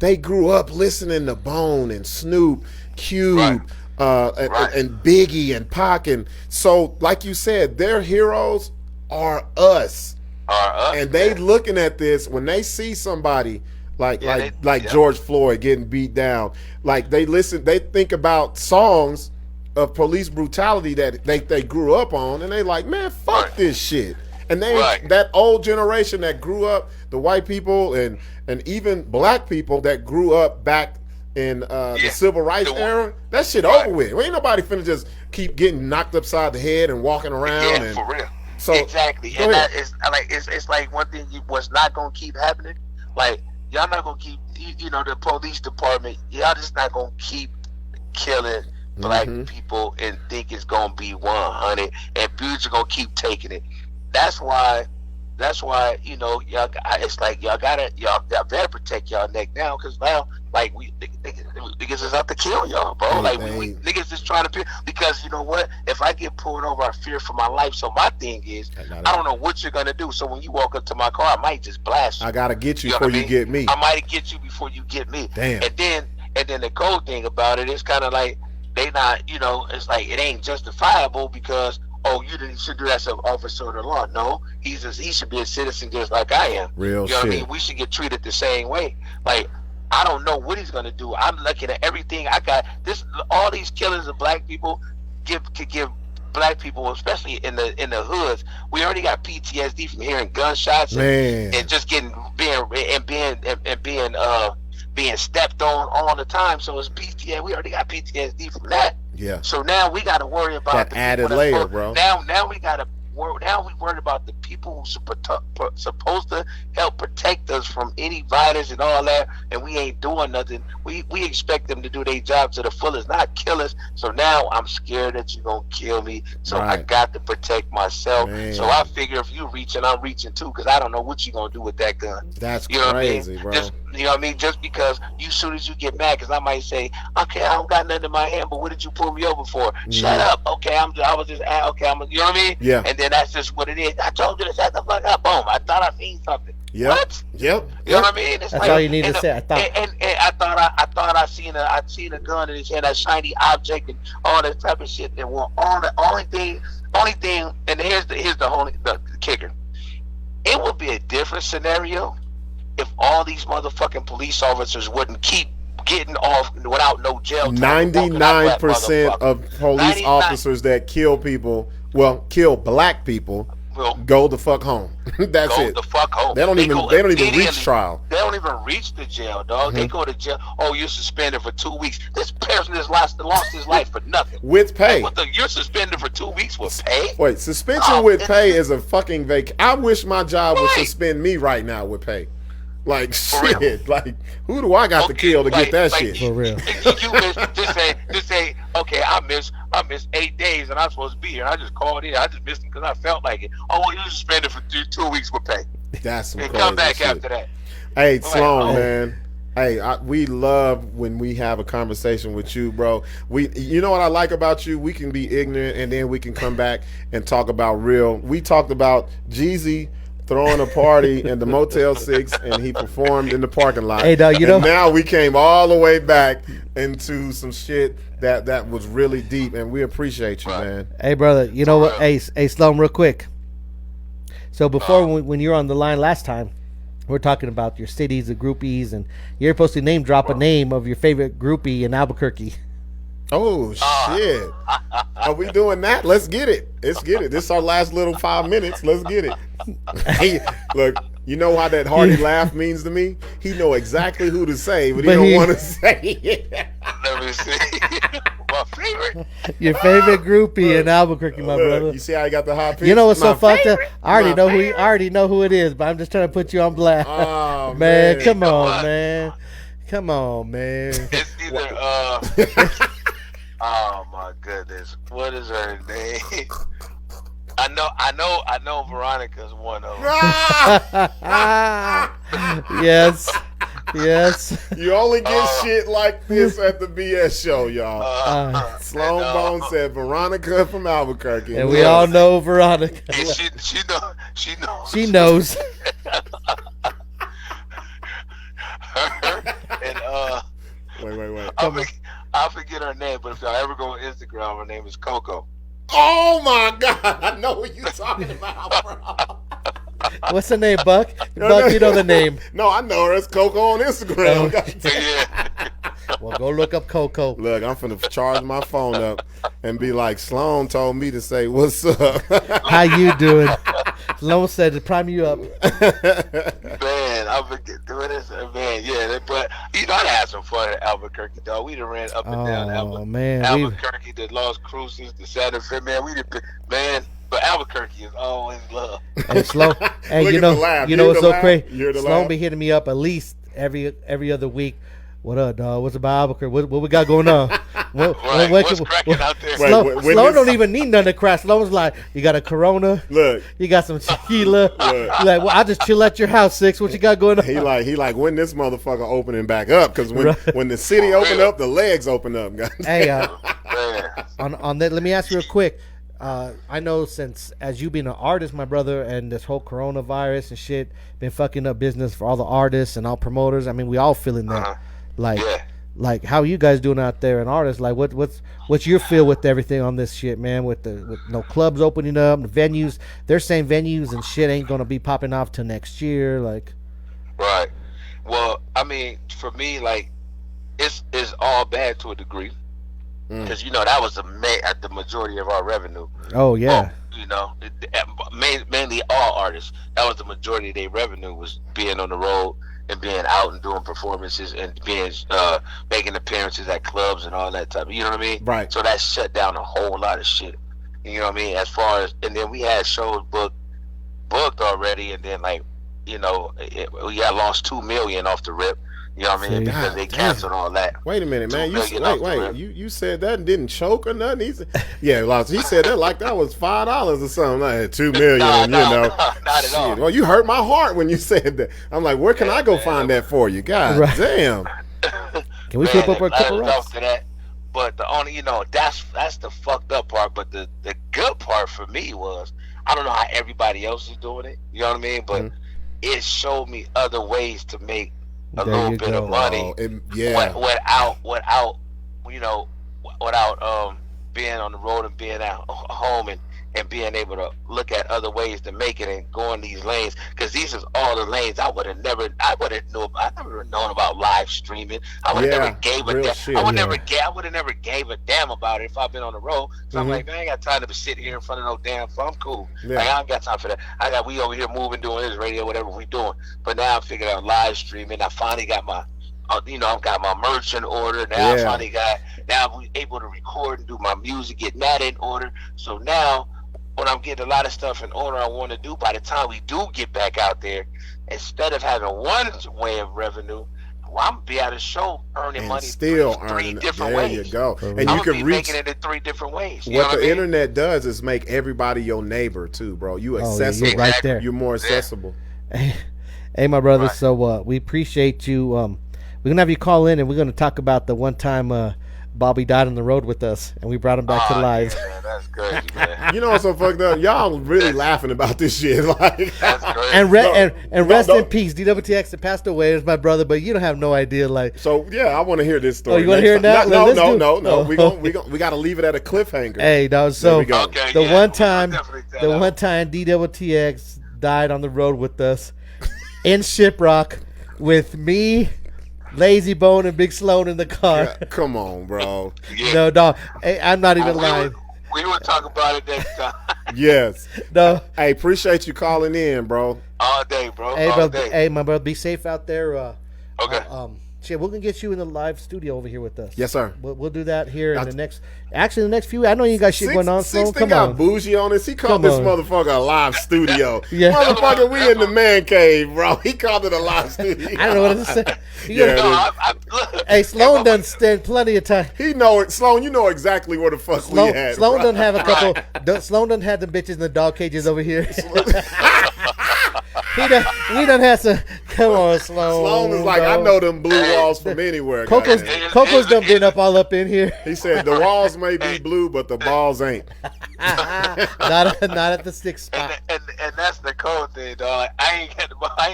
listening to Bone and Snoop, Cube, and Biggie and Pac, and so, like you said, their heroes are us. And they looking at this when they see somebody like George Floyd getting beat down. Like they think about songs of police brutality that they grew up on, and they like, man, fuck this shit. And that old generation that grew up, the white people and even black people that grew up back in the civil rights era, that shit over with. Ain't nobody finna just keep getting knocked upside the head and walking around. For real. So exactly, and that is like it's like one thing what's not gonna keep happening. Like y'all not gonna keep the police department. Y'all just not gonna keep killing black people and think it's gonna be 100, and dudes are gonna keep taking it. That's why y'all. It's like y'all better protect y'all neck now, because now like niggas is out to kill y'all, bro. Like we niggas just trying to because you know what? If I get pulled over, I fear for my life. So my thing is, I don't know what you're gonna do. So when you walk up to my car, I might just blast you. I gotta get you before you get me. I might get you before you get me. Damn. And then the cold thing about it is kind of like they not. It's like it ain't justifiable because. Oh, you should do that as an officer of the law. No, he should be a citizen just like I am. Real shit. What I mean? We should get treated the same way. Like, I don't know what he's gonna do. I'm looking at everything I got. All these killings of black people could give black people, especially in the hoods. We already got PTSD from hearing gunshots and just being stepped on all the time. So it's PTSD. We already got PTSD from that. Yeah. So now we got to worry about that added layer, bro. Now we got to. Now we worried about the people who supposed to help protect us from any violence and all that, and we ain't doing nothing. We expect them to do their job to the fullest, not kill us. So now I'm scared that you're gonna kill me. So I got to protect myself. Man. So I figure if you reaching, I'm reaching too, because I don't know what you're gonna do with that gun. That's crazy, what I mean? Bro. You know what I mean? Just because as soon as you get mad, because I might say, okay, I don't got nothing in my hand, but what did you pull me over for? Shut up. Okay, you know what I mean? Yeah. And then that's just what it is. I told you to shut the fuck up. Boom. I thought I seen something. Yep. What? Yep. You know what I mean? It's that's all you need to say. I thought. And I thought I seen a gun in his hand, a shiny object, and all that type of shit. And the only thing. And here's the kicker. It would be a different scenario if all these motherfucking police officers wouldn't keep getting off without no jail time. 99% of police officers that kill people, kill black people, go the fuck home. That's it. Go the fuck home. They don't even reach trial. They don't even reach the jail, dog. They go to jail. Oh, you're suspended for 2 weeks. This person has lost his life for nothing. With pay. You're suspended for 2 weeks with pay? Wait, suspension with pay is a fucking vac. I wish my job would suspend me right now with pay. Like, shit. Like, who do I got to kill to get that shit? For real. You just say, okay, I missed 8 days and I'm supposed to be here. I just called in. I just missed it because I felt like it. Oh, well, you suspended for 2 weeks with pay. That's some and crazy come back shit. after that. Hey, Sloan, man. Hey, we love when we have a conversation with you, bro. You know what I like about you? We can be ignorant and then we can come back and talk about real. We talked about Jeezy throwing a party in the Motel 6 and he performed in the parking lot. Hey, dog, now we came all the way back into some shit that was really deep, and we appreciate you, man. Hey, brother, you know what? Hey, Sloan, real quick. So before when you were on the line last time, we're talking about your cities, the groupies, and you're supposed to name drop a name of your favorite groupie in Albuquerque. Oh, shit. Are we doing that? Let's get it. Let's get it. This is our last little 5 minutes. Let's get it. Hey, look, you know how that hearty laugh means to me? He know exactly who to say, but he don't want to say it. Let me see. my favorite. Your favorite groupie in Albuquerque, my brother. You see how he got the hot pitch? You know what's so fucked up? I I already know who it is, but I'm just trying to put you on blast. Oh, man, come on, man. Come on, man. It's either oh my goodness, what is her name? I know Veronica's one of them. Yes. You only get shit like this at the BS show, y'all. Sloan Bone said Veronica from Albuquerque. And we all know Veronica. And she knows. She knows. Her and Wait. I forget her name, but if y'all ever go on Instagram, her name is Coco. Oh my God! I know what you're talking about, bro. What's her name, Buck? Buck, you know the name. No, I know her. It's Coco on Instagram. Yeah. Well, go look up Coco. Look, I'm finna charge my phone up and be like, Sloan told me to say, what's up? How you doing? Sloan said to prime you up. Man, I forget doing this. Man, yeah, but you know, I had some fun at Albuquerque, dog. We done ran up and down Albuquerque, the Las Cruces, the Santa Fe, man. Man, but Albuquerque is always love. Hey, Sloan. Hey, you know what's so crazy? Sloan be hitting me up at least every other week. What up, dog? What's about Albuquerque? What we got going on? What's cracking out there? Sloan don't even need none to crack. Sloan's like, you got a Corona? Look. You got some tequila? Like, well, I just chill at your house, Sixx. What you got going on? He like when this motherfucker opening back up, because when the city opened up, the legs open up, guys. Hey, on that, let me ask you real quick. I know since as you being an artist, my brother, and this whole coronavirus and shit been fucking up business for all the artists and all promoters. I mean, we all feeling that. Like how you guys doing out there, and artists? Like, what's your feel with everything on this shit, man? With no clubs opening up, the venues. They're saying venues and shit ain't gonna be popping off till next year. Like, right. Well, I mean, for me, like, it's all bad to a degree. Because you know that was the majority of our revenue. Oh yeah. You know, mainly all artists. That was the majority of their revenue, was being on the road and being out and doing performances and being making appearances at clubs and all that type of, you know what I mean? Right. So that shut down a whole lot of shit. You know what I mean? As far as, and then we had shows booked already, and then, like, you know, we had lost $2 million off the rip. You know what I mean? Because they canceled all that. Wait a minute, man. You said that and didn't choke or nothing? He said that like that was $5 or something. Like $2 million, not at all. Well, you hurt my heart when you said that. I'm like, where can I go find that for you? God damn. Can we flip up a couple rocks? To that. But the only, you know, that's the fucked up part. But the good part for me was, I don't know how everybody else is doing it. You know what I mean? But it showed me other ways to make a little bit of money without being on the road and being at home and being able to look at other ways to make it and go in these lanes, because these is all the lanes I would have never known about live streaming. I would have never gave a damn. I would have never gave a damn about it if I've been on the road. So I'm like, man, I ain't got time to sit here in front of no damn phone. I'm cool. Like, I ain't got time for that. We over here moving, doing this radio, whatever we doing. But now I'm figuring out live streaming. I finally got my I've got my merch in order. Now I finally now I'm able to record and do my music, get that in order. So now, when I'm getting a lot of stuff in order I want to do, by the time we do get back out there, instead of having one way of revenue, I'm gonna be at a show earning money still three different there ways. You go. And I'm you can reach making it in 3 different ways. What the internet does is make everybody your neighbor too, bro. You accessible. You're right there. You're more accessible. Hey, my brother. Right. So we appreciate you. We're gonna have you call in, and we're gonna talk about the one time Bobby died on the road with us, and we brought him back to life. Yeah, that's crazy, man. You know what's so fucked up? Y'all really laughing about this shit. Like, that's crazy. And rest in peace. DWTX that passed away is my brother, but you don't have no idea. Like, so yeah, I want to hear this story. Oh, you want to hear it now? No. We got to leave it at a cliffhanger. Hey, no. So the one time DWTX died on the road with us in Shiprock with me, Lazy Bone, and Big Sloan in the car. Yeah, come on, bro. No, dog. Hey, I'm not even lying. We will talk about it next time. Yes. No. Hey, appreciate you calling in, bro. All day, bro. Hey, all day. Hey, my brother, be safe out there. Okay. Shit, we're gonna get you in the live studio over here with us. Yes, sir. We'll do that here in the next. Actually, the next few. I know you got shit going on. Sixx Come got on. bougie on this. He called this motherfucker a live studio. Yeah. Motherfucker, we in the man cave, bro. He called it a live studio. I don't know what to say. Yeah, hey, Sloan done spent plenty of time. He know it. Sloan, you know exactly where the fuck we at. Sloan done have a couple. Sloan done have the bitches in the dog cages over here. We done had some. Come on, Sloan. Sloan is like, I know them blue walls from anywhere. Coco's done been all up in here. He said the walls may be blue, but the balls ain't. not at the Sixx spot. And that's the cold thing, dog. I ain't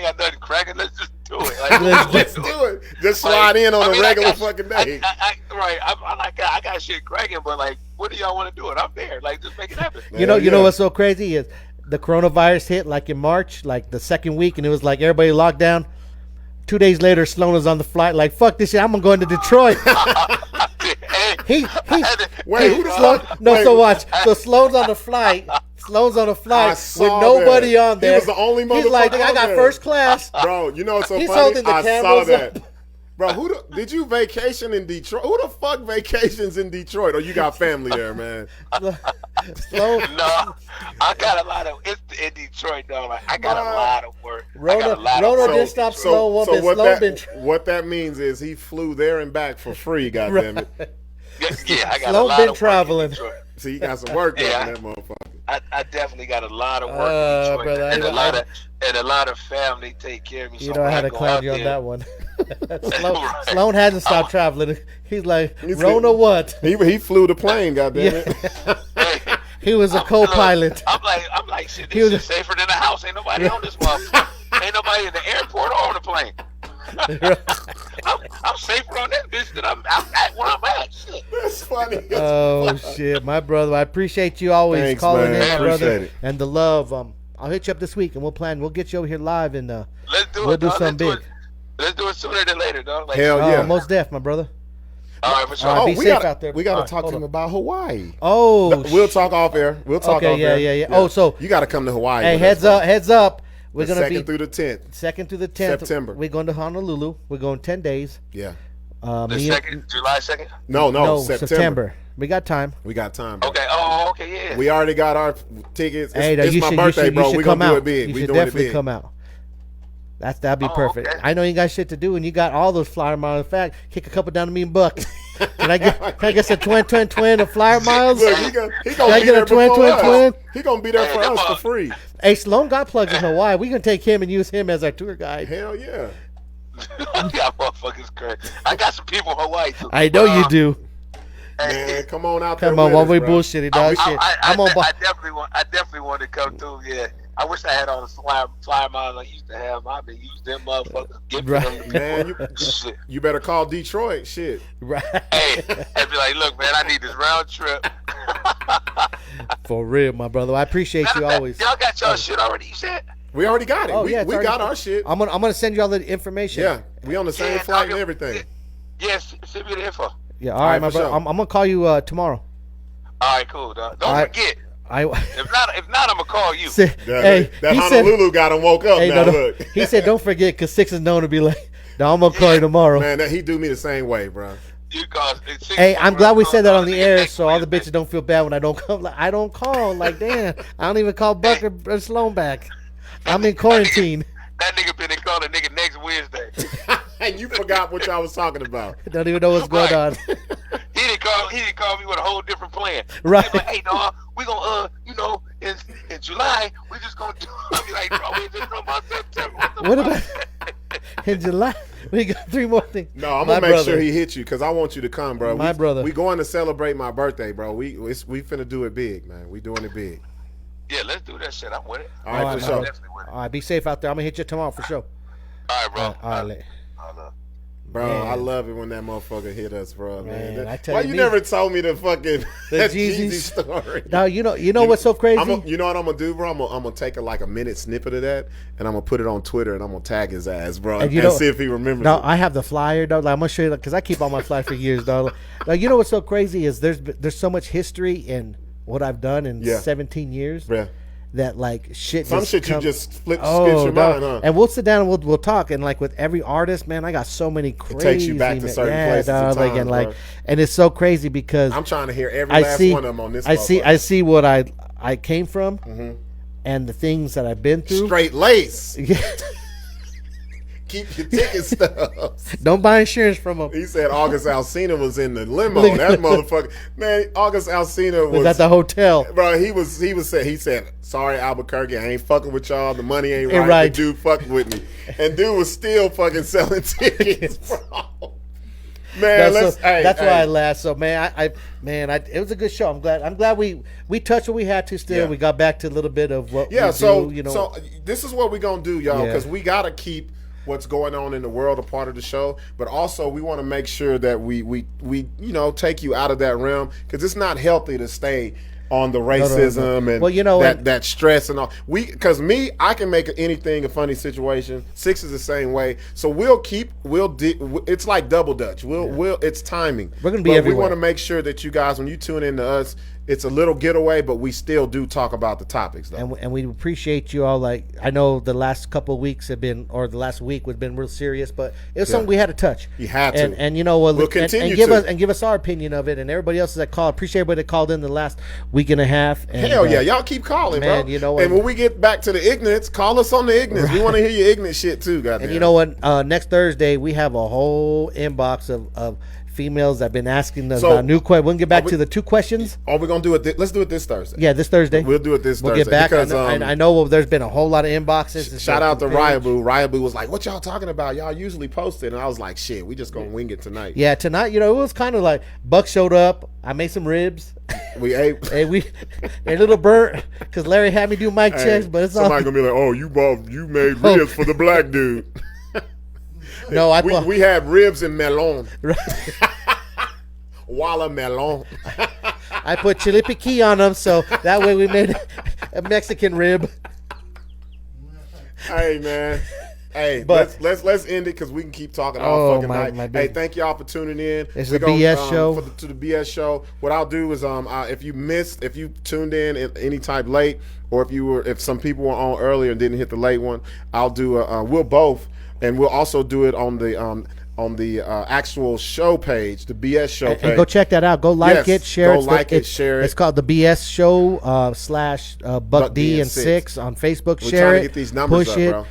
got nothing cracking. Let's just do it. Like, let's do it. Just slide in on a regular fucking day. I got shit cracking, but like, what do y'all want to do? It? I'm there. Like, just make it happen. You know what's so crazy is the coronavirus hit like in March, like the second week, and it was like everybody locked down. 2 days later, Sloan was on the flight, like, fuck this shit, I'm gonna go into Detroit. So watch. So Sloan's on the flight. With nobody on there. He was the only motherfucker. He's like, I got first class. Bro, you know what's so He's funny? holding the I saw cameras that. up. Bro, did you vacation in Detroit? Who the fuck vacations in Detroit? Or you got family there, man? Sloan. No, I got a lot of. It's in Detroit, though. Like, I got a lot of work. Rona didn't stop Sloan one bit. What that means is he flew there and back for free. Goddammit. Yeah, I got Sloan a lot been of traveling. Work in Detroit. See, you got some work done in that motherfucker. I definitely got a lot of work in Detroit, brother, and a lot of family take care of me. You know I had to clown you on that one. Sloan hasn't stopped traveling. He's like, Rona what? He flew the plane, goddammit. Hey, he was a co-pilot. I'm like, shit, this is safer than the house. Ain't nobody on this motherfucker. Ain't nobody in the airport or on the plane. I'm safer on that bitch than I'm at where I'm at. Shit. That's funny. Shit, my brother. I appreciate you always calling in, my brother, it. and the love. I'll hit you up this week, and we'll get you over here live, and we'll do something big. Let's do it sooner than later, dog. Like, hell yeah, most def, my brother. All right, for sure. Be safe out there. We got to talk to him about Hawaii. We'll talk off air. We'll talk off air. Yeah. Oh, so you got to come to Hawaii. Hey, heads up. We're going to be 2nd through the 10th. 2nd through the 10th. September. We're going to Honolulu. We're going 10 days. Yeah. July 2nd? No, September. We got time. Bro. Okay. Oh, okay, yeah. We already got our tickets. It's my birthday, bro. We're going to do it big. You should definitely come out. That'd be perfect. Okay. I know you got shit to do, and you got all those flyer miles. In fact, kick a couple down to me and Buck. Can I get some twin of flyer miles? Look, he gonna be there twin. He gonna be there for us for free. Hey, Sloan got plugs in Hawaii. We can take him and use him as our tour guide. Hell yeah. Yeah, motherfuckers crazy. I got some people in Hawaii too. I know you do. Man, come on out there. Come on, one way bullshitty dog. I definitely want to come through. Yeah. I wish I had all the flyer miles I used to have. I've been using them motherfuckers. Man, you better call Detroit. Shit. Right. Hey, and be like, look, man, I need this round trip. For real, my brother. I appreciate you always. Y'all got y'all shit already, you said? We already got it. Oh, we got our shit. I'm gonna send you all the information. Yeah, we on the same flight and everything. Yes, send me the info. Yeah, all right, my brother. Sure. I'm gonna call you tomorrow. All right, cool, dog. Don't forget. If not, I'm gonna call you. That Honolulu got him woke up. Now look, he said, "Don't forget," because Sixx is known to be like, "No, I'm gonna call you tomorrow." Man, he do me the same way, bro. Hey, I'm glad we said that on the air, so all the bitches don't feel bad when I don't come. Like, I don't call. Like, damn, I don't even call Buck or Sloan back. I'm in quarantine. That nigga been calling nigga next Wednesday. And you forgot what y'all was talking about. Don't even know what's going on. He didn't call me with a whole different plan. Right. He like, hey, dog, we gonna in July we just gonna do. I be like, bro, we just know about September. What about in July? We got 3 more things. No, I'm gonna make sure he hits you because I want you to come, bro. My brother. We going to celebrate my birthday, bro. We finna do it big, man. We doing it big. Yeah, let's do that shit. I'm with it. All right, for sure. All right, be safe out there. I'm gonna hit you tomorrow for sure. All right, bro. All right. Bro, man. I love it when that motherfucker hit us, bro. Man. I tell why you never told me the fucking Jeezy story? No, you know what's so crazy? You know what I'm gonna do, bro? I'm gonna take a minute snippet of that, and I'm gonna put it on Twitter, and I'm gonna tag his ass, bro, and see if he remembers. No, it. I have the flyer, dog. Like, I'm gonna show you because I keep all my flyers for years, dog. Like, you know what's so crazy is there's so much history in what I've done in 17 years. Yeah. that like shit. Some shit you just spit your mind, huh? And we'll sit down and we'll talk. And like with every artist, man, I got so many crazy. It takes you back to certain places. Dog, and times, like, and it's so crazy because I'm trying to hear every last one of them on this. I see what I came from, and the things that I've been through. Straight lace. Keep your ticket stubs. Don't buy insurance from him. He said August Alsina was in the limo. That motherfucker, man. August Alsina was at the hotel, bro. He said, "Sorry, Albuquerque, I ain't fucking with y'all. The money ain't right. The dude fucking with me, and dude was still fucking selling tickets, bro." Man, that's why I laughed. So man, it was a good show. I'm glad we touched what we had to. Still, we got back to a little bit of what. Yeah. So this is what we're gonna do, y'all, because we gotta keep what's going on in the world a part of the show, but also we want to make sure that we take you out of that realm, because it's not healthy to stay on the racism and that stress and all. I can make anything a funny situation. Sixx is the same way. So it's like double dutch. It's timing. We're gonna be everywhere. We want to make sure that you guys, when you tune in to us, it's a little getaway, but we still do talk about the topics, though. And we appreciate you all. Like, I know the last couple of weeks have been, or the last week has been real serious, but it was something we had to touch. You had to. And we'll continue to give us our opinion of it, and everybody else that called. Appreciate everybody that called in the last week and a half. And, hell yeah, y'all keep calling, man, bro. And when we get back to the ignorance, call us on the ignorance. Right. We want to hear your ignorant shit too, goddamn. And you know what? Next Thursday we have a whole inbox of females that have been asking us about new questions. We'll get back to the 2 questions. Are we gonna do it? Let's do it this Thursday. Yeah, this Thursday. We'll do it this Thursday. We'll get back because I know there's been a whole lot of inboxes. Shout out to Ryabu. Ryabu was like, "What y'all talking about? Y'all usually post it," and I was like, "Shit, we just gonna wing it tonight." Yeah, tonight. It was kind of like Buck showed up. I made some ribs. We ate. They're a little burnt because Larry had me do mic checks, but it's somebody gonna be like, "Oh, you made ribs for the black dude." No, we had ribs and melon. Walla melon. I put chili piquin on them, so that way we made a Mexican rib. Hey man, but let's end it because we can keep talking all fucking night. Hey, thank y'all for tuning in. It's the BS show. To the BS show. What I'll do is if you tuned in any type late, or if some people were on earlier and didn't hit the late one, I'll do we'll both, and we'll also do it on the actual show page, the BS show page. And go check that out. Go like it, share it. Share it. It's called the BS show / Buck D and Sixx on Facebook. We're share trying it. To get these numbers push up, it. bro.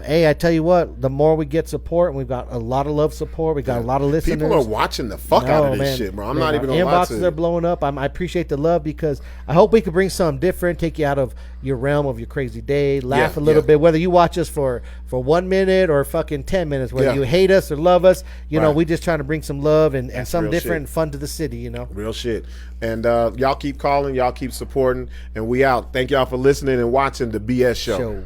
Hey, I tell you what, the more we get support, and we've got a lot of love support. We got a lot of listeners. People are watching the fuck out of this shit, bro. I'm not even gonna lie to you. Inboxes are blowing up. I appreciate the love because I hope we can bring something different, take you out of your realm of your crazy day, laugh a little bit. Whether you watch us for 1 minute or fucking 10 minutes, whether you hate us or love us, we just trying to bring some love and something different and fun to the city, Real shit. And y'all keep calling, y'all keep supporting, and we out. Thank y'all for listening and watching the BS show.